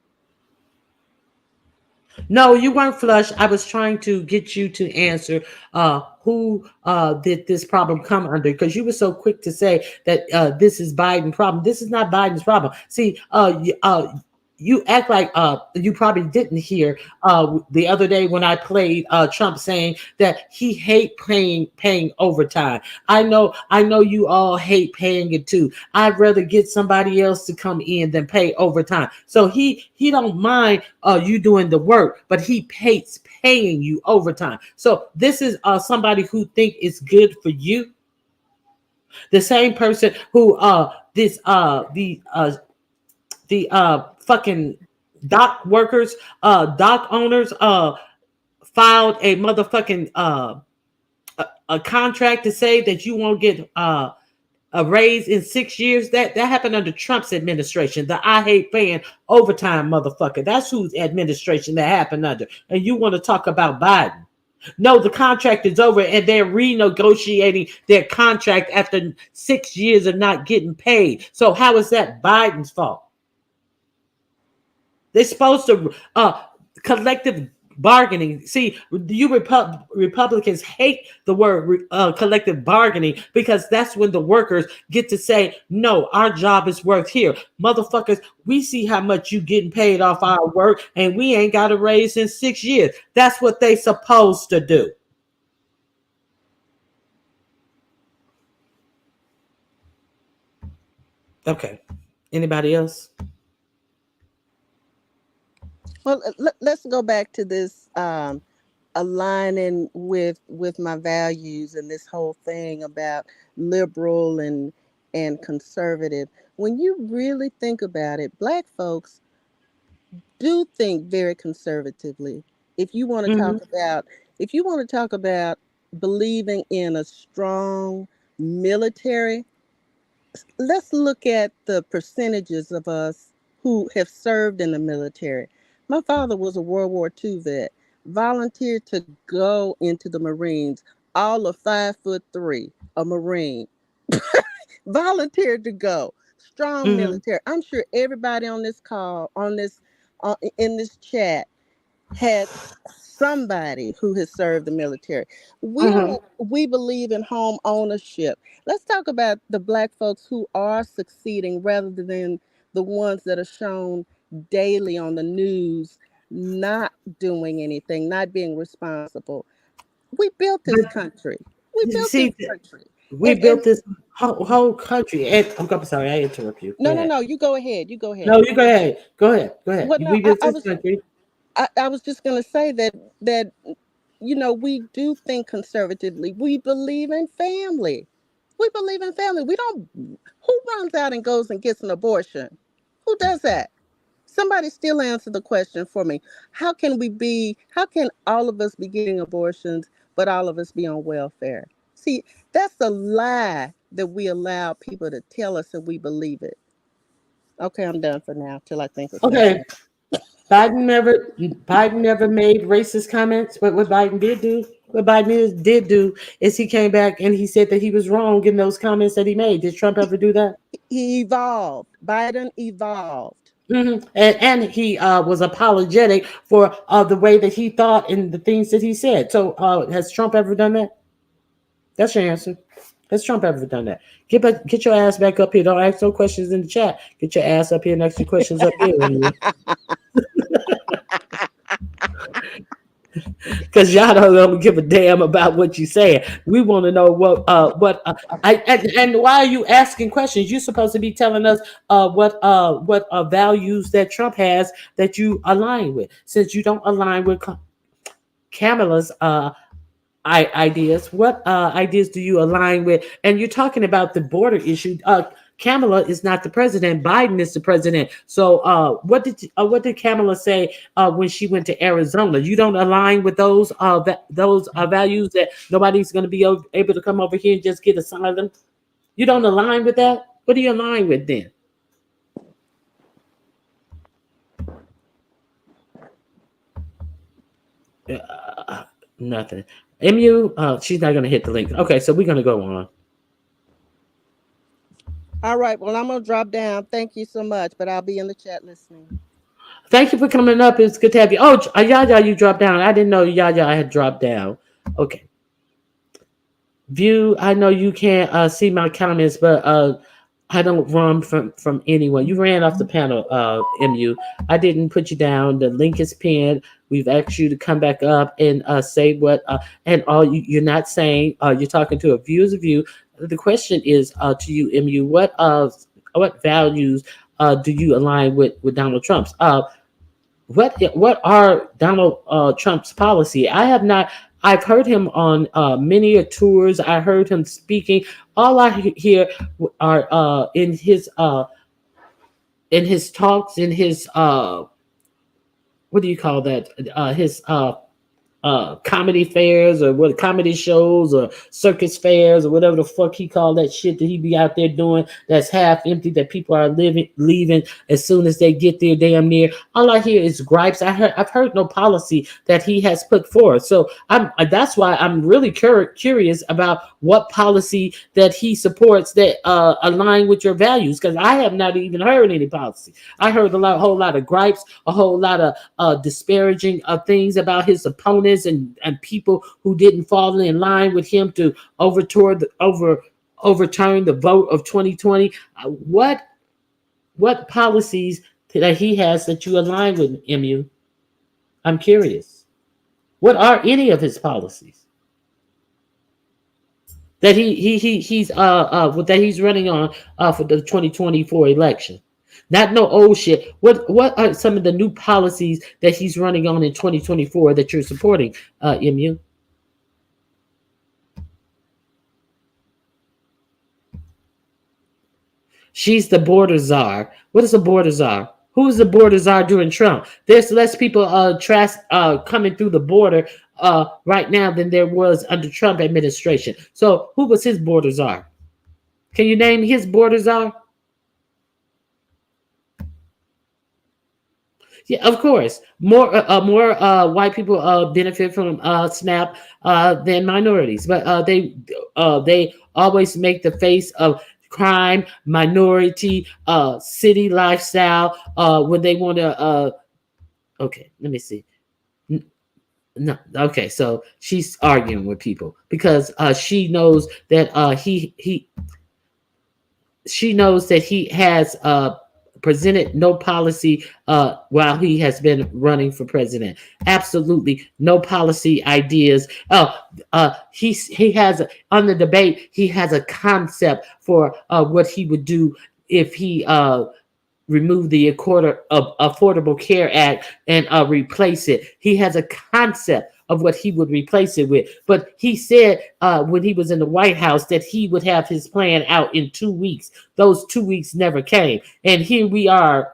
No, you weren't flush. I was trying to get you to answer who did this problem come under, because you were so quick to say that this is Biden problem. This is not Biden's problem. See, you act like you probably didn't hear the other day when I played Trump saying that he hate paying overtime. I know you all hate paying it too. I'd rather get somebody else to come in than pay overtime. So he don't mind you doing the work, but he hates paying you overtime. So this is somebody who think it's good for you. The same person who this the fucking dock workers, dock owners, filed a motherfucking a contract to say that you won't get a raise in 6 years. That happened under Trump's administration. The I hate paying overtime motherfucker. That's whose administration that happened under. And you want to talk about Biden? No, the contract is over and they're renegotiating their contract after 6 years of not getting paid. So how is that Biden's fault? They're supposed to collective bargaining. See, you Republicans hate the word collective bargaining, because that's when the workers get to say, no, our job is worth here. Motherfuckers, we see how much you getting paid off our work and we ain't got a raise in 6 years. That's what they supposed to do. Okay. Anybody else? Well, let's go back to this aligning with my values and this whole thing about liberal and conservative. When you really think about it, black folks do think very conservatively. If you want to Mm-hmm. talk about if you want to talk about believing in a strong military, let's look at the percentages of us who have served in the military. My father was a World War II vet, volunteered to go into the Marines, all of 5'3", a Marine, volunteered to go. Strong Mm-hmm. military. I'm sure everybody on this call, in this chat, had somebody who has served the military. Mm-hmm. We believe in home ownership. Let's talk about the black folks who are succeeding rather than the ones that are shown daily on the news not doing anything, not being responsible. We built this But country. We built this see, country. we And built this whole country. And I'm sorry, I interrupt you. Go no, no, ahead. no, you go ahead. You go No, ahead. you go ahead. Go ahead. Go ahead. Well, no, We built this country. I was just going to say that we do think conservatively. We believe in family. We believe in family. We don't. Who runs out and goes and gets an abortion? Who does that? Somebody still answer the question for me. How can all of us be getting abortions, but all of us be on welfare? See, that's a lie that we allow people to tell us and we believe it. Okay, I'm done for now till I think of something. Okay. Biden never made racist comments. But what Biden did do is he came back and he said that he was wrong in those comments that he made. Did Trump ever do that? He evolved. Biden evolved. And he was apologetic for the way that he thought and the things that he said. So has Trump ever done that? That's your answer. Has Trump ever done that? Get your ass back up here. Don't ask no questions in the chat. Get your ass up here and ask your questions up here. Because y'all don't give a damn about what you saying. We want to know and why are you asking questions? You're supposed to be telling us what values that Trump has that you align with. Since you don't align with Kamala's ideas, what ideas do you align with? And you're talking about the border issue. Kamala is not the president. Biden is the president. So, what did Kamala say when she went to Arizona? You don't align with those values that nobody's going to be able to come over here and just get asylum. You don't align with that. What do you align with then? Nothing. Mu, she's not going to hit the link. Okay, so we're going to go on. All right. Well, I'm gonna drop down. Thank you so much, but I'll be in the chat listening. Thank you for coming up. It's good to have you. Oh, Yaya, you dropped down. I didn't know Yaya had dropped down. Okay. View, I know you can't see my comments, but I don't run from anyone. You ran off the panel, MU. I didn't put you down. The link is pinned. We've asked you to come back up and say what, and all you're not saying. You're talking to a view as a view. The question is to you, MU. What values do you align with Donald Trump's? What are Donald Trump's policy? I have not. I've heard him on many tours. I heard him speaking. All I hear are in his talks, in his what do you call that? His comedy fairs or what comedy shows or circus fairs or whatever the fuck he called that shit that he be out there doing that's half empty that people are leaving as soon as they get there damn near. All I hear is gripes. I've heard no policy that he has put forth. So that's why I'm really curious about what policy that he supports that align with your values, because I have not even heard any policy. I heard whole lot of gripes, a whole lot of disparaging of things about his opponents and people who didn't fall in line with him to overturn the vote of 2020. What policies that he has that you align with, MU? I'm curious. What are any of his policies that he's running on for the 2024 election? Not no old shit. What are some of the new policies that he's running on in 2024 that you're supporting, MU? She's the border czar. What is a border czar? Who was the border czar during Trump? There's less people coming through the border right now than there was under Trump administration. So who was his border czar? Can you name his border czar? Yeah, of course. More white people benefit from SNAP than minorities, but they always make the face of crime, minority, city lifestyle when they want to. Okay, let me see. No, okay, so she's arguing with people because she knows that she knows that he has presented no policy while he has been running for president. Absolutely no policy ideas. He has on the debate. He has a concept for what he would do if he remove the Affordable Care Act and replace it. He has a concept of what he would replace it with. But he said when he was in the White House that he would have his plan out in 2 weeks. Those 2 weeks never came. And here we are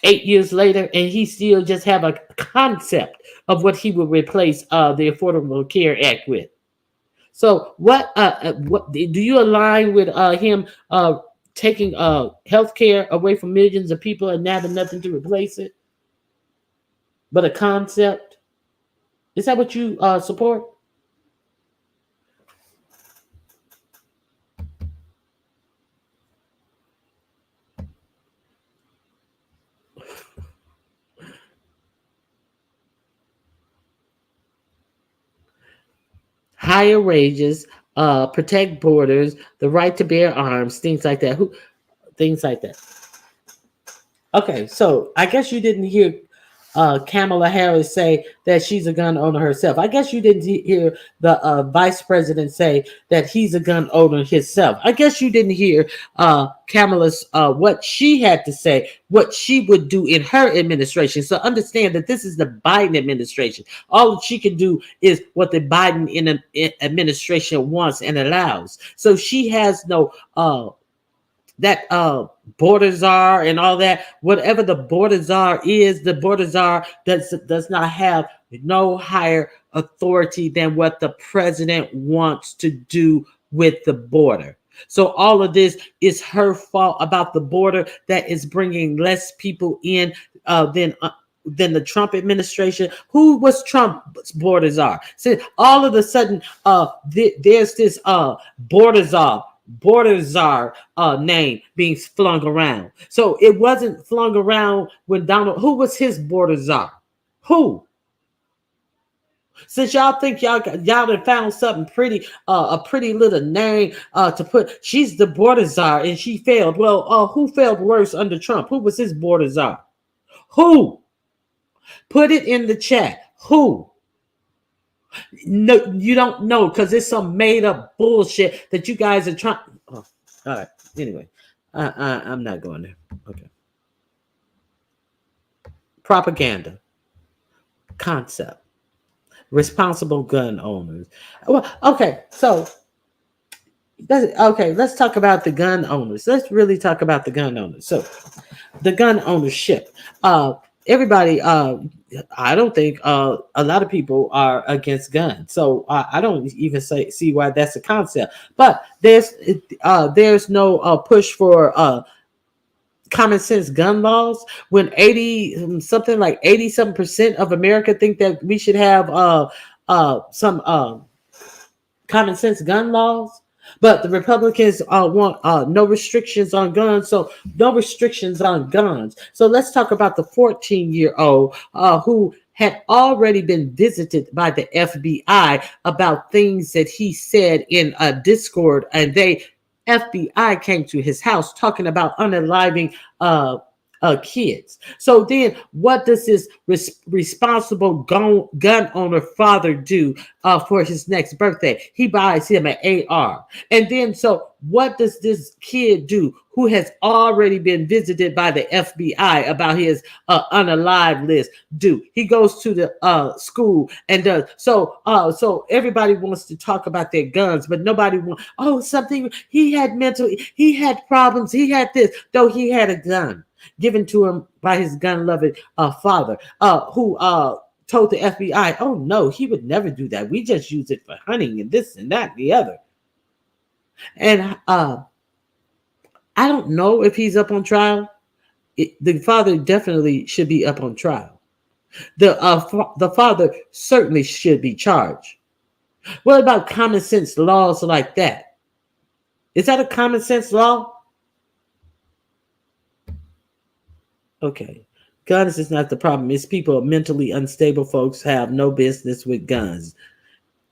8 years later, and he still just have a concept of what he would replace the Affordable Care Act with. So what do you align with him taking health care away from millions of people and having nothing to replace it but a concept? Is that what you support? Higher wages, protect borders, the right to bear arms, things like that. Things like that. Okay, so I guess you didn't hear Kamala Harris say that she's a gun owner herself. I guess you didn't hear the vice president say that he's a gun owner himself. I guess you didn't hear Kamala's what she had to say, what she would do in her administration. So understand that this is the Biden administration. All she can do is what the Biden administration wants and allows. So she has no that border czar and all that, whatever the border czar is, the border czar does not have no higher authority than what the president wants to do with the border. So all of this is her fault about the border that is bringing less people in than the Trump administration. Who was Trump's border czar? So all of a sudden, there's this border czar border czar name being flung around. So it wasn't flung around when Donald. Who was his border czar? Who? Since y'all think y'all done found something pretty, a pretty little name to put. She's the border czar and she failed. Well, who failed worse under Trump? Who was his border czar? Who? Put it in the chat. Who? No, you don't know because it's some made up bullshit that you guys are trying. Oh, all right. Anyway, I'm not going there. Okay. Propaganda concept. Responsible gun owners. Well, okay. So, let's talk about the gun owners. Let's really talk about the gun owners. So, the gun ownership. Everybody, I don't think a lot of people are against guns, so I don't even see why that's a concept. But there's no push for common sense gun laws when 80 something like 87% of America think that we should have some common sense gun laws. But the Republicans want no restrictions on guns, so no restrictions on guns. So let's talk about the 14-year-old who had already been visited by the FBI about things that he said in a Discord, and they FBI came to his house talking about unaliving kids. So then, what does this responsible gun owner father do for his next birthday? He buys him an AR. And then, so what does this kid do who has already been visited by the FBI about his unalive list do? He goes to the school and does. So everybody wants to talk about their guns, but nobody wants, something, he had he had problems, he had this, though he had a gun given to him by his gun-loving father, who told the FBI, "Oh no, he would never do that. We just use it for hunting and this and that and the other." And I don't know if he's up on trial. The father definitely should be up on trial. The father certainly should be charged. What about common sense laws like that? Is that a common sense law? Okay. Guns is not the problem. It's people, mentally unstable folks have no business with guns.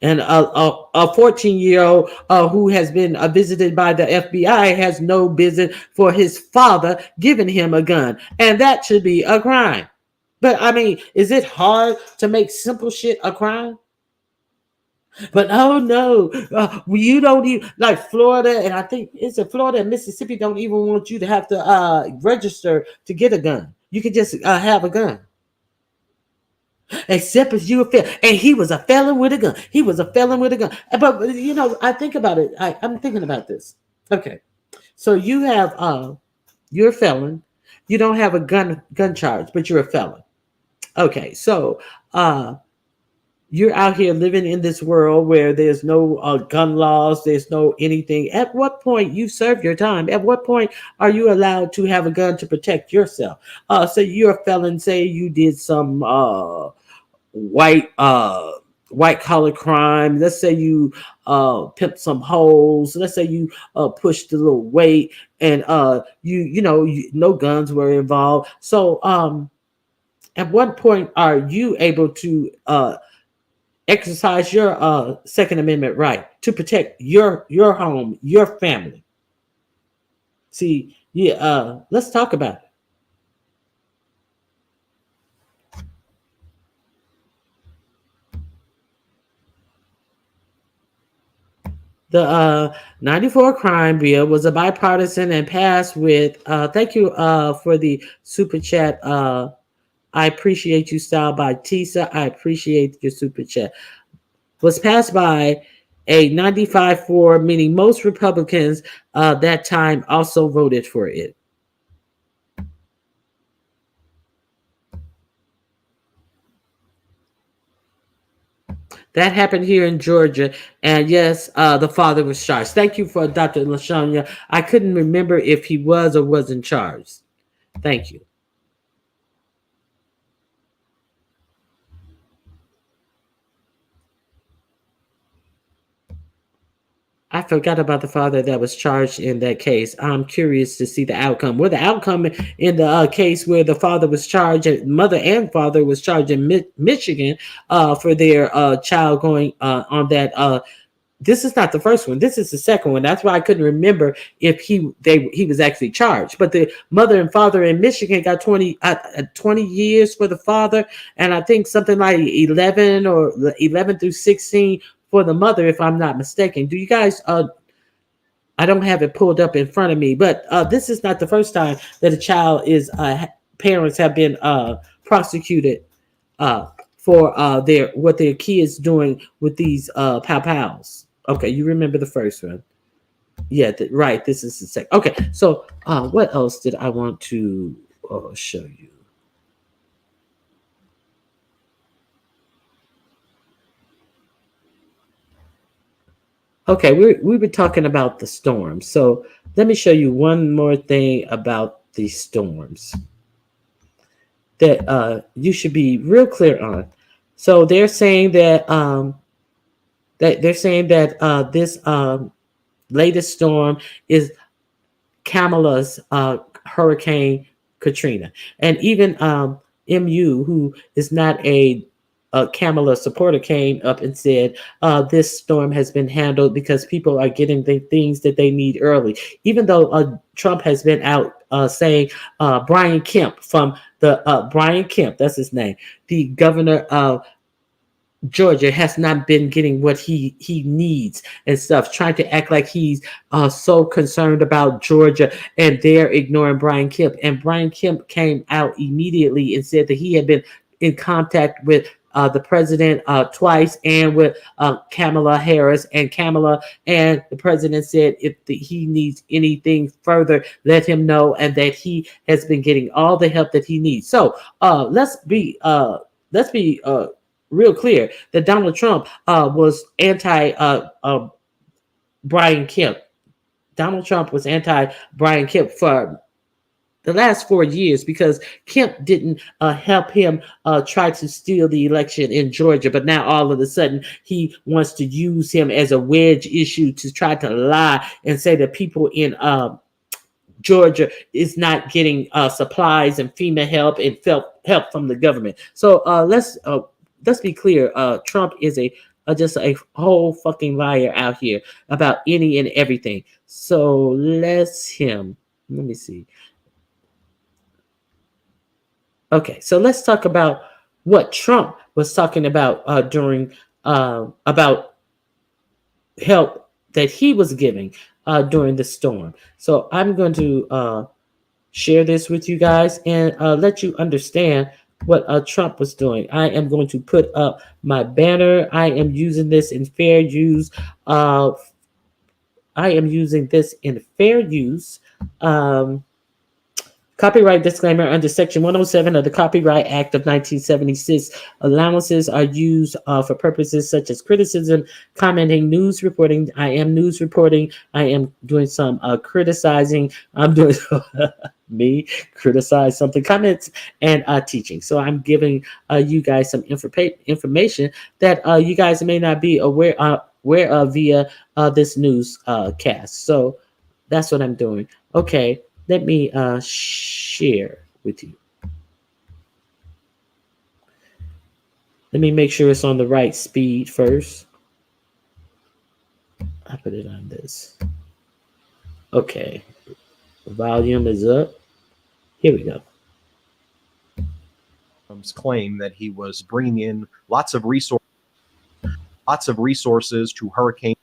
And a 14-year-old who has been visited by the FBI has no business for his father giving him a gun. And that should be a crime. But I mean, is it hard to make simple shit a crime? But oh no, you don't even like Florida, and I think it's in Florida and Mississippi don't even want you to have to register to get a gun. You can just have a gun, except if you a felon. And he was a felon with a gun. He was a felon with a gun. But I think about it. I'm thinking about this. Okay, so you have you're a felon. You don't have a gun charge, but you're a felon. Okay, so you're out here living in this world where there's no gun laws, there's no anything. At what point you serve your time? At what point are you allowed to have a gun to protect yourself? So you're a felon. Say you did some white white collar crime. Let's say you pimped some holes. Let's say you pushed a little weight, and no guns were involved. So at what point are you able to exercise your Second Amendment right to protect your home, your family? See, yeah, let's talk about it. The 94 crime bill was a bipartisan and passed with thank you for the super chat. I appreciate you, style by Tisa. I appreciate your super chat. Was passed by a 95-4, meaning most Republicans that time also voted for it. That happened here in Georgia, and yes, the father was charged. Thank you for Dr. LaShanya. I couldn't remember if he was or wasn't charged. Thank you. I forgot about the father that was charged in that case. I'm curious to see the outcome. Well, the outcome in the case where the father was charged, mother and father was charged in Michigan for their child going on that. This is not the first one. This is the second one. That's why I couldn't remember if he was actually charged. But the mother and father in Michigan got 20 years for the father, and I think something like 11 through 16 for the mother, if I'm not mistaken. Do you guys? I don't have it pulled up in front of me, but this is not the first time that a child is parents have been prosecuted uh, for their what their kids doing with these pow pows. Okay, you remember the first one? Yeah, right. This is the second. Okay, so what else did I want to show you? Okay, we were talking about the storms. So let me show you one more thing about the storms that you should be real clear on. So they're saying that this latest storm is Kamala's Hurricane Katrina, and even MU, who is not a Kamala supporter, came up and said this storm has been handled because people are getting the things that they need early. Even though Trump has been out saying Brian Kemp from the Brian Kemp, that's his name, the governor of Georgia has not been getting what he needs and stuff, trying to act like he's so concerned about Georgia, and they're ignoring Brian Kemp. And Brian Kemp came out immediately and said that he had been in contact with the president twice and with Kamala Harris, and Kamala and the president said if he needs anything further, let him know, and that he has been getting all the help that he needs. So let's be real clear that Donald Trump was anti Brian Kemp. Donald Trump was anti Brian Kemp for the last 4 years because Kemp didn't help him try to steal the election in Georgia. But now all of a sudden he wants to use him as a wedge issue to try to lie and say that people in Georgia is not getting supplies and FEMA help and help from the government. So let's be clear. Trump is just a whole fucking liar out here about any and everything. So let me see. Okay, so let's talk about what Trump was talking about during about help that he was giving during the storm. So I'm going to share this with you guys and let you understand what Trump was doing. I am going to put up my banner. I am using this in fair use. I am using this in fair use. Copyright disclaimer under Section 107 of the Copyright Act of 1976. Allowances are used for purposes such as criticism, commenting, news reporting. I am news reporting. I am doing some criticizing. I'm doing me criticize something, comments, and teaching. So I'm giving you guys some information that you guys may not be aware of via this news cast. So that's what I'm doing. Okay. Let me share with you. Let me make sure it's on the right speed first. I put it on this. Okay. The volume is up. Here we go. Claim that he was bringing in lots of resources to hurricane.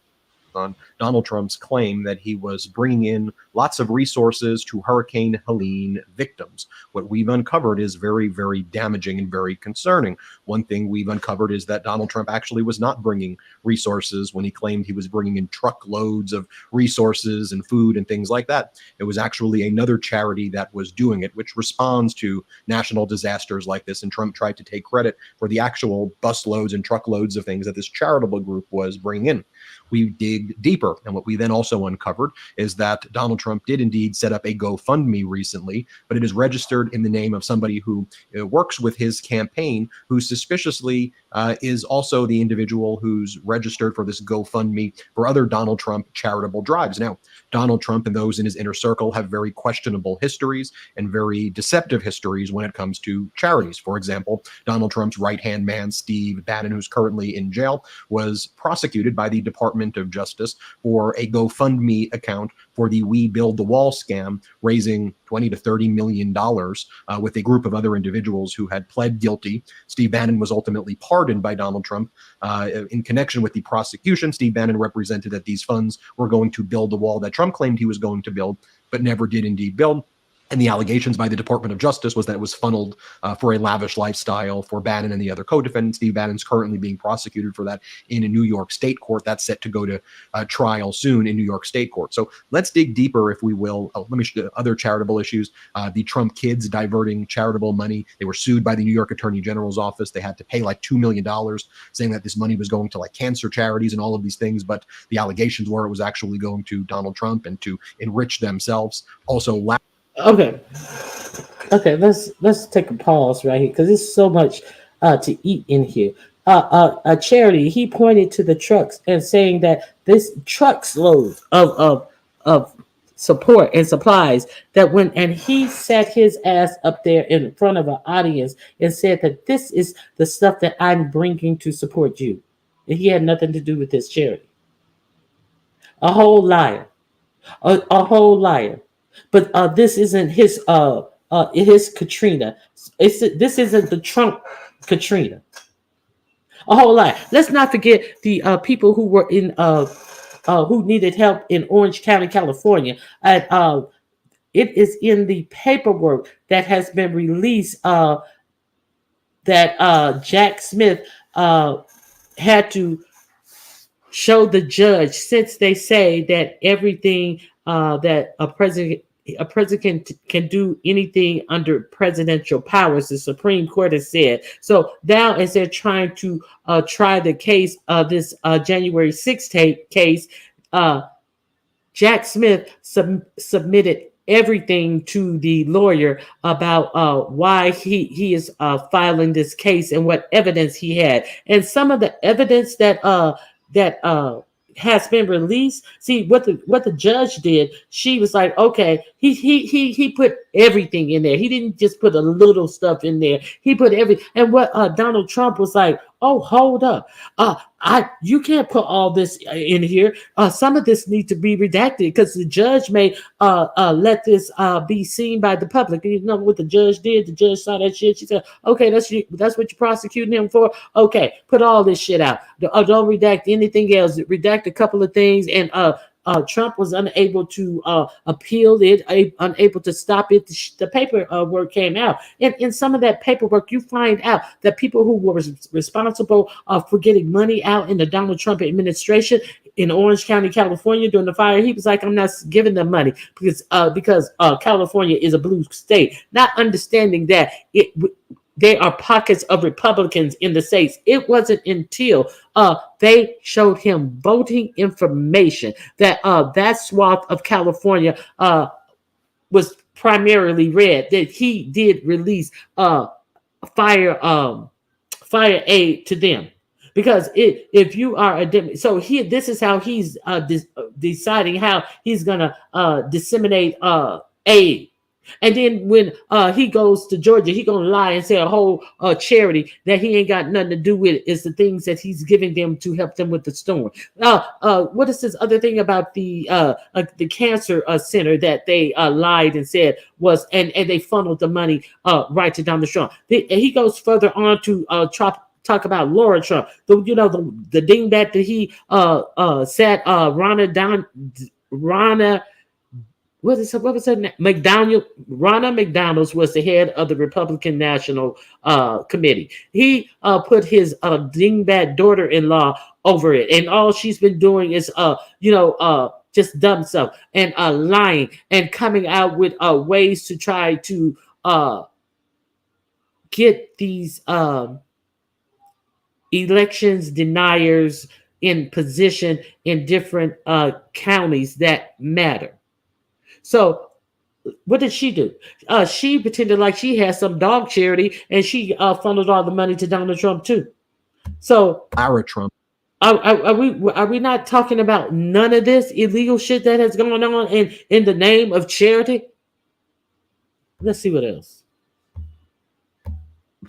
On Donald Trump's claim that he was bringing in lots of resources to Hurricane Helene victims. What we've uncovered is very, very damaging and very concerning. One thing we've uncovered is that Donald Trump actually was not bringing resources when he claimed he was bringing in truckloads of resources and food and things like that. It was actually another charity that was doing it, which responds to national disasters like this. And Trump tried to take credit for the actual busloads and truckloads of things that this charitable group was bringing in. we dig deeper. And what we then also uncovered is that Donald Trump did indeed set up a GoFundMe recently, but it is registered in the name of somebody who works with his campaign, who suspiciously is also the individual who's registered for this GoFundMe for other Donald Trump charitable drives. Now, Donald Trump and those in his inner circle have very questionable histories and very deceptive histories when it comes to charities. For example, Donald Trump's right-hand man, Steve Bannon, who's currently in jail, was prosecuted by the Department of Justice for a GoFundMe account for the We Build the Wall scam, raising $20 to $30 million with a group of other individuals who had pled guilty. Steve Bannon was ultimately pardoned by Donald Trump. In connection with the prosecution, Steve Bannon represented that these funds were going to build the wall that Trump claimed he was going to build, but never did indeed build. And the allegations by the Department of Justice was that it was funneled for a lavish lifestyle for Bannon and the other co-defendants. Steve Bannon's currently being prosecuted for that in a New York state court. That's set to go to trial soon in New York state court. So let's dig deeper, if we will. Let me show other charitable issues. The Trump kids diverting charitable money. They were sued by the New York Attorney General's office. They had to pay like $2 million, saying that this money was going to like cancer charities and all of these things. But the allegations were it was actually going to Donald Trump and to enrich themselves. Also, Okay. Okay, let's take a pause right here because there's so much to eat in here. A charity, he pointed to the trucks and saying that this trucks loads of support and supplies that when and he sat his ass up there in front of an audience and said that this is the stuff that I'm bringing to support you. And he had nothing to do with this charity. A whole liar. A whole liar. But this isn't his Katrina. This isn't the Trump Katrina. A whole lot. Let's not forget the people who were in who needed help in Orange County, California. And it is in the paperwork that has been released that Jack Smith had to show the judge, since they say that everything that a president can do anything under presidential powers, the Supreme Court has said. So now, as they're trying to try the case, this January 6th case, Jack Smith submitted everything to the lawyer about why he is filing this case and what evidence he had, and some of the evidence that has been released. See what the judge did. She was like, okay, he put everything in there. He didn't just put a little stuff in there. He put everything. And what Donald Trump was like, oh, hold up, you can't put all this in here. Some of this needs to be redacted because the judge may let this be seen by the public. You know what the judge did? The judge saw that shit. She said, okay, that's what you're prosecuting him for. Okay, put all this shit out. Don't redact anything else. Redact a couple of things. And Trump was unable to appeal it, unable to stop it. The paperwork came out. And in some of that paperwork, you find out that people who were responsible for getting money out in the Donald Trump administration in Orange County, California during the fire, he was like, I'm not giving them money because California is a blue state, not understanding that there are pockets of Republicans in the states. It wasn't until they showed him voting information that that swath of California was primarily red, that he did release fire aid to them. Because if you are this is how he's deciding how he's gonna disseminate aid. And then when he goes to Georgia, he gonna lie and say a whole charity that he ain't got nothing to do with is the things that he's giving them to help them with the storm. What is this other thing about the cancer center that they lied and said was and they funneled the money right to Donald Trump? He goes further on to talk about Laura Trump, the dingbat that he sat Ronna. What was her name? Ronna McDonald was the head of the Republican National Committee. He put his dingbat daughter-in-law over it, and all she's been doing is just dumb stuff and lying and coming out with ways to try to get these elections deniers in position in different counties that matter. So what did she do? She pretended like she had some dog charity, and she funneled all the money to Donald Trump too. So Lara Trump. are we not talking about none of this illegal shit that has gone on in the name of charity? Let's see what else.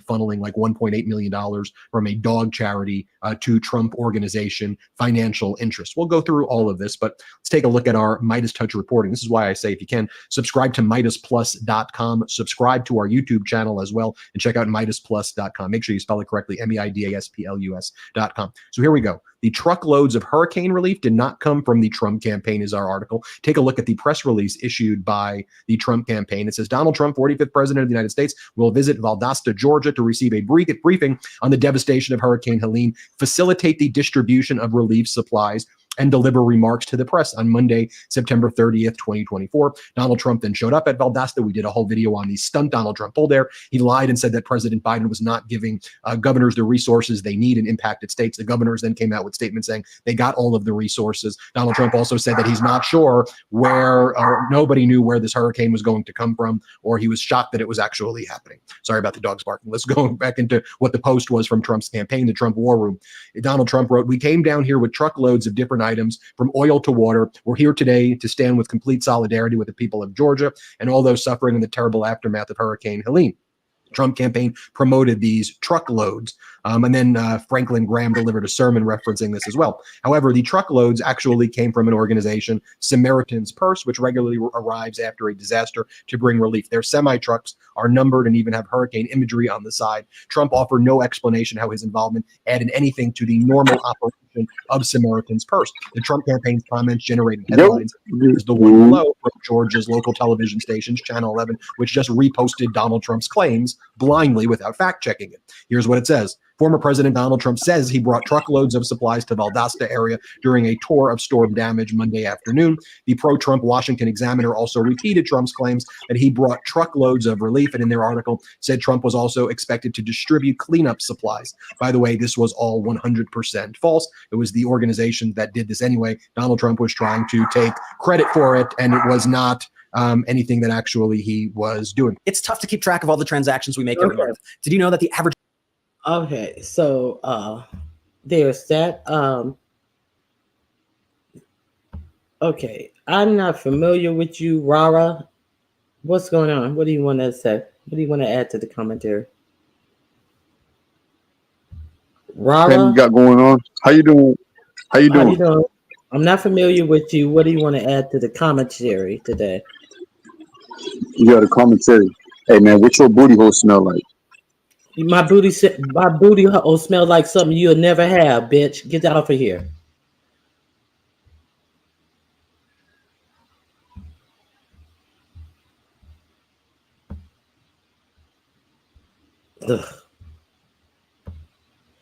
Funneling like $1.8 million from a dog charity to Trump organization financial interest. We'll go through all of this, but let's take a look at our Midas Touch reporting. This is why I say, if you can, subscribe to MidasPlus.com, subscribe to our YouTube channel as well, and check out MidasPlus.com. Make sure you spell it correctly, MeidasPlus.com. So here we go. The truckloads of hurricane relief did not come from the Trump campaign, is our article. Take a look at the press release issued by the Trump campaign. It says Donald Trump, 45th president of the United States, will visit Valdosta, Georgia to receive a briefing on the devastation of Hurricane Helene, facilitate the distribution of relief supplies, and deliver remarks to the press on Monday, September 30th, 2024. Donald Trump then showed up at Valdosta. We did a whole video on the stunt Donald Trump pulled there. He lied and said that President Biden was not giving governors the resources they need in impacted states. The governors then came out with statements saying they got all of the resources. Donald Trump also said that he's not sure where, or nobody knew where this hurricane was going to come from, or he was shocked that it was actually happening. Sorry about the dogs barking. Let's go back into what the post was from Trump's campaign, the Trump War Room. Donald Trump wrote, "We came down here with truckloads of different items from oil to water. We're here today to stand with complete solidarity with the people of Georgia and all those suffering in the terrible aftermath of Hurricane Helene." Trump campaign promoted these truckloads. And then Franklin Graham delivered a sermon referencing this as well. However, the truckloads actually came from an organization, Samaritan's Purse, which regularly arrives after a disaster to bring relief. Their semi-trucks are numbered and even have hurricane imagery on the side. Trump offered no explanation how his involvement added anything to the normal operation of Samaritan's Purse. The Trump campaign's comments generated headlines. Here's the one below from Georgia's local television stations, Channel 11, which just reposted Donald Trump's claims blindly without fact-checking it. Here's what it says. Former President Donald Trump says he brought truckloads of supplies to Valdosta area during a tour of storm damage Monday afternoon. The pro-Trump Washington Examiner also repeated Trump's claims that he brought truckloads of relief, and in their article said Trump was also expected to distribute cleanup supplies. By the way, this was all 100% false. It was the organization that did this anyway. Donald Trump was trying to take credit for it, and it was not anything that actually he was doing. It's tough to keep track of all the transactions we make every month. Did you know that the average... Okay, so there's that. Okay, I'm not familiar with you, Rara. What's going on? What do you want to say? What do you want to add to the commentary? Rara, you got going on? How you doing? How you doing? I'm not familiar with you. What do you want to add to the commentary today? You got a commentary. Hey man, what's your booty hole smell like? My booty hole smell like something you'll never have, bitch. Get out of here.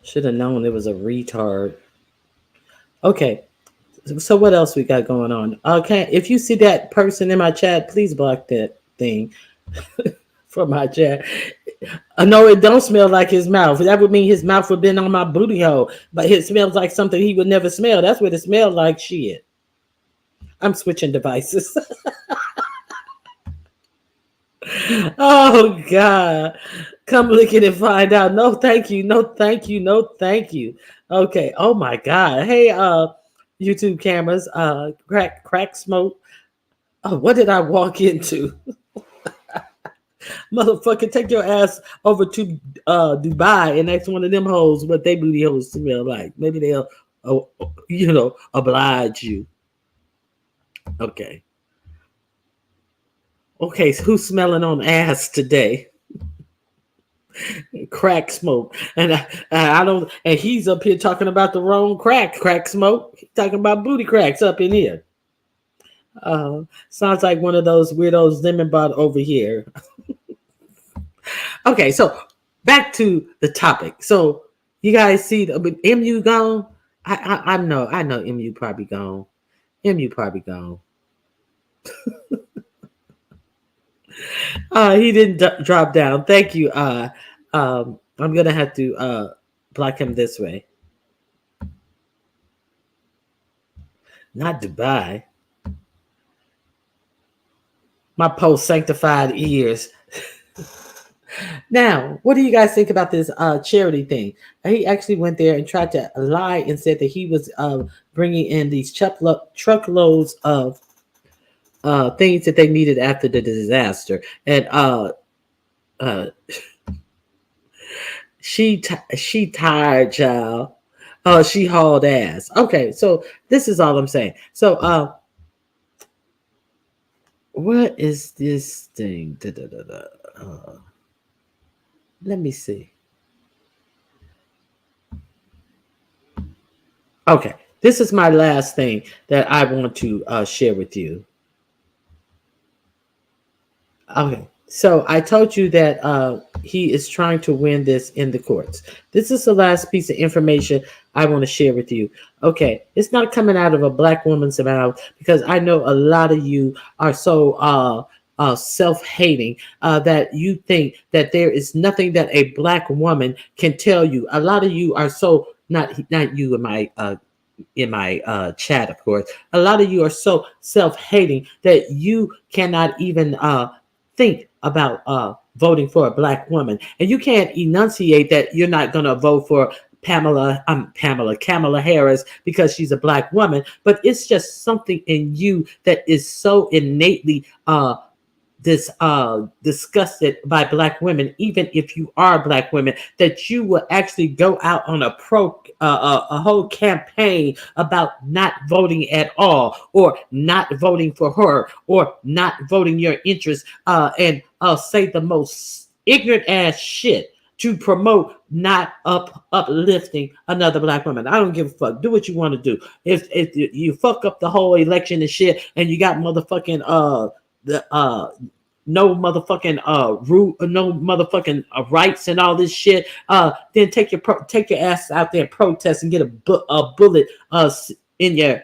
Should have known it was a retard. Okay, so what else we got going on? Okay, if you see that person in my chat, please block that thing from my chat. No, it don't smell like his mouth. That would mean his mouth would have been on my booty hole, but it smells like something he would never smell. That's what it smells like. Shit. I'm switching devices. Oh God. Come lick it and find out. No, thank you. No, thank you. No, thank you. Okay. Oh my God. Hey, YouTube cameras, crack smoke. Oh, what did I walk into? Motherfucker, take your ass over to Dubai and ask one of them hoes what they booty holes smell like. Maybe they'll, oblige you. Okay. Okay, so who's smelling on ass today? Crack smoke. And I don't, and he's up here talking about the wrong crack smoke. He's talking about booty cracks up in here. Sounds like one of those weirdos lemon bought over here. Okay, so back to the topic. So you guys see MU gone? I know MU probably gone. MU probably gone. He didn't drop down. Thank you. I'm gonna have to block him this way. not Dubai. My post sanctified ears. Now, what do you guys think about this charity thing? He actually went there and tried to lie and said that he was bringing in these truckloads of things that they needed after the disaster, and uh, she tired, child. She hauled ass. Okay, so this is all I'm saying. So, what is this thing? Da, da, da, da. Let me see. Okay, this is my last thing that I want to share with you. Okay, so I told you that he is trying to win this in the courts. This is the last piece of information I want to share with you. Okay, it's not coming out of a black woman's mouth because I know a lot of you are so self-hating that you think that there is nothing that a black woman can tell you. A lot of you are so not you in my chat, of course. A lot of you are so self-hating that you cannot even think about voting for a black woman, and you can't enunciate that you're not going to vote for Kamala Harris because she's a black woman. But it's just something in you that is so innately disgusted by black women, even if you are black women, that you will actually go out on a whole campaign about not voting at all, or not voting for her, or not voting your interests, and say the most ignorant ass shit to promote not uplifting another black woman. I don't give a fuck. Do what you want to do. If you fuck up the whole election and shit, and you got motherfucking the no motherfucking no motherfucking rights and all this shit, then take your ass out there and protest and get a bullet in your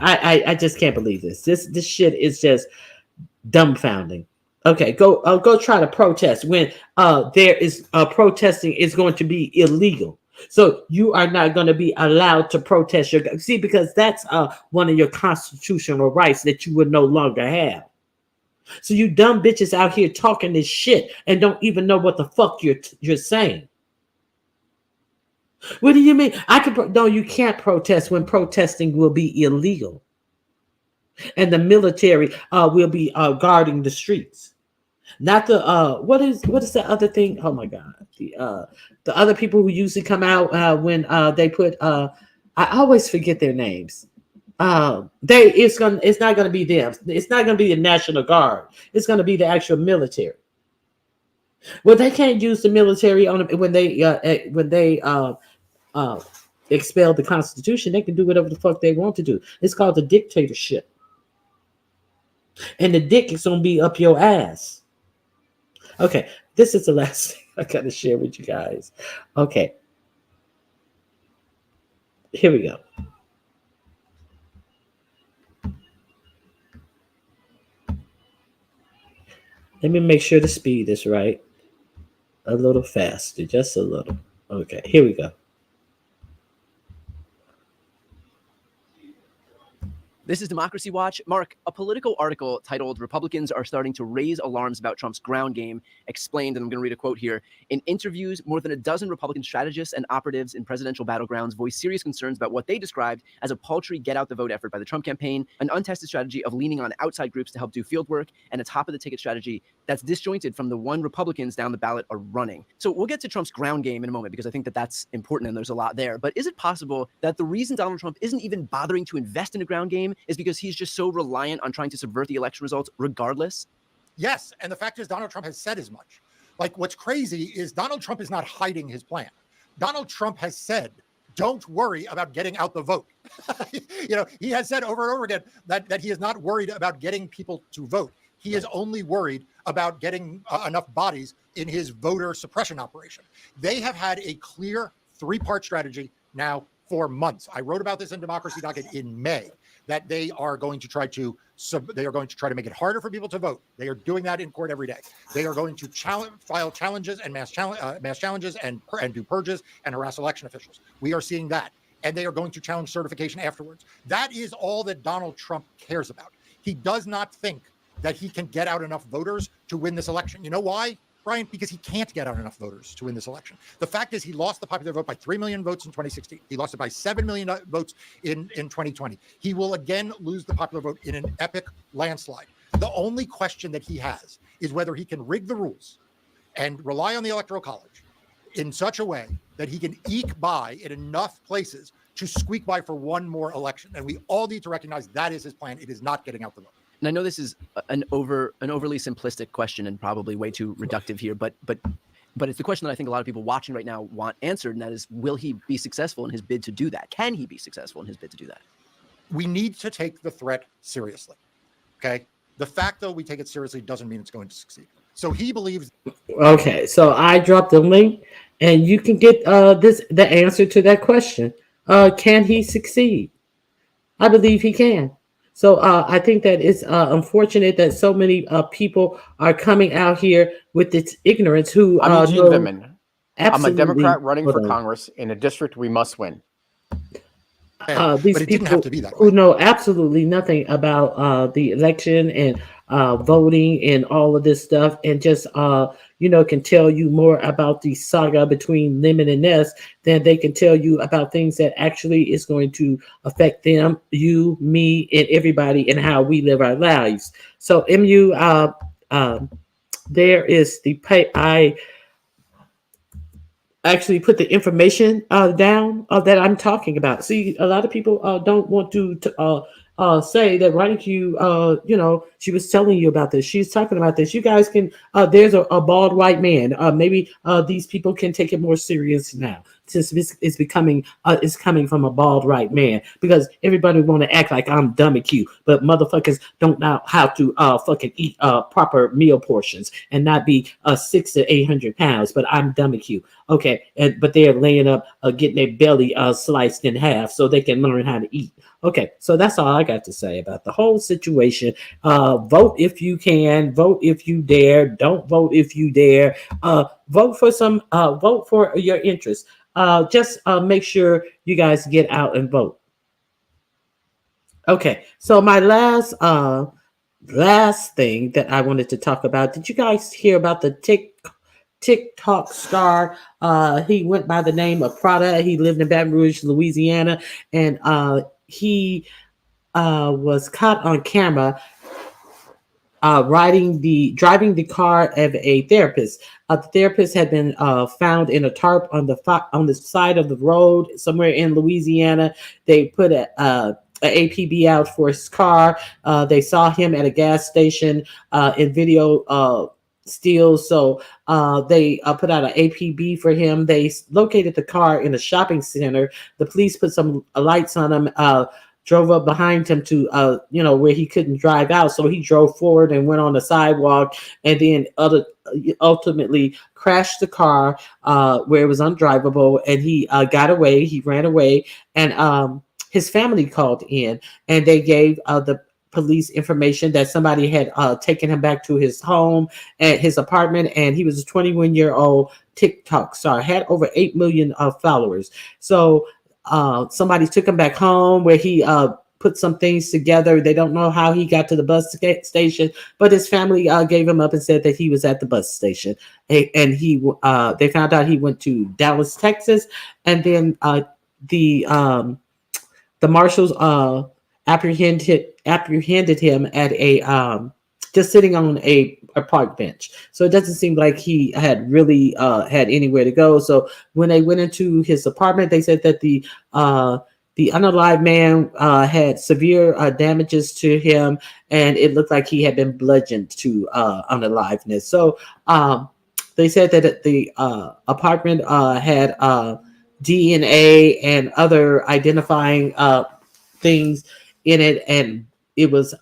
I just can't believe this. This shit is just dumbfounding. Okay, go try to protest when there is protesting is going to be illegal. So you are not going to be allowed to protest your see, because that's one of your constitutional rights that you would no longer have. So you dumb bitches out here talking this shit and don't even know what the fuck you're saying. What do you mean? No, you can't protest when protesting will be illegal, and the military will be guarding the streets. Not the what is the other thing? Oh my god, the other people who usually come out when they put I always forget their names. It's not gonna be them. It's not gonna be the National Guard. It's gonna be the actual military. Well, they can't use the military on when they expel the Constitution. They can do whatever the fuck they want to do. It's called a dictatorship, and the dick is gonna be up your ass. Okay, this is the last thing I gotta share with you guys. Okay, here we go. Let me make sure the speed is right. A little faster, just a little. Okay, here we go. This is Democracy Watch. Mark, a Politico article titled "Republicans Are Starting to Raise Alarms About Trump's Ground Game" explained, and I'm going to read a quote here. In interviews, more than a dozen Republican strategists and operatives in presidential battlegrounds voiced serious concerns about what they described as a paltry get-out-the-vote effort by the Trump campaign, an untested strategy of leaning on outside groups to help do field work, and a top-of-the-ticket strategy that's disjointed from the one Republicans down the ballot are running. So we'll get to Trump's ground game in a moment, because I think that that's important and there's a lot there. But is it possible that the reason Donald Trump isn't even bothering to invest in a ground game is because he's just so reliant on trying to subvert the election results regardless? Yes, and the fact is Donald Trump has said as much. Like, what's crazy is Donald Trump is not hiding his plan. Donald Trump has said, don't worry about getting out the vote. He has said over and over again that he is not worried about getting people to vote. He is only worried about getting enough bodies in his voter suppression operation. They have had a clear three-part strategy now for months. I wrote about this in Democracy Docket in May. that they are going to try to make it harder for people to vote. They are doing that in court every day. They are going to file challenges and mass challenges and do purges and harass election officials. We are seeing that. And they are going to challenge certification afterwards. That is all that Donald Trump cares about. He does not think that he can get out enough voters to win this election. You know why, Brian? Because he can't get out enough voters to win this election. The fact is he lost the popular vote by 3 million votes in 2016. He lost it by 7 million votes in 2020. He will again lose the popular vote in an epic landslide. The only question that he has is whether he can rig the rules and rely on the Electoral College in such a way that he can eke by in enough places to squeak by for one more election. And we all need to recognize that is his plan. It is not getting out the vote. And I know this is an overly simplistic question and probably way too reductive here, but it's the question that I think a lot of people watching right now want answered, and that is, will he be successful in his bid to do that? Can he be successful in his bid to do that? We need to take the threat seriously. Okay. The fact, though, we take it seriously doesn't mean it's going to succeed. So he believes. Okay, so I dropped the link, and you can get the answer to that question. Can he succeed? I believe he can. So I think that it's unfortunate that so many people are coming out here with this ignorance. Who I'm Eugene Vimman. I'm a Democrat running for on. Congress in a district we must win. These but it people didn't have to be that way. who know absolutely nothing about the election and voting and all of this stuff, and just can tell you more about the saga between Lemon and Ness than they can tell you about things that actually is going to affect them, you, me, and everybody, and how we live our lives. So, MU, there is the pay. I actually put the information down that I'm talking about. See, a lot of people don't want to say that. Why didn't you, she was telling you about this. She's talking about this. You guys can, there's a bald white man. Maybe these people can take it more serious now, since it's becoming, it's coming from a bald white man, because everybody want to act like I'm dumb and cute, but motherfuckers don't know how to fucking eat proper meal portions and not be 600 to 800 pounds, but I'm dumb and cute. Okay, but they're laying up, getting their belly sliced in half so they can learn how to eat. Okay, so that's all I got to say about the whole situation. Vote if you can, vote if you dare, don't vote if you dare. Vote for your interests. Just make sure you guys get out and vote. Okay, so my last thing that I wanted to talk about. Did you guys hear about the TikTok star? He went by the name of Prada. He lived in Baton Rouge, Louisiana, and he was caught on camera driving the car of a therapist. The therapist had been found in a tarp on the side of the road somewhere in Louisiana. They put a APB out for his car. They saw him at a gas station in video still. So they put out an APB for him. They located the car in a shopping center. The police put some lights on him, drove up behind him to, where he couldn't drive out. So he drove forward and went on the sidewalk, and then ultimately crashed the car where it was undrivable, and he got away. He ran away, and his family called in, and they gave the police information that somebody had taken him back to his home at his apartment, and he was a 21-year-old TikTok star, had over 8 million followers. So somebody took him back home, where he put some things together. They don't know how he got to the bus station, but his family gave him up and said that he was at the bus station. And they found out he went to Dallas, Texas, and then the marshals apprehended him at a just sitting on a park bench. So it doesn't seem like he had really had anywhere to go. So when they went into his apartment, they said that the unalive man had severe damages to him, and it looked like he had been bludgeoned to unaliveness. So they said that the apartment had DNA and other identifying things in it, and it was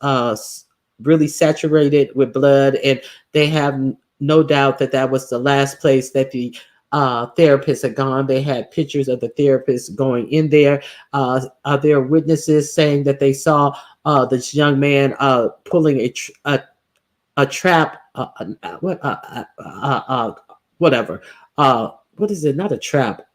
really saturated with blood, and they have no doubt that that was the last place that the therapists had gone. They had pictures of the therapists going in there. There are witnesses saying that they saw this young man pulling a trap. Whatever. What is it? Not a trap.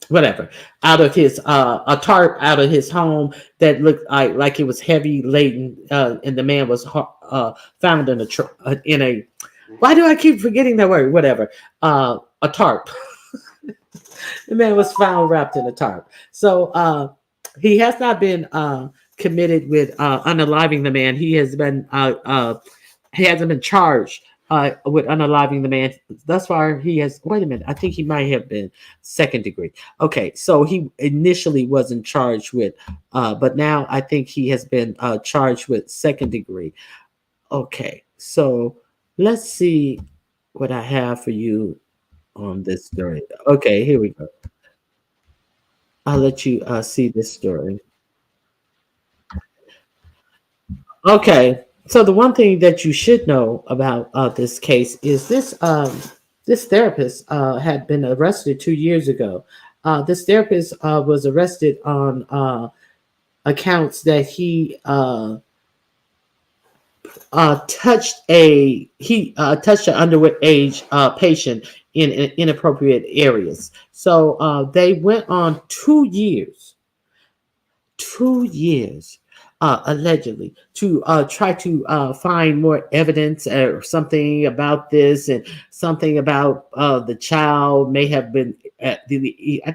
Whatever, out of his a tarp out of his home that looked like it was heavy laden, and the man was found in a. Why do I keep forgetting that word? Whatever, a tarp. The man was found wrapped in a tarp. So he has not been committed with unaliving the man. He hasn't been charged with unaliving the man. Thus far, he has. Wait a minute. I think he might have been second degree. Okay, so he initially wasn't charged with, but now I think he has been charged with second degree. Okay, so let's see what I have for you on this story. Okay, here we go. I'll let you see this story. Okay, so the one thing that you should know about this case is this therapist had been arrested 2 years ago. This therapist was arrested on accounts that he touched an underage patient in inappropriate areas. So they went on 2 years 2 years, allegedly, to try to find more evidence or something about this, and something about the child may have been. I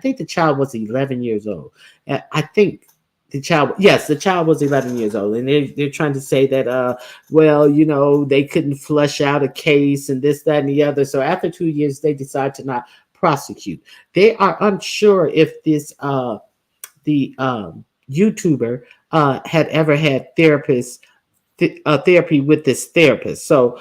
think the child was 11 years old. I think the child was 11 years old, and they're trying to say that, well, they couldn't flush out a case and this, that, and the other. So after 2 years, they decide to not prosecute. They are unsure if this the YouTuber had ever had therapy with this therapist. So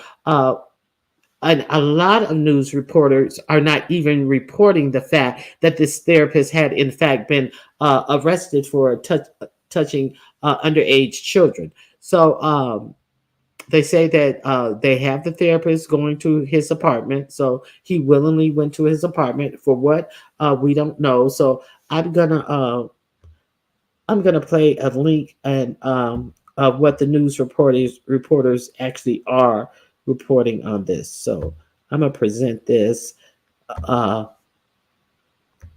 and a lot of news reporters are not even reporting the fact that this therapist had in fact been arrested for touching underage children. So they say that they have the therapist going to his apartment. So he willingly went to his apartment for what we don't know. So I'm gonna play a link and of what the news reporters actually are reporting on this. So I'm gonna present this. Let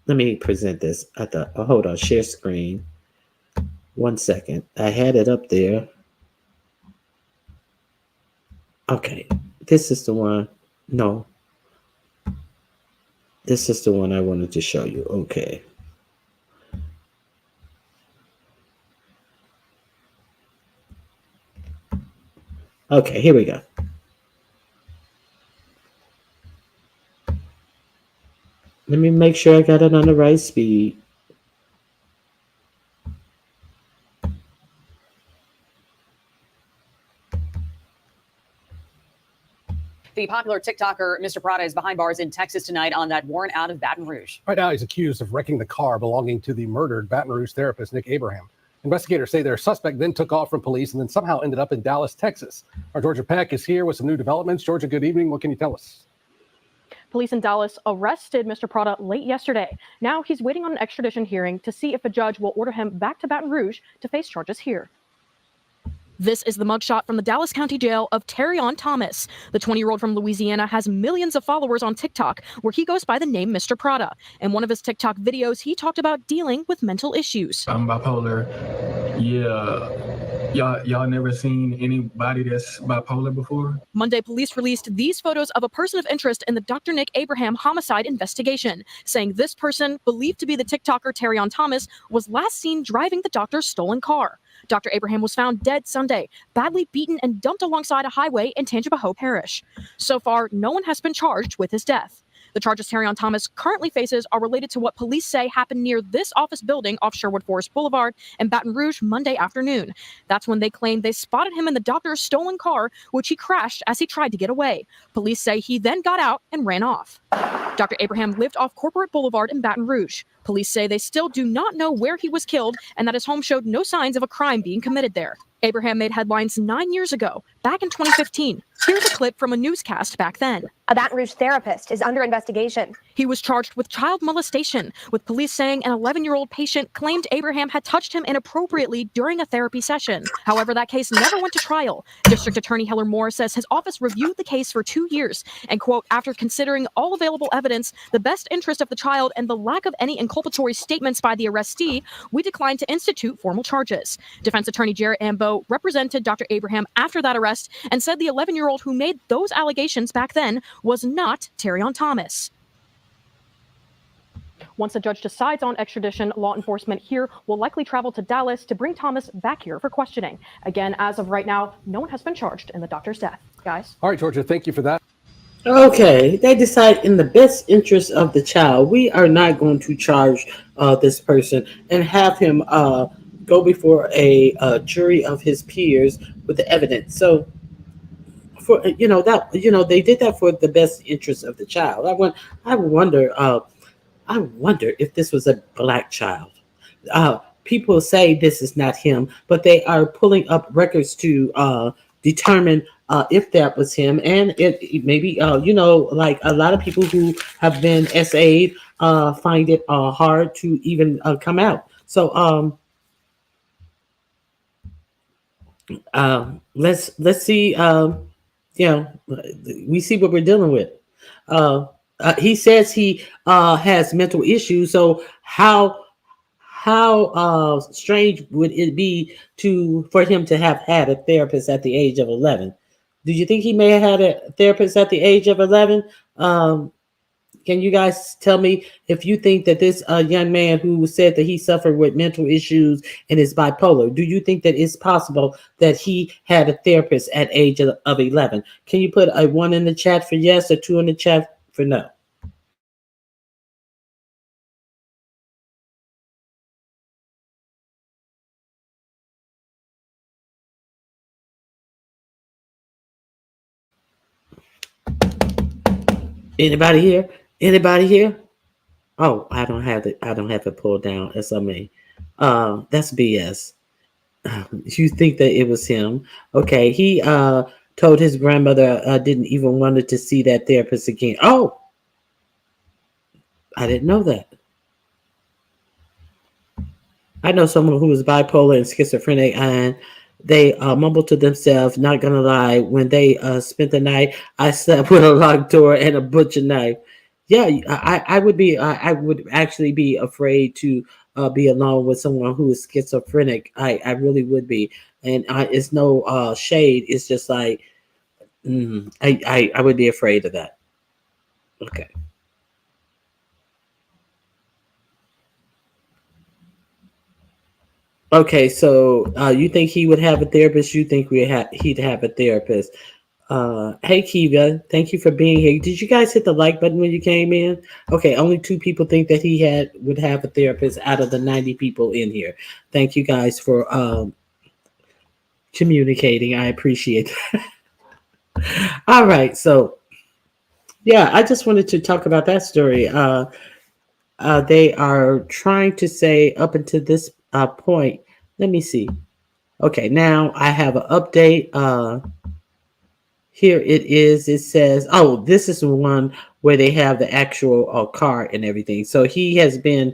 me present this at the. Hold on, share screen. 1 second. I had it up there. Okay, this is the one. No, this is the one I wanted to show you. Okay. Okay, here we go. Let me make sure I got it on the right speed. The popular TikToker Mr. Prada is behind bars in Texas tonight on that warrant out of Baton Rouge. Right now, he's accused of wrecking the car belonging to the murdered Baton Rouge therapist, Nick Abraham. Investigators say their suspect then took off from police and then somehow ended up in Dallas, Texas. Our Georgia Peck is here with some new developments. Georgia, good evening. What can you tell us? Police in Dallas arrested Mr. Prada late yesterday. Now he's waiting on an extradition hearing to see if a judge will order him back to Baton Rouge to face charges here. This is the mugshot from the Dallas County Jail of Terrion Thomas. The 20-year-old from Louisiana has millions of followers on TikTok, where he goes by the name Mr. Prada. In one of his TikTok videos, he talked about dealing with mental issues. I'm bipolar. Yeah. Y'all never seen anybody that's bipolar before? Monday, police released these photos of a person of interest in the Dr. Nick Abraham homicide investigation, saying this person, believed to be the TikToker Terrion Thomas, was last seen driving the doctor's stolen car. Dr. Abraham was found dead Sunday, badly beaten and dumped alongside a highway in Tangipahoa Parish. So far, no one has been charged with his death. The charges Terrion Thomas currently faces are related to what police say happened near this office building off Sherwood Forest Boulevard in Baton Rouge Monday afternoon. That's when they claim they spotted him in the doctor's stolen car, which he crashed as he tried to get away. Police say he then got out and ran off. Dr. Abraham lived off Corporate Boulevard in Baton Rouge. Police say they still do not know where he was killed and that his home showed no signs of a crime being committed there. Abraham made headlines 9 years ago, back in 2015. Here's a clip from a newscast back then. A Baton Rouge therapist is under investigation. He was charged with child molestation, with police saying an 11-year-old patient claimed Abraham had touched him inappropriately during a therapy session. However, that case never went to trial. District Attorney Heller Moore says his office reviewed the case for 2 years and, quote, after considering all available evidence, the best interest of the child, and the lack of any inculpatory statements by the arrestee, we declined to institute formal charges. Defense Attorney Jarrett Ambo represented Dr. Abraham after that arrest and said the 11-year-old who made those allegations back then was not Terrion Thomas. Once the judge decides on extradition, law enforcement here will likely travel to Dallas to bring Thomas back here for questioning. Again, as of right now, no one has been charged in the doctor's death. Guys? All right, Georgia, thank you for that. Okay, they decide in the best interest of the child, we are not going to charge this person and have him go before a jury of his peers with the evidence. So, for they did that for the best interest of the child. I wonder if this was a black child. People say this is not him, but they are pulling up records to determine if that was him. And it maybe, like a lot of people who have been SA'd find it hard to even come out. So let's see. We see what we're dealing with. He says he has mental issues. So how strange would it be for him to have had a therapist at the age of 11? Do you think he may have had a therapist at the age of 11? Can you guys tell me if you think that this young man who said that he suffered with mental issues and is bipolar, do you think that it's possible that he had a therapist at age of 11? Can you put a 1 in the chat for yes, a 2 in the chat for no? Anybody here? Anybody here? Oh, I don't have it pulled down. SMA. That's BS. You think that it was him? Okay, he told his grandmother didn't even wanted to see that therapist again. Oh, I didn't know that. I know someone who was bipolar and schizophrenic, and they mumbled to themselves, not gonna lie, when they spent the night, I slept with a locked door and a butcher knife. Yeah, I would actually be afraid to be alone with someone who is schizophrenic. I really would be. And it's no shade. It's just like, I would be afraid of that. Okay. Okay, so you think he would have a therapist? You think he'd have a therapist? Hey Kiva, thank you for being here. Did you guys hit the like button when you came in? Okay, only 2 people think that he would have a therapist out of the 90 people in here. Thank you guys for communicating. I appreciate that. All right, so yeah, I just wanted to talk about that story. They are trying to say up until this point. Let me see. Okay, now I have an update. Here it is. It says, oh, this is the one where they have the actual car and everything. So he has been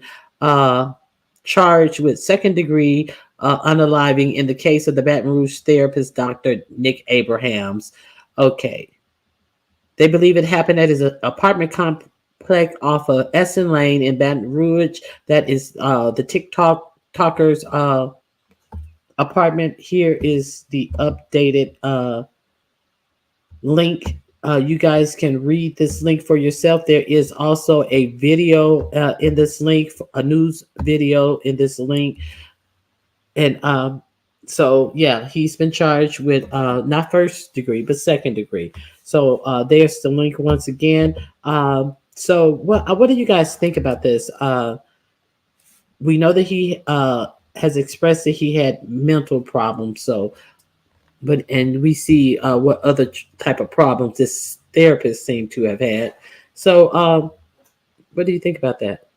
charged with 2nd-degree unaliving in the case of the Baton Rouge therapist, Dr. Nick Abrahams. Okay. They believe it happened at his apartment complex off of Essen Lane in Baton Rouge. That is the TikToker's apartment. Here is the updated link. You guys can read this link for yourself. There is also a video in this link, a news video in this link. And so, yeah, he's been charged with not 1st degree, but 2nd degree. So there's the link once again. So what do you guys think about this? We know that he has expressed that he had mental problems. So, and we see what other type of problems this therapist seemed to have had. So, what do you think about that?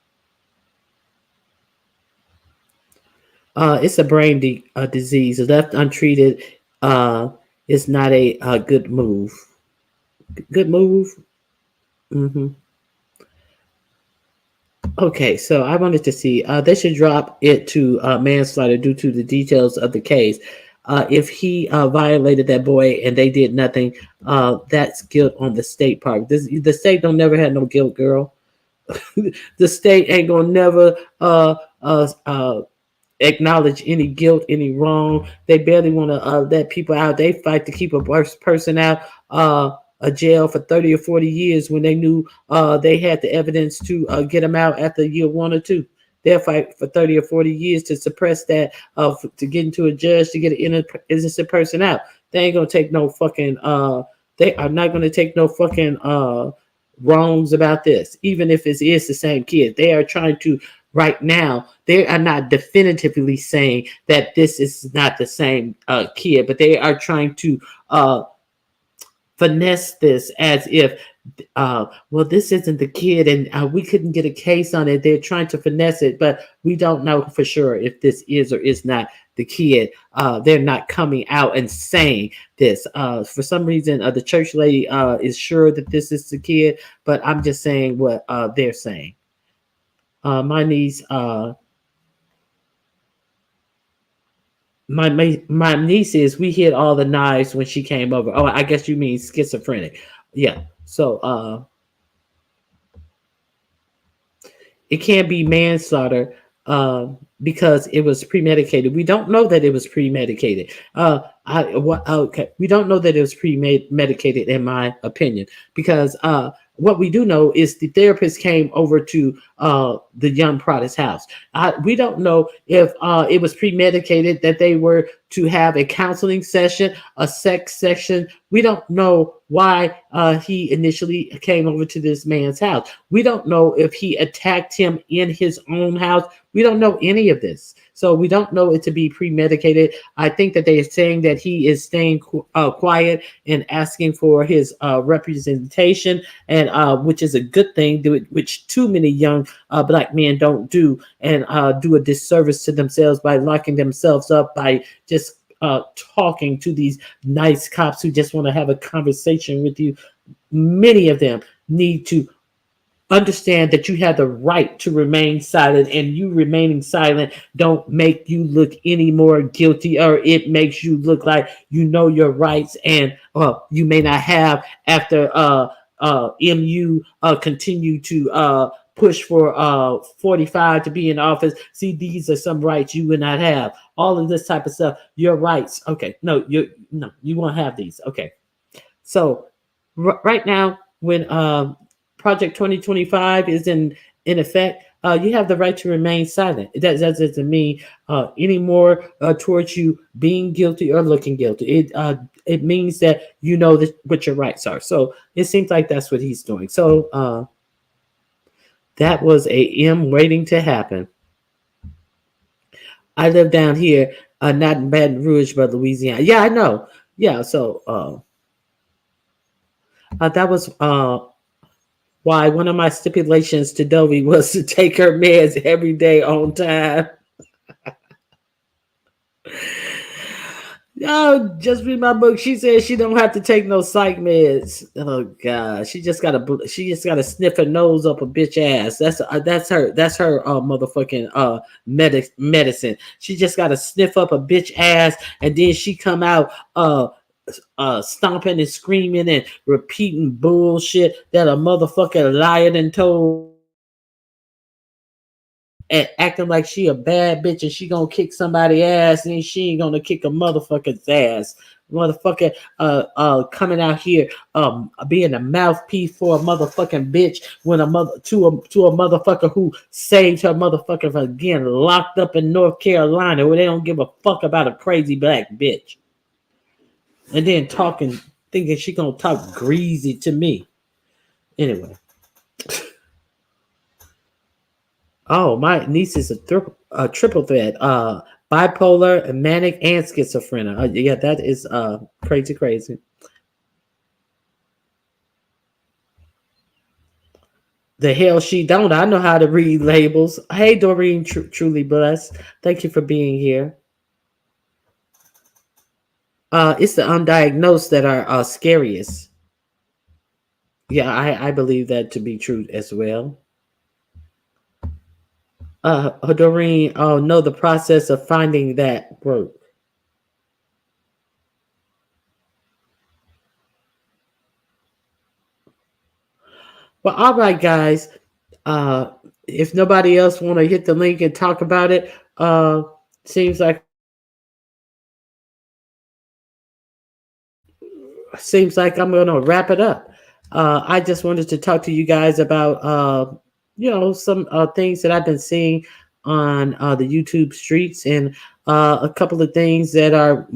It's a brain disease. Left untreated, is not a good move. Good move. Hmm. Okay, so I wanted to see. They should drop it to manslaughter due to the details of the case. If he violated that boy and they did nothing, that's guilt on the state part. The state don't never have no guilt, girl. The state ain't gonna never acknowledge any guilt, any wrong. They barely want to let people out. They fight to keep a person out a jail for 30 or 40 years when they knew they had the evidence to get them out after year 1 or 2. They'll fight for 30 or 40 years to suppress that, to get into a judge to get an innocent person out. They ain't gonna take no fucking they are not gonna take no fucking wrongs about this, even if it is the same kid. They are trying to, right now, they are not definitively saying that this is not the same kid, but they are trying to finesse this as if, well, this isn't the kid and we couldn't get a case on it. They're trying to finesse it, but we don't know for sure if this is or is not the kid. They're not coming out and saying this. For some reason, the church lady is sure that this is the kid, but I'm just saying what they're saying. My niece, my niece is, we hid all the knives when she came over. Oh, I guess you mean schizophrenic. Yeah. So it can't be manslaughter because it was premedicated. We don't know that it was premedicated. Okay, we don't know that it was premedicated, in my opinion, because what we do know is the therapist came over to the young Prada's house. We don't know if it was premeditated that they were to have a counseling session, a sex session. We don't know why he initially came over to this man's house. We don't know if he attacked him in his own house. We don't know any of this. So we don't know it to be premeditated. I think that they are saying that he is staying quiet and asking for his representation, and which is a good thing, which too many young black men don't do, and do a disservice to themselves by locking themselves up, by just talking to these nice cops who just want to have a conversation with you. Many of them need to understand that you have the right to remain silent, and you remaining silent don't make you look any more guilty, or it makes you look like you know your rights, and you may not have after MU continue to push for 45 to be in office. See, these are some rights you would not have. All of this type of stuff, your rights. Okay, no, you won't have these. Okay, so right now, when Project 2025 is in effect, you have the right to remain silent. That doesn't mean any more towards you being guilty or looking guilty. It means that you know what your rights are. So it seems like that's what he's doing. So that was a M waiting to happen. I live down here, not in Baton Rouge, but Louisiana. Yeah, I know. Yeah, so that was why one of my stipulations to Dovey was to take her meds every day on time. No, just read my book. She said she don't have to take no psych meds. Oh God, she just gotta sniff her nose up a bitch ass. That's her motherfucking medicine. She just gotta sniff up a bitch ass, and then she come out stomping and screaming and repeating bullshit that a motherfucking liar done told, and acting like she a bad bitch and she gonna kick somebody ass, and she ain't gonna kick a motherfucker's ass. Motherfucker coming out here being a mouthpiece for a motherfucking bitch, when a mother to a motherfucker who saved her motherfucker from getting locked up in North Carolina, where they don't give a fuck about a crazy black bitch. And then thinking she gonna talk greasy to me. Anyway. Oh, my niece is a triple threat. Bipolar, manic, and schizophrenic. Yeah, that is crazy. The hell she don't. I know how to read labels. Hey, Doreen, truly blessed. Thank you for being here. It's the undiagnosed that are scariest. Yeah, I believe that to be true as well. Doreen, oh no, the process of finding that work. Well, all right, guys. Uh, if nobody else want to hit the link and talk about it, seems like I'm going to wrap it up. I just wanted to talk to you guys about, some things that I've been seeing on the YouTube streets, and a couple of things that are,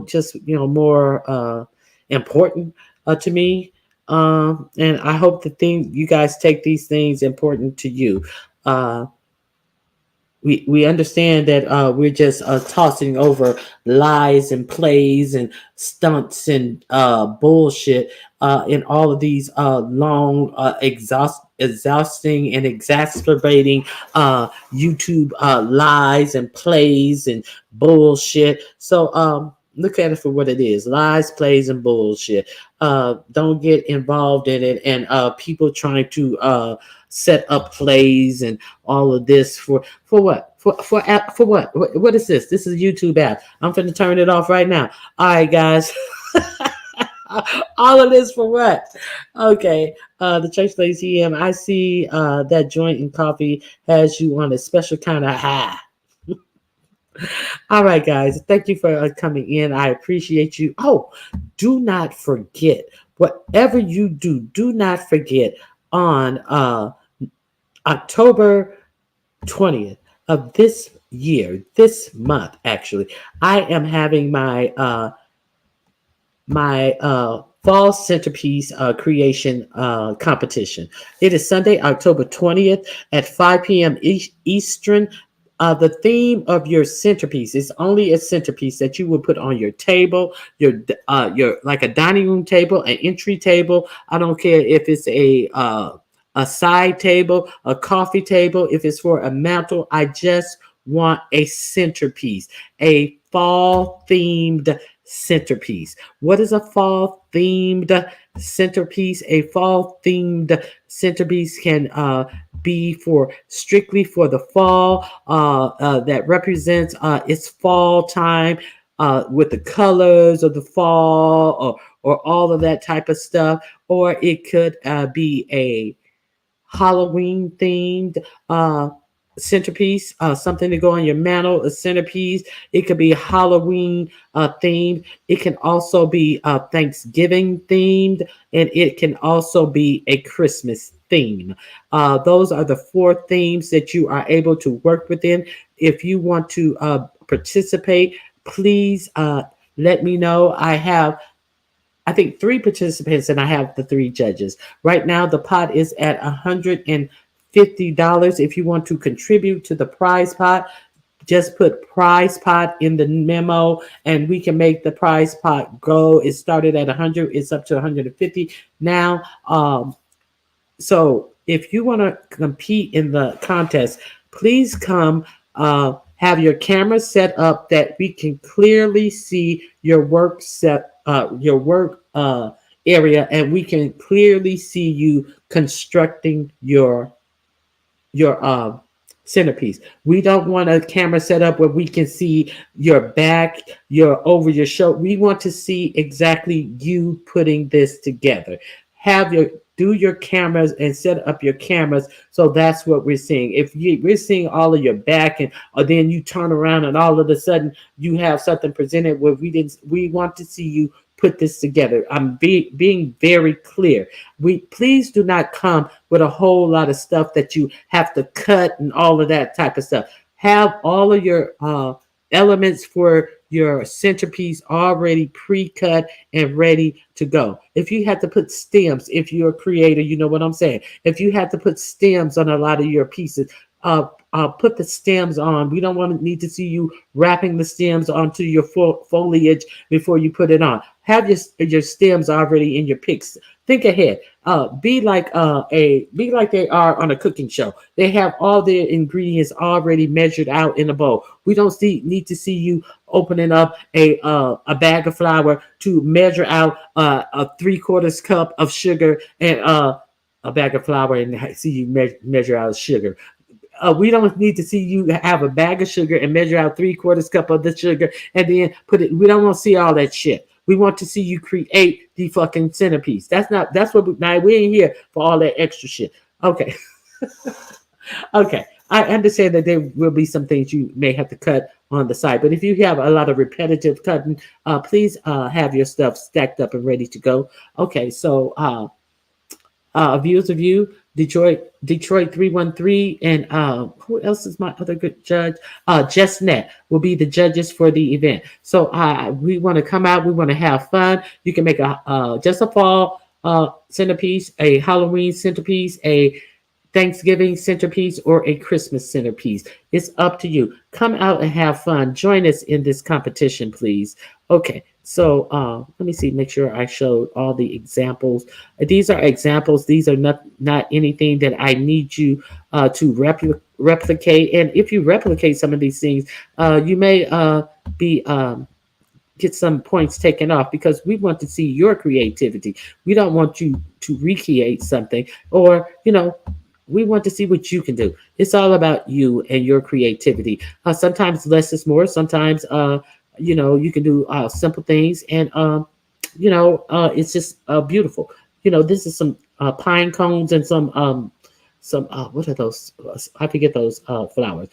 just, more important to me. And I hope the thing you guys take these things important to you. We understand that we're just tossing over lies and plays and stunts and bullshit in all of these long, exhausting and exacerbating YouTube lies and plays and bullshit. So look at it for what it is: lies, plays, and bullshit. Don't get involved in it, and people trying to set up plays and all of this for what? For what? What is this? This is a YouTube app. I'm finna turn it off right now. All right, guys. All of this for what? Okay. The Church Lady EM. I see that joint and coffee has you on a special kind of high. All right, guys. Thank you for coming in. I appreciate you. Oh, do not forget, whatever you do, do not forget on October 20th of this year, this month actually, I am having my fall centerpiece creation competition. It is Sunday, October 20th at 5 p.m. Eastern. The theme of your centerpiece is only a centerpiece that you would put on your table, your like a dining room table, an entry table. I don't care if it's a side table, a coffee table, if it's for a mantle. I just want a centerpiece, a fall themed centerpiece. What is a fall themed centerpiece? A fall themed centerpiece can be for strictly for the fall, that represents its fall time, with the colors of the fall, or all of that type of stuff. Or it could be a Halloween themed centerpiece, something to go on your mantle, a centerpiece. It could be Halloween themed. It can also be Thanksgiving themed, and it can also be a Christmas theme. Those are the four themes that you are able to work within. If you want to participate, please let me know. I think 3 participants, and I have the 3 judges. Right now, the pot is at $150. If you want to contribute to the prize pot, just put prize pot in the memo, and we can make the prize pot go. It started at 100, it's up to 150 now. So if you want to compete in the contest, please come. Have your camera set up that we can clearly see your work area, and we can clearly see you constructing your centerpiece. We don't want a camera set up where we can see your back, your over your shoulder. We want to see exactly you putting this together. Do your cameras and set up your cameras, so that's what we're seeing. If we're seeing all of your back, and or then you turn around and all of a sudden you have something presented where we want to see you put this together. I'm being very clear. Please do not come with a whole lot of stuff that you have to cut and all of that type of stuff. Have all of your elements for your centerpiece already pre-cut and ready to go. If you had to put stems, if you're a creator, you know what I'm saying. If you had to put stems on a lot of your pieces, put the stems on. We don't want to need to see you wrapping the stems onto your foliage before you put it on. Have your stems already in your picks. Think ahead. Be like they are on a cooking show. They have all their ingredients already measured out in a bowl. We don't need to see you opening up a bag of flour to measure out a 3/4 cup of sugar and a bag of flour and see you measure out sugar. We don't need to see you have a bag of sugar and measure out 3/4 cup of the sugar and then put it. We don't want to see all that shit. We want to see you create the fucking centerpiece. That's what we ain't here for all that extra shit. Okay. Okay. I understand that there will be some things you may have to cut on the side, but if you have a lot of repetitive cutting, please have your stuff stacked up and ready to go. Okay, so views of you, Detroit 313, and who else is my other good judge? JustNet will be the judges for the event. So we want to come out, we want to have fun. You can make just a fall centerpiece, a Halloween centerpiece, a Thanksgiving centerpiece, or a Christmas centerpiece. It's up to you. Come out and have fun. Join us in this competition, please. Okay, so let me see, make sure I showed all the examples. These are examples. These are not anything that I need you to replicate. And if you replicate some of these things, you may be get some points taken off because we want to see your creativity. We don't want you to recreate something, or we want to see what you can do. It's all about you and your creativity. Sometimes less is more. Sometimes you can do simple things, and it's just beautiful. This is some pine cones and some what are those? I forget those flowers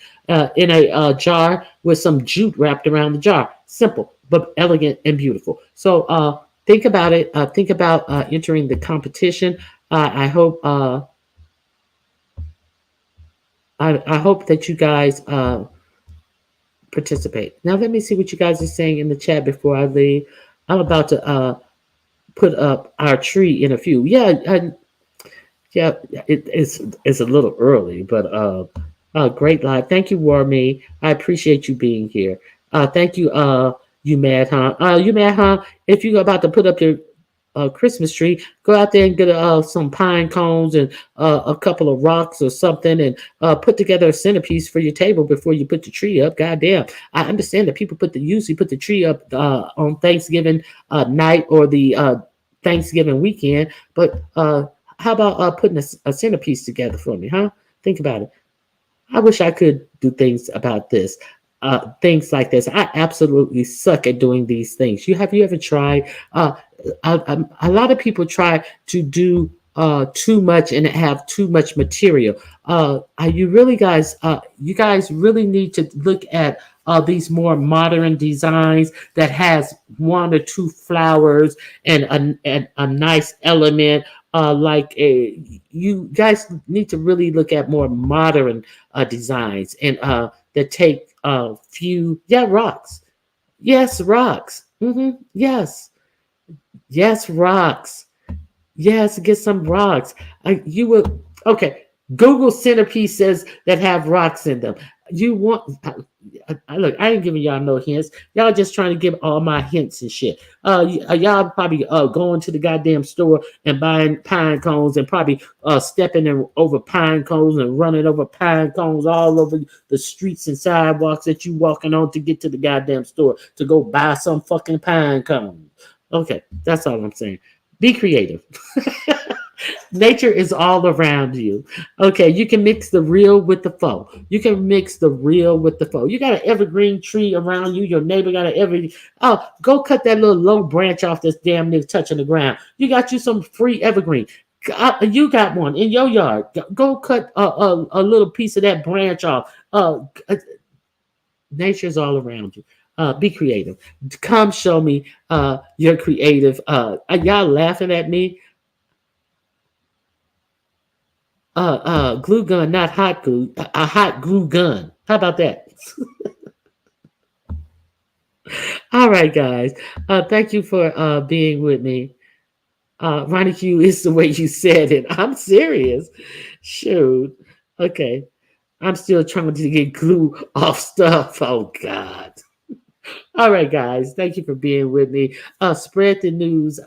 in a jar with some jute wrapped around the jar. Simple but elegant and beautiful. So think about it. Think about entering the competition. I hope. I hope that you guys participate. Now let me see what you guys are saying in the chat before I leave. I'm about to put up our tree in a few. Yeah, it's a little early, but great live. Thank you, Warme. I appreciate you being here. Thank you, you mad huh? You mad huh? If you're about to put up your Christmas tree, go out there and get some pine cones and a couple of rocks or something, and put together a centerpiece for your table before you put the tree up. Goddamn, I understand that people usually put the tree up on Thanksgiving night or the Thanksgiving weekend, but how about putting a centerpiece together for me, huh? Think about it. I wish I could do things about this. Things like this. I absolutely suck at doing these things. Have you ever tried? A lot of people try to do too much and have too much material. You guys really need to look at these more modern designs that has one or two flowers and a nice element. You guys need to really look at more modern designs and that take few rocks. Yes, rocks. Yes, rocks. Yes, get some rocks. You will. Okay. Google centerpieces that have rocks in them. You want? Look, I ain't giving y'all no hints. Y'all just trying to give all my hints and shit. Y'all probably going to the goddamn store and buying pine cones and probably stepping over pine cones and running over pine cones all over the streets and sidewalks that you walking on to get to the goddamn store to go buy some fucking pine cones. Okay, that's all I'm saying. Be creative. Nature is all around you. Okay, you can mix the real with the faux. You can mix the real with the faux. You got an evergreen tree around you. Your neighbor got an evergreen. Oh, go cut that little low branch off that's damn near touching the ground. You got you some free evergreen. You got one in your yard. Go cut a little piece of that branch off. Nature's all around you. Be creative. Come show me you're creative. Y'all laughing at me? Glue gun, not hot glue. A hot glue gun. How about that? All right, guys. Thank you for being with me. Ronnie Q is the way you said it. I'm serious. Shoot. Okay. I'm still trying to get glue off stuff. Oh God. All right, guys. Thank you for being with me. Spread the news.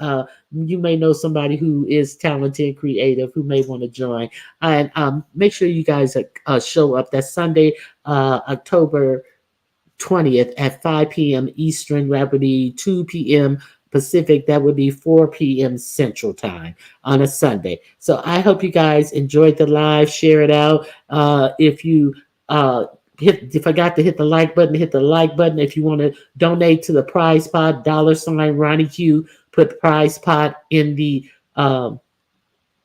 You may know somebody who is talented, creative, who may want to join. And make sure you guys show up. That's Sunday, October 20th at 5 p.m. Eastern. That would be 2 p.m. Pacific. That would be 4 p.m. Central Time on a Sunday. So I hope you guys enjoyed the live. Share it out. If you forgot to hit the like button, hit the like button. If you want to donate to the prize pot, $ Ronnie Q, put prize pot in the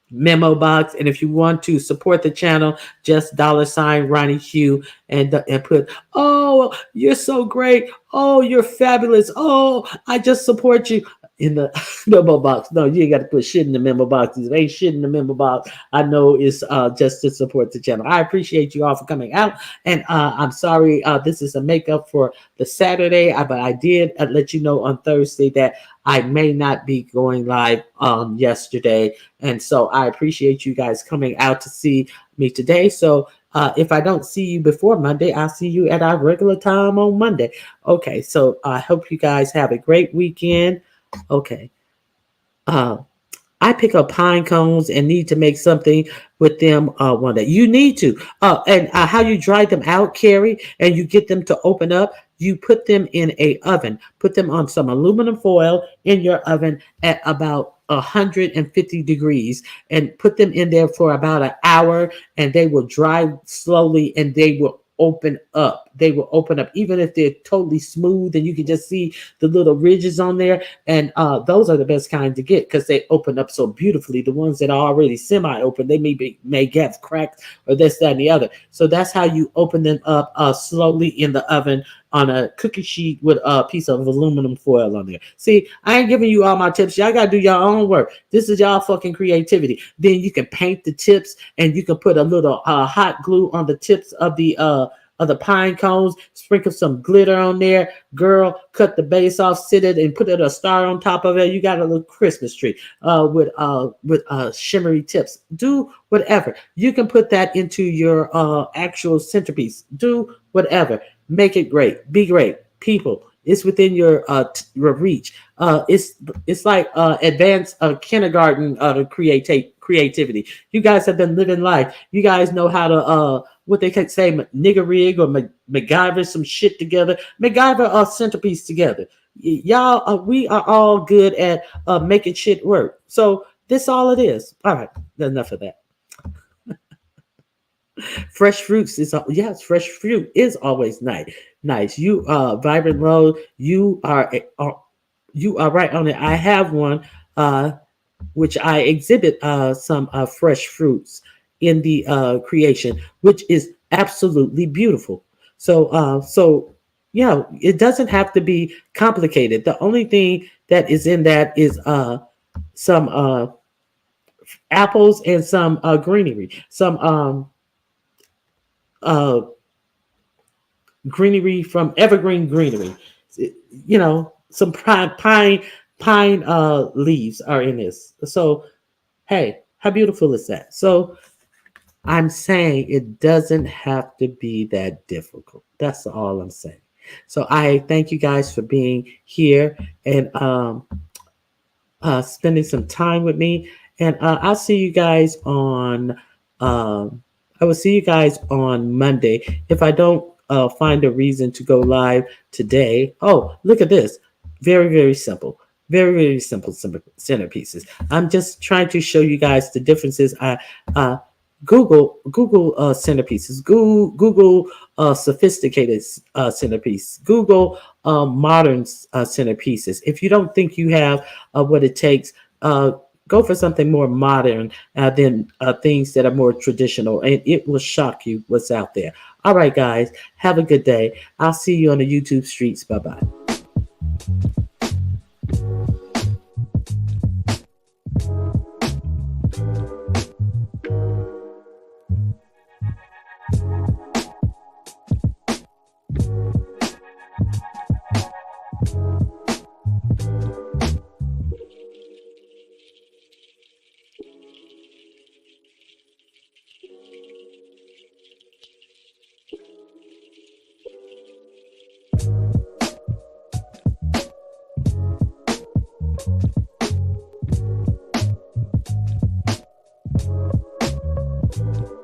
memo box. And if you want to support the channel, just $ Ronnie Q and put, oh, you're so great. Oh, you're fabulous. Oh, I just support you in the memo box. No, you ain't got to put shit in the memo box. If it ain't shit in the memo box, I know it's just to support the channel. I appreciate you all for coming out. And I'm sorry, this is a makeup for the Saturday, but I did let you know on Thursday that I may not be going live yesterday. And so I appreciate you guys coming out to see me today. So if I don't see you before Monday, I'll see you at our regular time on Monday. Okay, so I hope you guys have a great weekend. Okay. I pick up pine cones and need to make something with them one day. You need to. And how you dry them out, Carrie, and you get them to open up, you put them in a oven. Put them on some aluminum foil in your oven at about 150 degrees and put them in there for about an hour, and they will dry slowly and they will open up. They will open up even if they're totally smooth and you can just see the little ridges on there. And those are the best kind to get because they open up so beautifully. The ones that are already semi-open, they may get cracked or this, that, and the other. So that's how you open them up slowly in the oven on a cookie sheet with a piece of aluminum foil on there. See, I ain't giving you all my tips. Y'all got to do your own work. This is y'all fucking creativity. Then you can paint the tips and you can put a little hot glue on the tips of the pine cones, sprinkle some glitter on there. Girl, cut the base off, sit it, and put a star on top of it. You got a little Christmas tree with shimmery tips. Do whatever. You can put that into your actual centerpiece. Do whatever. Make it great. Be great. People, it's within your reach. It's like advanced kindergarten creativity. You guys have been living life. You guys know how to what they can say, nigger rig or MacGyver some shit together. MacGyver a centerpiece together. Y'all, we are all good at making shit work. So this all it is. All right, enough of that. Fresh fruits is yes, fresh fruit is always nice. You Vibrant Road, you are right on it. I have one which I exhibit some fresh fruits in the creation, which is absolutely beautiful. So yeah, it doesn't have to be complicated. The only thing that is in that is some apples and some greenery, some greenery from evergreen greenery. You know, some pine leaves are in this. So hey, how beautiful is that? So I'm saying it doesn't have to be that difficult. That's all I'm saying. So I thank you guys for being here and spending some time with me. And I'll see you guys on. I will see you guys on Monday. If I don't find a reason to go live today. Oh, look at this! Very, very simple. Very simple centerpieces. I'm just trying to show you guys the differences. Google centerpieces. Google sophisticated centerpiece. Google modern centerpieces. If you don't think you have what it takes, go for something more modern than things that are more traditional, and it will shock you what's out there. All right, guys, have a good day. I'll see you on the YouTube streets. Bye bye. you.